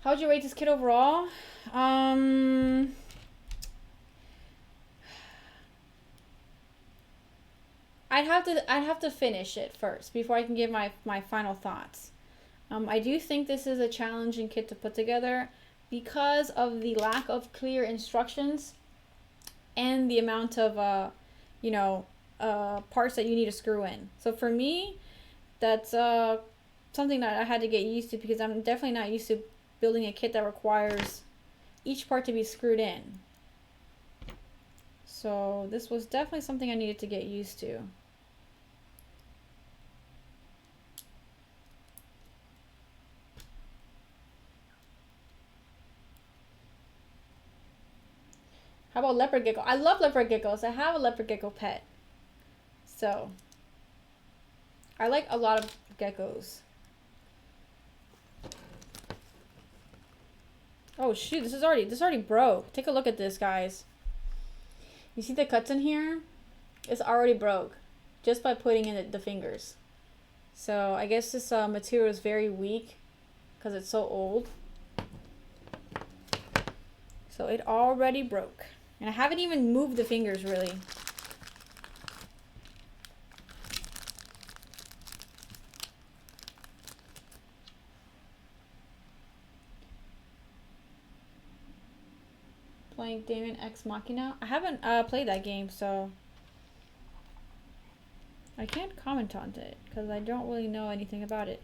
How would you rate this kit overall? I'd have to finish it first before I can give my final thoughts. I do think this is a challenging kit to put together because of the lack of clear instructions and the amount of parts that you need to screw in. So for me, that's something that I had to get used to because I'm definitely not used to building a kit that requires each part to be screwed in. So this was definitely something I needed to get used to. How about leopard gecko? I love leopard geckos. I have a leopard gecko pet. So I like a lot of geckos. Oh shoot, this already broke. Take a look at this, guys. You see the cuts in here? It's already broke just by putting in the fingers. So I guess this material is very weak because it's so old. So it already broke. And I haven't even moved the fingers really. Playing Damon X Machina. I haven't played that game, so I can't comment on it because I don't really know anything about it.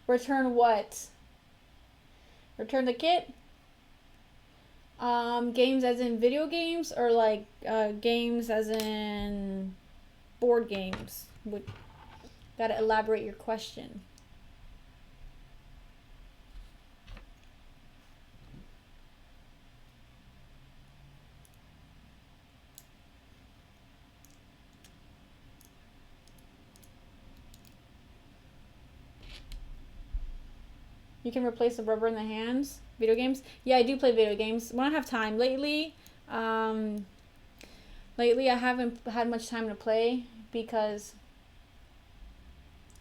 Return what? Return the kit? Games as in video games or like games as in board games? Gotta elaborate your question. You can replace the rubber in the hands. Video games? Yeah, I do play video games when I have time. Lately I haven't had much time to play because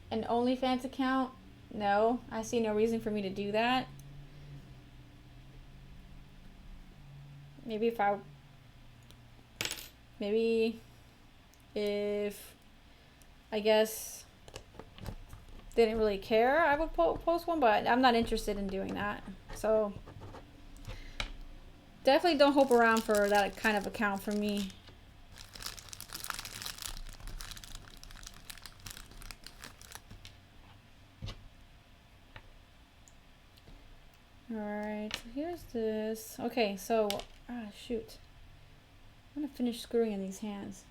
an OnlyFans account? No, I see no reason for me to do that. Maybe if I guess didn't really care, I would post one, but I'm not interested in doing that. So definitely don't hope around for that kind of account for me. Alright, so here's this. Okay, so, shoot. I'm gonna finish screwing in these hands.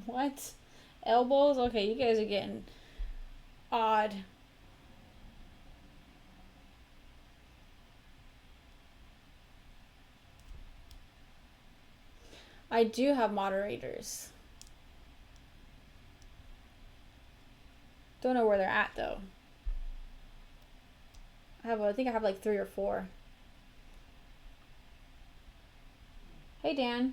What? Elbows? Okay, you guys are getting odd. I do have moderators. Don't know where they're at though. I think I have like 3 or 4. Hey Dan.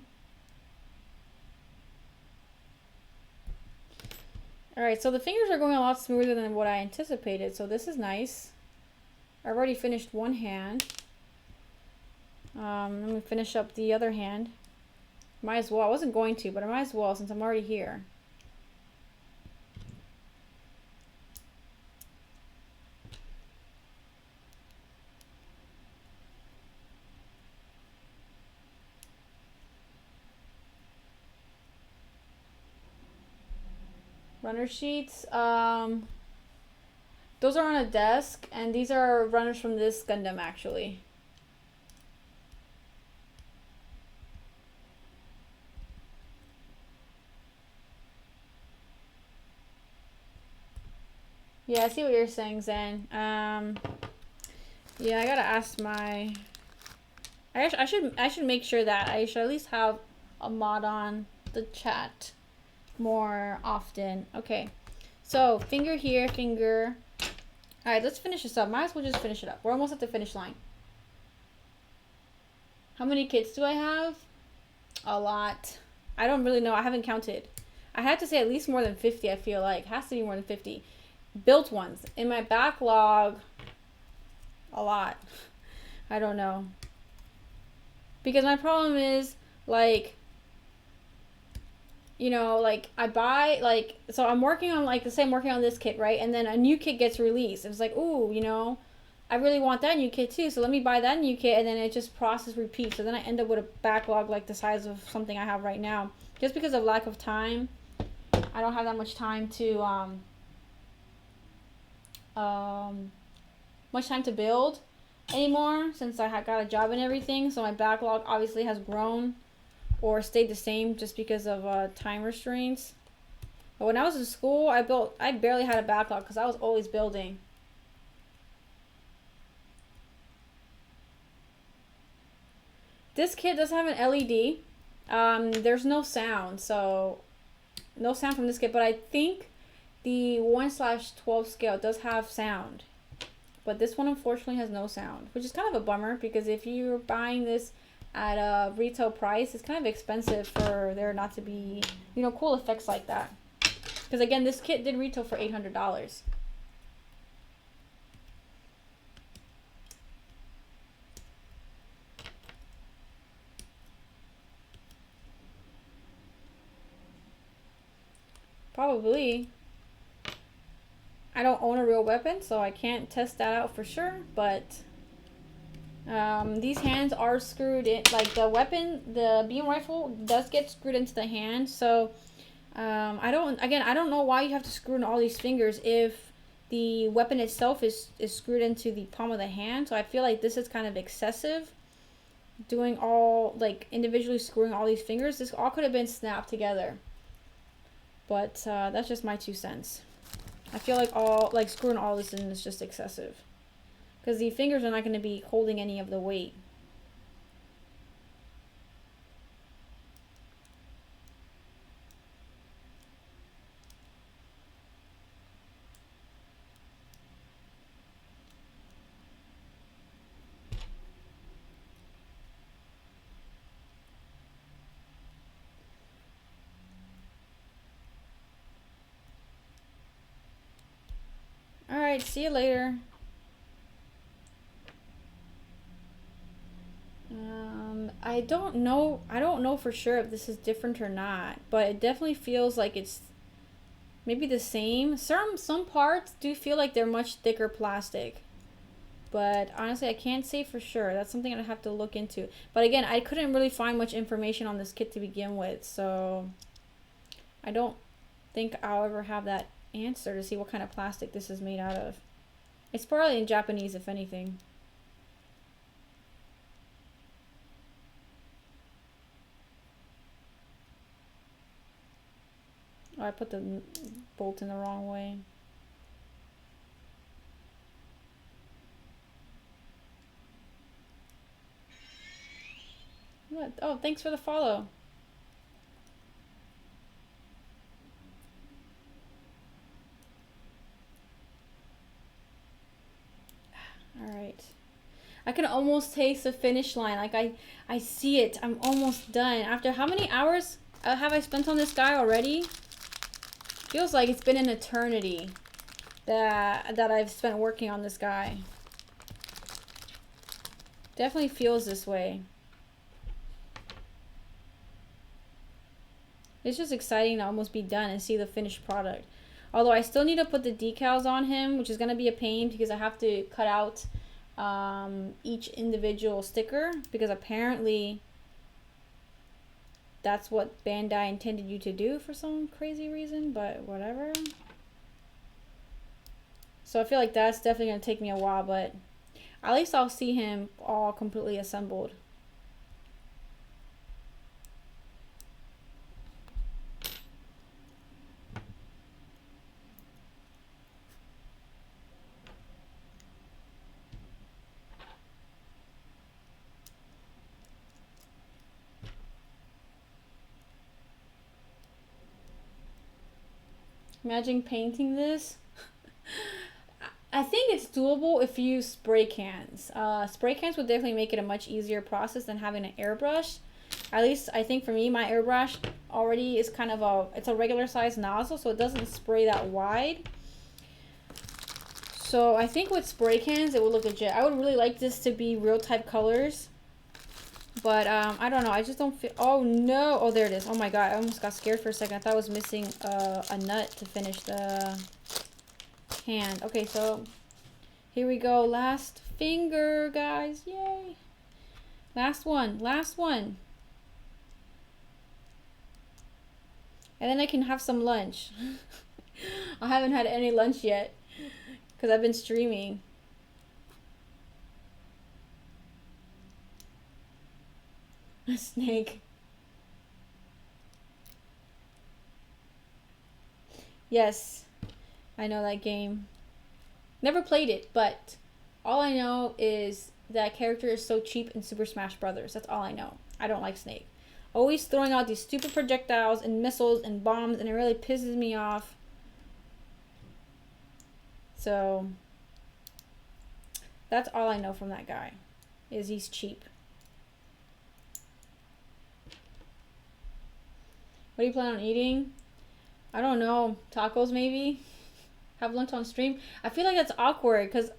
Alright, so the fingers are going a lot smoother than what I anticipated, so this is nice. I've already finished one hand. Let me finish up the other hand. Might as well. I wasn't going to, but I might as well since I'm already here. Runner sheets. Those are on a desk, and these are runners from this Gundam, actually. Yeah, I see what you're saying, Zen. Yeah, I gotta ask my... I should make sure that I should at least have a mod on the chat more often. Okay, so finger here, finger. All right, let's finish this up. Might as well just finish it up. We're almost at the finish line. How many kits do I have? A lot. I don't really know. I haven't counted. I had to say at least more than 50, I feel like. It has to be more than 50. Built ones. In my backlog, a lot. I don't know. Because my problem is, like, you know, like, I buy, like, so I'm working on, like, let's say I'm working on this kit, right? And then a new kit gets released. It's like, ooh, you know, I really want that new kit too, so let me buy that new kit, and then it just process repeats. So then I end up with a backlog like the size of something I have right now. Just because of lack of time. I don't have that much time to, much time to build anymore since I got a job and everything. So my backlog obviously has grown or stayed the same just because of time restraints. But when I was in school, I barely had a backlog because I was always building. This kit does have an LED. There's no sound, so no sound from this kit, but I think the 1/12 scale does have sound. But this one unfortunately has no sound, which is kind of a bummer because if you're buying this at a retail price, it's kind of expensive for there not to be, you know, cool effects like that. Because again, this kit did retail for $800. Probably. I don't own a real weapon, so I can't test that out for sure, but these hands are screwed in, like the weapon, the beam rifle does get screwed into the hand, so I don't know why you have to screw in all these fingers if the weapon itself is screwed into the palm of the hand. So I feel like this is kind of excessive, doing all, like, individually screwing all these fingers. This all could have been snapped together, but that's just my 2 cents. I feel like screwing all this in is just excessive because the fingers are not going to be holding any of the weight. Alright, see you later. I don't know for sure if this is different or not, but it definitely feels like it's maybe the same. Some parts do feel like they're much thicker plastic, but honestly I can't say for sure. That's something I'd have to look into. But again, I couldn't really find much information on this kit to begin with, so I don't think I'll ever have that answer to see what kind of plastic this is made out of. It's probably in Japanese, if anything. Oh, I put the bolt in the wrong way. What? Oh, thanks for the follow. Alright. I can almost taste the finish line. Like, I see it. I'm almost done. After how many hours have I spent on this guy already? Feels like it's been an eternity that I've spent working on this guy. Definitely feels this way. It's just exciting to almost be done and see the finished product. Although I still need to put the decals on him, which is going to be a pain because I have to cut out each individual sticker, because apparently that's what Bandai intended you to do for some crazy reason, but whatever. So I feel like that's definitely going to take me a while, but at least I'll see him all completely assembled. Imagine painting this. I think it's doable if you use spray cans. Spray cans would definitely make it a much easier process than having an airbrush. At least I think for me, my airbrush already is kind of it's a regular size nozzle, so it doesn't spray that wide. So I think with spray cans, it would look legit. I would really like this to be real type colors. But I don't know. I just don't feel... Oh, no. Oh, there it is. Oh, my God. I almost got scared for a second. I thought I was missing a nut to finish the hand. Okay, so here we go. Last finger, guys. Yay. Last one. Last one. And then I can have some lunch. I haven't had any lunch yet because I've been streaming. A snake. Yes, I know that game. Never played it, but all I know is that character is so cheap in Super Smash Brothers. That's all I know. I don't like Snake. Always throwing out these stupid projectiles and missiles and bombs, and it really pisses me off. So that's all I know from that guy, is he's cheap. What do you plan on eating? I don't know. Tacos maybe? Have lunch on stream? I feel like that's awkward because,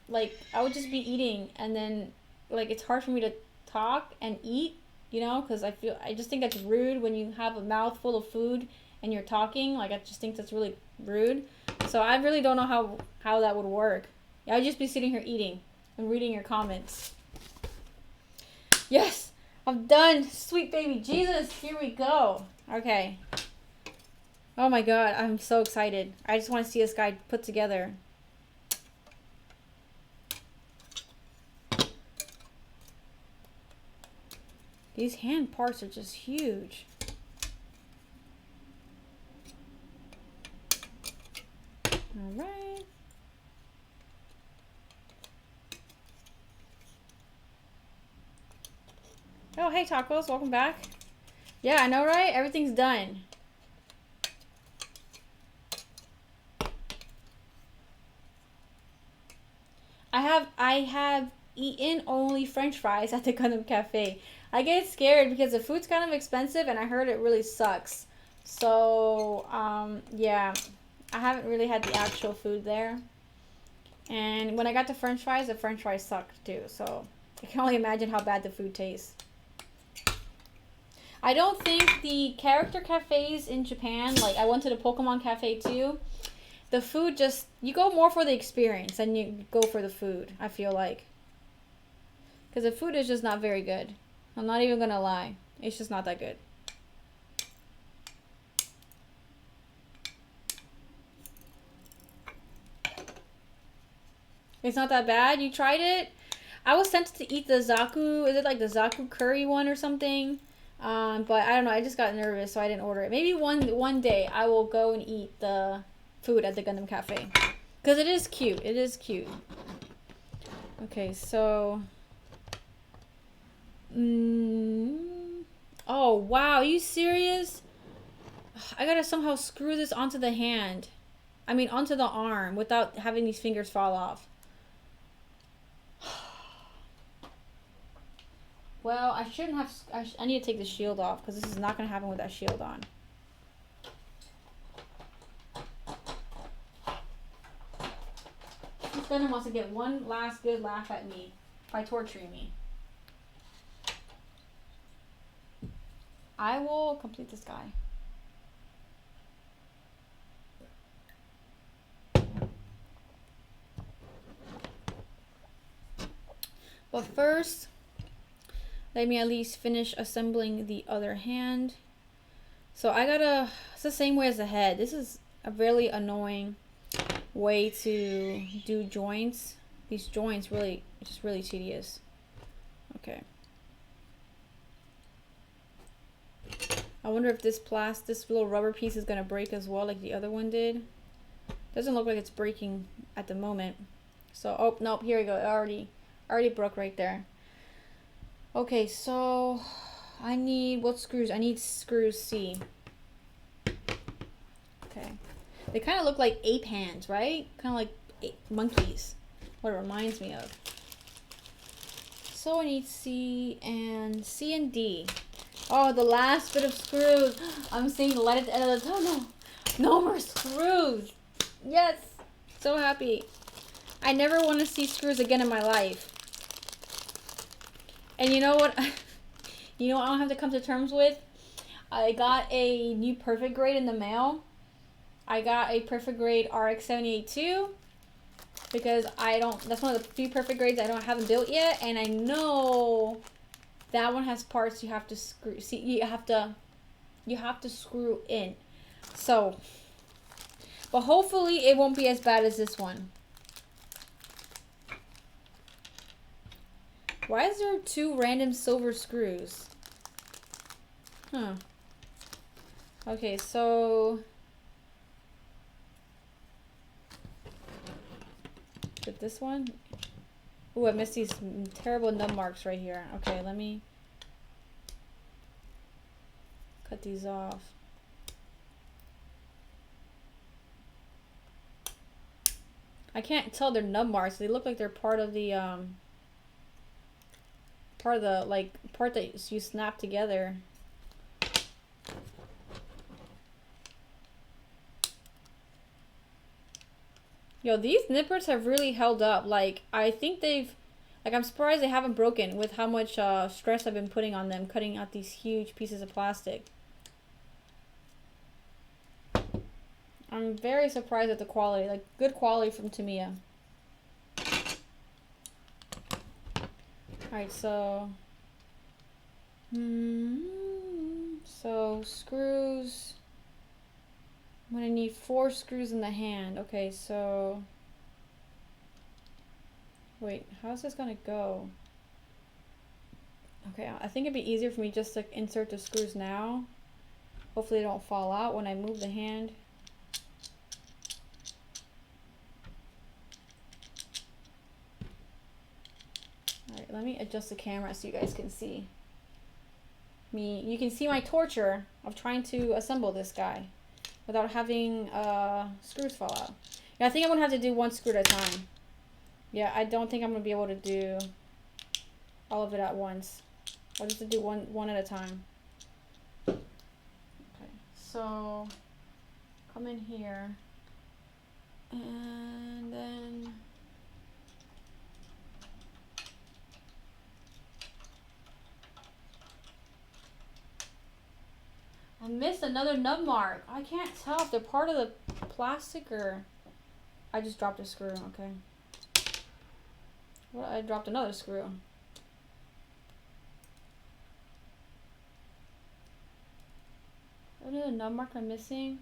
like, I would just be eating and then, like, it's hard for me to talk and eat, you know? Because I just think that's rude when you have a mouthful of food and you're talking. Like, I just think that's really rude. So I really don't know how that would work. Yeah, I'd just be sitting here eating and reading your comments. Yes! I'm done! Sweet baby Jesus! Here we go! Okay. Oh my God, I'm so excited. I just want to see this guy put together. These hand parts are just huge. All right. Oh, hey Tacos, welcome back. Yeah, I know, right? Everything's done. I have eaten only French fries at the Gundam Cafe. I get scared because the food's kind of expensive and I heard it really sucks. So, yeah, I haven't really had the actual food there. And when I got the French fries sucked too. So, I can only imagine how bad the food tastes. I don't think the character cafes in Japan, like I went to the Pokemon Cafe too, the food just, you go more for the experience than you go for the food, I feel like. Because the food is just not very good. I'm not even going to lie. It's just not that good. It's not that bad? You tried it? I was tempted to eat the Zaku, is it like the Zaku curry one or something? But I don't know, I just got nervous, so I didn't order it. Maybe one day I will go and eat the food at the Gundam Cafe. Because it is cute. It is cute. Okay, so... Oh, wow. Are you serious? I gotta somehow screw this onto the hand. I mean, onto the arm without having these fingers fall off. Well, I shouldn't have... I need to take the shield off because this is not going to happen with that shield on. This Gundam wants to get one last good laugh at me by torturing me. I will complete this guy. But first, let me at least finish assembling the other hand. So it's the same way as the head. This is a really annoying way to do joints. These joints really, just really tedious. Okay. I wonder if this little rubber piece is gonna break as well, like the other one did. Doesn't look like it's breaking at the moment. So, oh nope, here we go. It already broke right there. Okay, so I need what screws? I need screws C. Okay. They kind of look like ape hands, right? Kind of like monkeys. What it reminds me of. So I need C and D. Oh, the last bit of screws. I'm seeing the light at the end of the tunnel. No more screws. Yes. So happy. I never want to see screws again in my life. And you know what? You know what I don't have to come to terms with? I got a new perfect grade in the mail. I got a perfect grade RX-78-2 because that's one of the few perfect grades haven't built yet, and I know that one has parts you have to screw. See, you have to screw in. So, but hopefully it won't be as bad as this one. Why is there 2 random silver screws? Huh. Okay, so is it this one? Ooh, I missed these terrible nub marks right here. Okay, let me cut these off. I can't tell they're nub marks. They look like they're part of the part that you snap together. Yo, these nippers have really held up. Like, I think I'm surprised they haven't broken with how much stress I've been putting on them, cutting out these huge pieces of plastic. I'm very surprised at the quality, like good quality from Tamiya. Alright, so screws. I'm gonna need 4 screws in the hand. Okay, so wait, how's this gonna go? Okay, I think it'd be easier for me just to insert the screws now. Hopefully they don't fall out when I move the hand. Alright, let me adjust the camera so you guys can see me. You can see my torture of trying to assemble this guy without having screws fall out. Yeah, I think I'm gonna have to do 1 screw at a time. Yeah, I don't think I'm gonna be able to do all of it at once. I'll just have to do one at a time. Okay, so come in here and then I missed another nub mark. I can't tell if they're part of the plastic or I just dropped a screw. Okay. Well, I dropped another screw. Another nub mark I'm missing.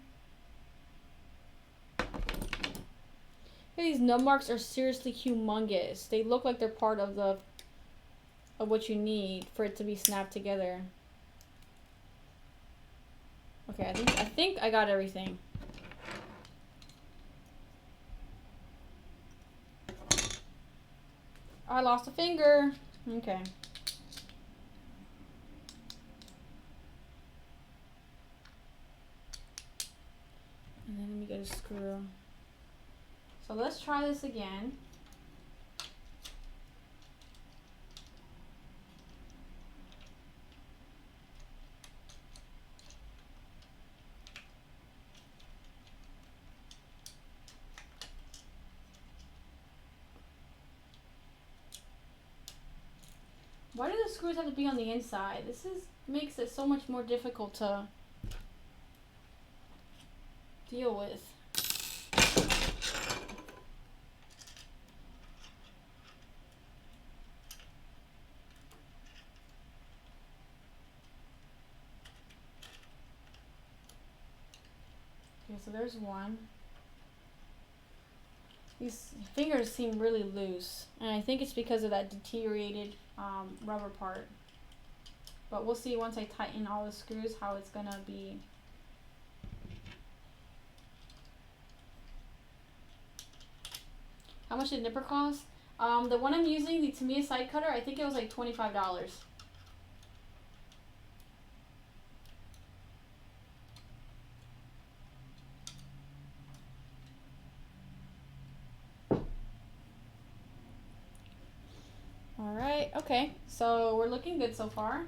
These nub marks are seriously humongous. They look like they're part of what you need for it to be snapped together. Okay, I think I got everything. I lost a finger. Okay. And then let me get a screw. So let's try this again. Why do the screws have to be on the inside? This makes it so much more difficult to deal with. so there's one. These fingers seem really loose, and I think it's because of that deteriorated rubber part. But we'll see once I tighten all the screws how it's gonna be. How much did nipper cost? The one I'm using, the Tamiya side cutter, I think it was like $25. Alright, okay, so we're looking good so far.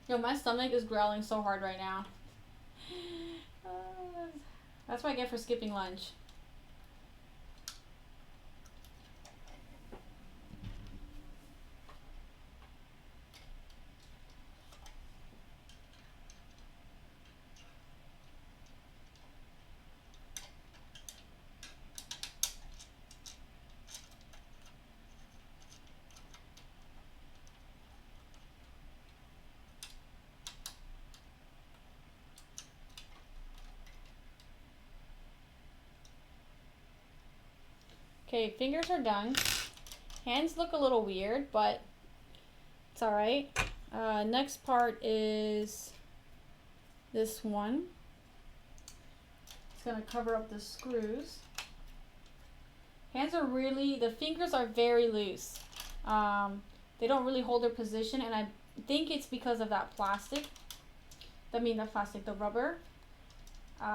Yo, my stomach is growling so hard right now. That's what I get for skipping lunch. Okay, fingers are done. Hands look a little weird, but it's alright. Next part is this one. It's gonna cover up the screws. Hands are really, the fingers are very loose. They don't really hold their position, and I think it's because of that plastic. The rubber.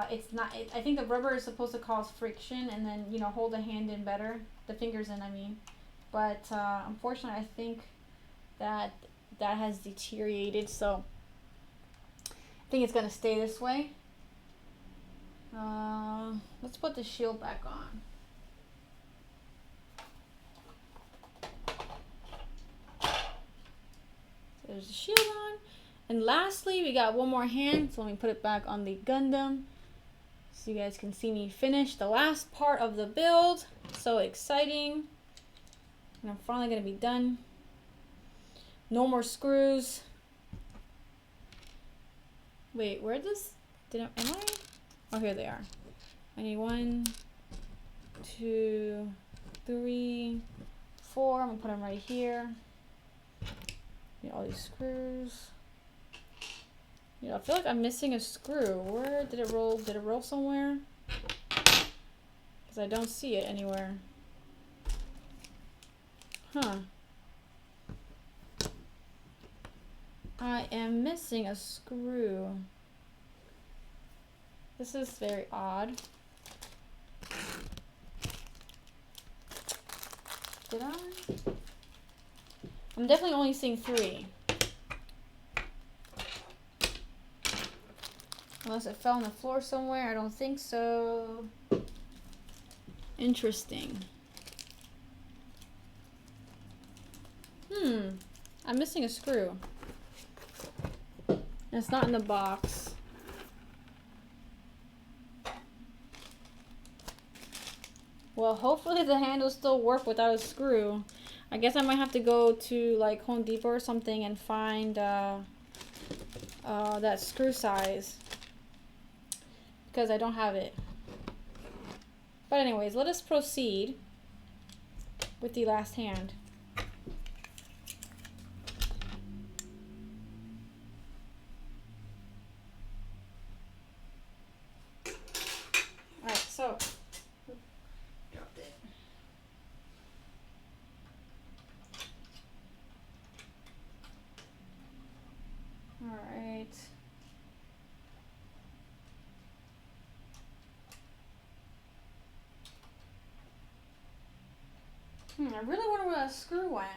It's not, I think the rubber is supposed to cause friction and then, you know, hold the hand in better. The fingers in, I mean. But unfortunately, I think that has deteriorated, so I think it's going to stay this way. Let's put the shield back on. So there's the shield on. And lastly, we got one more hand, so let me put it back on the Gundam so you guys can see me finish the last part of the build. So exciting. And I'm finally going to be done. No more screws. Wait, where am I? Oh, here they are. I need 1, 2, 3, 4. I'm going to put them right here. Need all these screws. You know, I feel like I'm missing a screw. Where did it roll? Did it roll somewhere? Because I don't see it anywhere. Huh. I am missing a screw. This is very odd. Did I? I'm definitely only seeing 3. Unless it fell on the floor somewhere. I don't think so. Interesting. I'm missing a screw. And it's not in the box. Well, hopefully the handle still work without a screw. I guess I might have to go to like Home Depot or something and find that screw size. Because I don't have it. But anyways, let us proceed with the last hand. Alright, so dropped it. Alright. I really wonder where that screw went.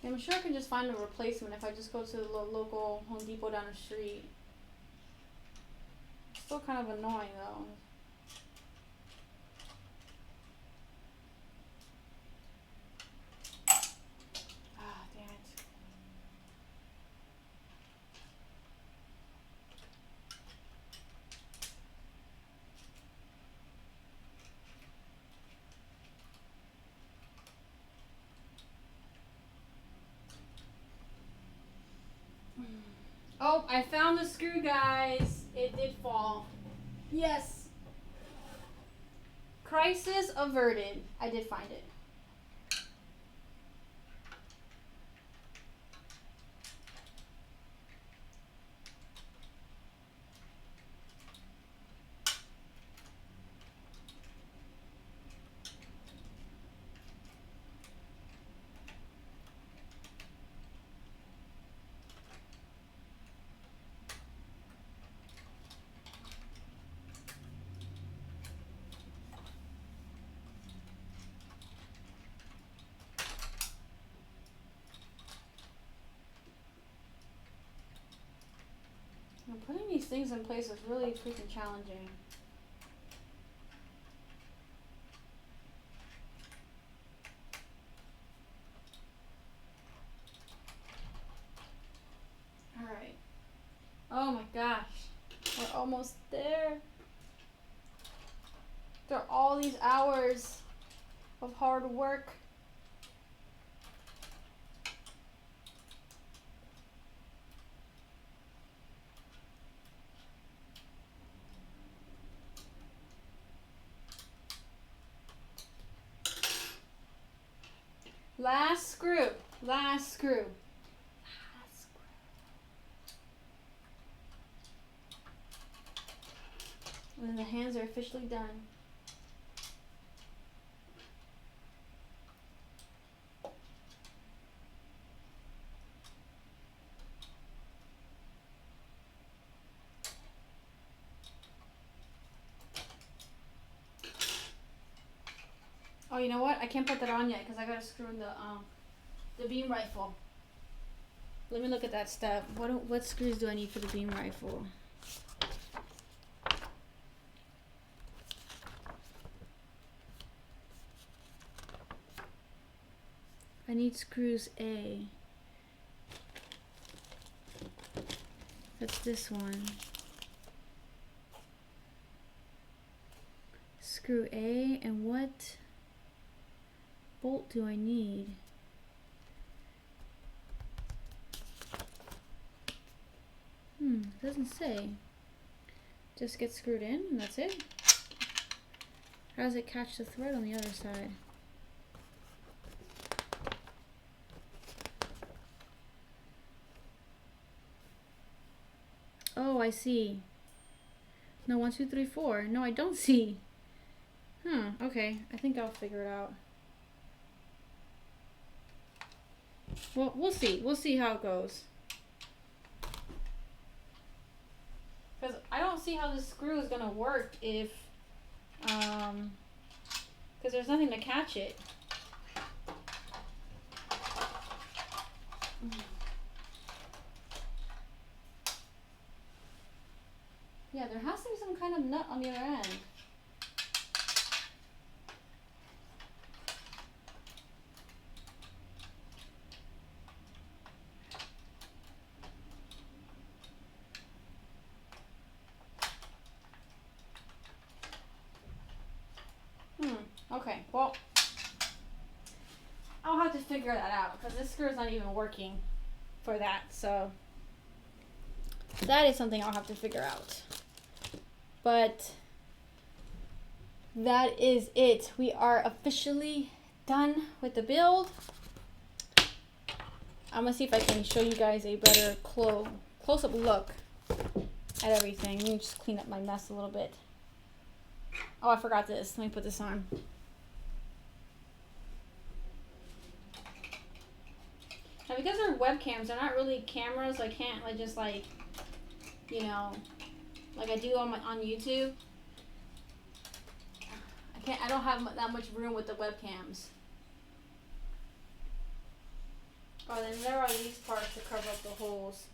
I'm sure I can just find a replacement if I just go to the local Home Depot down the street. It's still kind of annoying though. Ah, damn it. Oh, I found the screw, guys. It did fall. Yes. Crisis averted. I did find it. Putting these things in place is really freaking challenging. Alright. Oh my gosh. We're almost there. After all these hours of hard work. Last screw. Last screw. Last screw. And then the hands are officially done. Oh, you know what? I can't put that on yet because I gotta screw in the beam rifle. Let me look at that step. What screws do I need for the beam rifle? I need screws A. That's this one. Screw A, and what bolt do I need? Doesn't say. Just get screwed in and that's it. How does it catch the thread on the other side? Oh, I see. No, 1, 2, 3, 4. No, I don't see. Okay. I think I'll figure it out. Well, we'll see. We'll see how it goes. Because I don't see how this screw is going to work if, because there's nothing to catch it. Yeah, there has to be some kind of nut on the other end. Okay, well, I'll have to figure that out because this screw is not even working for that, so that is something I'll have to figure out. But that is it. We are officially done with the build. I'm gonna see if I can show you guys a better close-up look at everything. Let me just clean up my mess a little bit. Oh, I forgot this. Let me put this on. Now, because they're webcams, they're not really cameras, so I can't like just like, you know, like I do on YouTube. I don't have that much room with the webcams. Oh, then there are these parts to cover up the holes.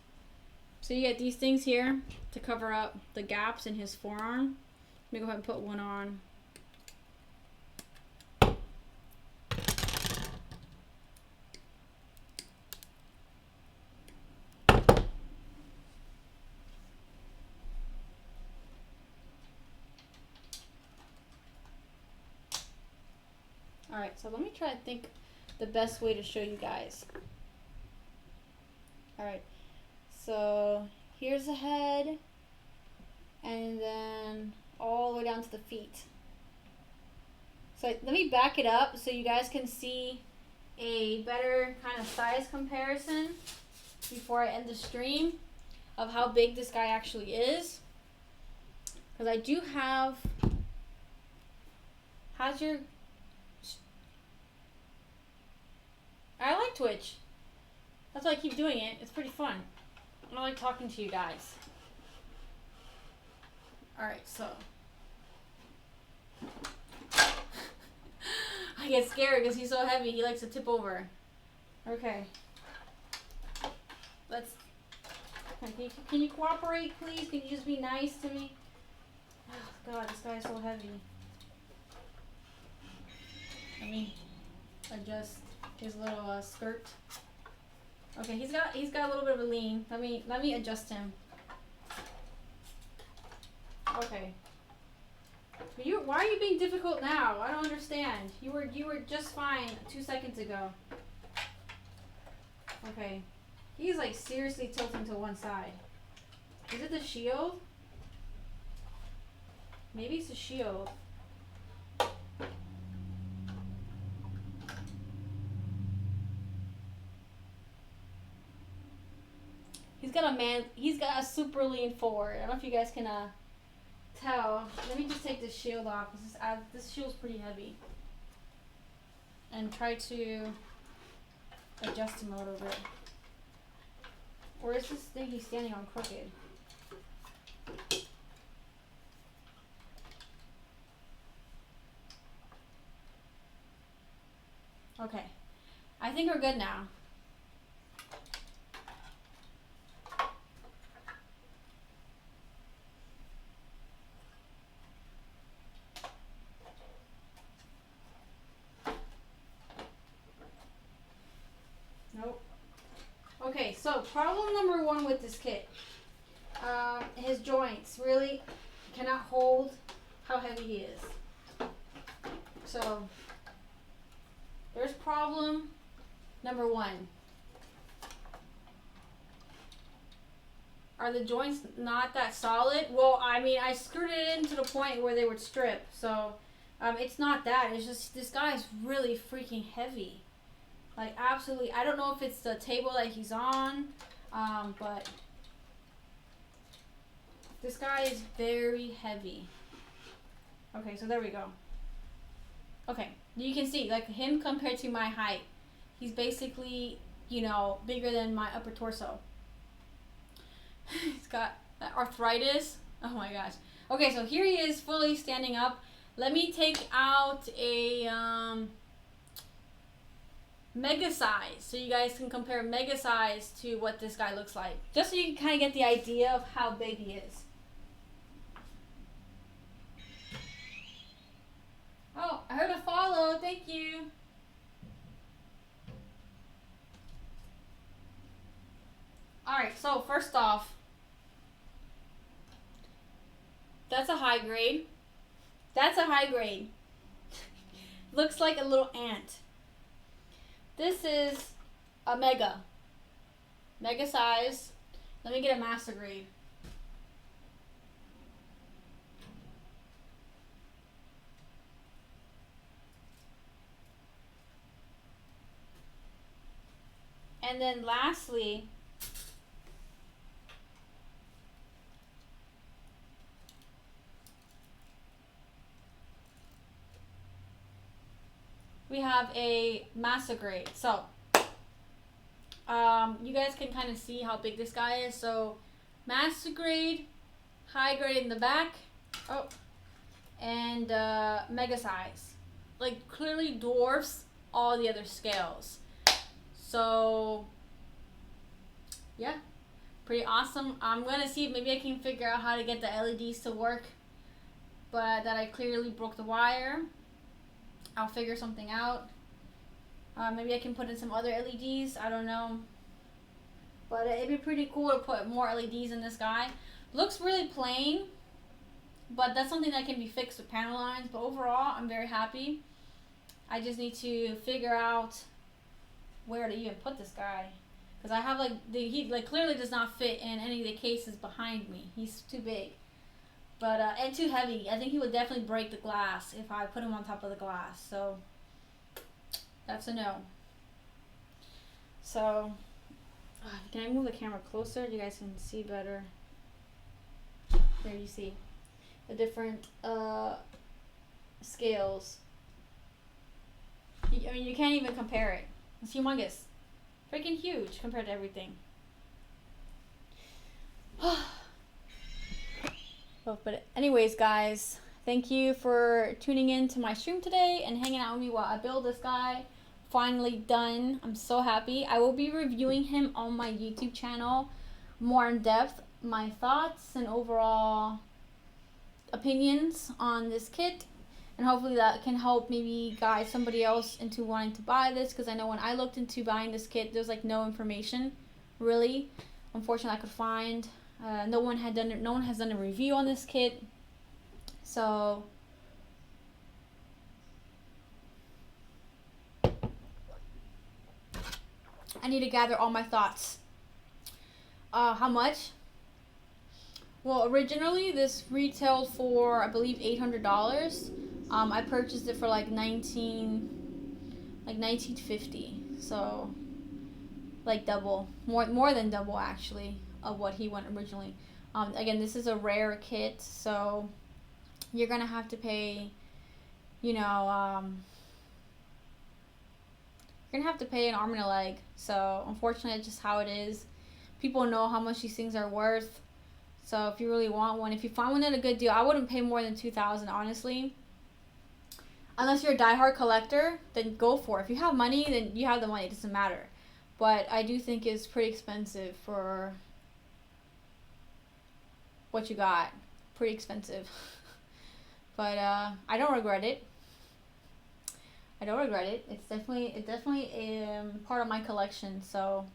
So you get these things here to cover up the gaps in his forearm. Let me go ahead and put one on. Alright, so let me try to think the best way to show you guys. Alright, so here's the head, and then all the way down to the feet. So let me back it up so you guys can see a better kind of size comparison before I end the stream of how big this guy actually is. Because I do have... How's your... I like Twitch. That's why I keep doing it. It's pretty fun. I like talking to you guys. Alright, so... I get scared because he's so heavy. He likes to tip over. Okay. Let's... Can you cooperate, please? Can you just be nice to me? Oh, God, this guy is so heavy. Let me adjust his little skirt. Okay, he's got a little bit of a lean. Let me adjust him. Okay. Why are you being difficult now? I don't understand. You were just fine 2 seconds ago. Okay. He's like seriously tilting to one side. Is it the shield? Maybe it's the shield. He's got a super lean forward. I don't know if you guys can tell. Let me just take this shield off. This shield's pretty heavy. And try to adjust him a little bit. Or is this thing he's standing on crooked? Okay. I think we're good now. Nope. Okay, so problem number one with this kit. His joints really cannot hold how heavy he is. So, there's problem number one. Are the joints not that solid? Well, I mean, I screwed it in to the point where they would strip. So, it's not that. It's just this guy is really freaking heavy. Like, absolutely. I don't know if it's the table that he's on, but this guy is very heavy. Okay, so there we go. Okay, you can see, like, him compared to my height, he's basically, you know, bigger than my upper torso. He's got arthritis. Oh my gosh. Okay, so here he is fully standing up. Let me take out a mega size so you guys can compare mega size to what this guy looks like. Just so you can kind of get the idea of how big he is. Oh, I heard a follow. Thank you. Alright, so first off, that's a high grade. That's a high grade. Looks like a little ant. This is a mega. Mega size. Let me get a master grade. And then lastly, we have a master grade. So, you guys can kind of see how big this guy is. So, master grade, high grade in the back, and mega size. Like, clearly dwarfs all the other scales. So, yeah, pretty awesome. I'm going to see if maybe I can figure out how to get the LEDs to work, but that I clearly broke the wire. I'll figure something out. Maybe I can put in some other LEDs. I don't know. But it'd be pretty cool to put more LEDs in this guy. Looks really plain, but that's something that can be fixed with panel lines. But overall, I'm very happy. I just need to figure out where to even put this guy. because I have like he like clearly does not fit in any of the cases behind me. He's too big, but and too heavy. I think he would definitely break the glass if I put him on top of the glass. So that's a no. So can I move the camera closer? You guys can see better. There you see the different scales. I mean, you can't even compare it. It's humongous. Freaking huge compared to everything. But anyways, guys, thank you for tuning in to my stream today and hanging out with me while I build this guy. Finally done. I'm so happy. I will be reviewing him on my YouTube channel more in depth. My thoughts and overall opinions on this kit. And hopefully that can help maybe guide somebody else into wanting to buy this, because I know when I looked into buying this kit, there's like no information really. Unfortunately, I could find no one has done a review on this kit. So I need to gather all my thoughts. How much? Well, originally this retailed for I believe $800. I purchased it for like $1950. So like double, more than double actually of what he went originally. Again, this is a rare kit, so you're gonna have to pay, you know, you're gonna have to pay an arm and a leg. So unfortunately, it's just how it is. People know how much these things are worth. So if you really want one, if you find one at a good deal, I wouldn't pay more than $2,000 honestly. Unless you're a diehard collector, then go for it. If you have money, then you have the money. It doesn't matter. But I do think it's pretty expensive for what you got. Pretty expensive. But I don't regret it. I don't regret it. It's definitely part of my collection. So,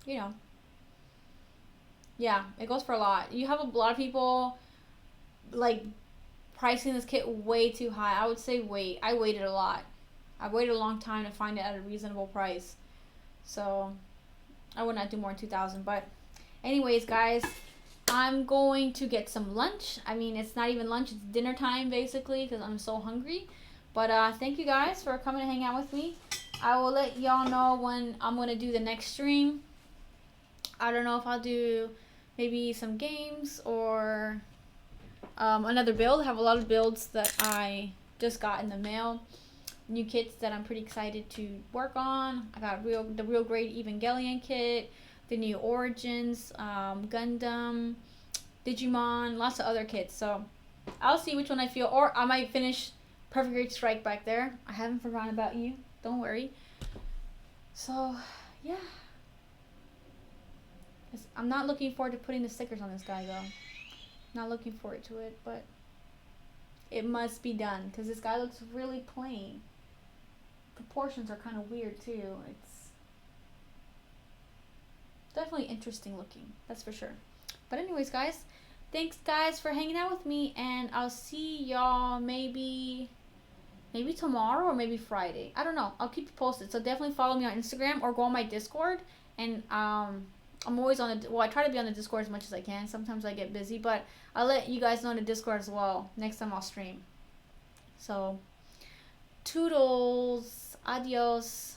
you know. Yeah, it goes for a lot. You have a lot of people like pricing this kit way too high. I would say wait. I waited a lot. I waited a long time to find it at a reasonable price. So I would not do more than 2,000. But anyways, guys, I'm going to get some lunch. I mean, it's not even lunch. It's dinner time basically because I'm so hungry. But thank you guys for coming to hang out with me. I will let y'all know when I'm going to do the next stream. I don't know if I'll do maybe some games or another build. I have a lot of builds that I just got in the mail. New kits that I'm pretty excited to work on. I got the real great Evangelion kit, the new Origins, Gundam, Digimon, lots of other kits. So I'll see which one I feel, or I might finish Perfect Great Strike back there. I haven't forgotten about you. Don't worry. So yeah. I'm not looking forward to putting the stickers on this guy though. Not looking forward to it, but it must be done because this guy looks really plain. Proportions are kind of weird too. It's definitely interesting looking, that's for sure. But anyways, guys, thanks guys for hanging out with me, and I'll see y'all maybe tomorrow or maybe Friday. I don't know. I'll keep you posted. So definitely follow me on Instagram or go on my Discord. And I'm always on the, well, I try to be on the Discord as much as I can. Sometimes I get busy, but I'll let you guys know on the Discord as well next time I'll stream. So, toodles, adios.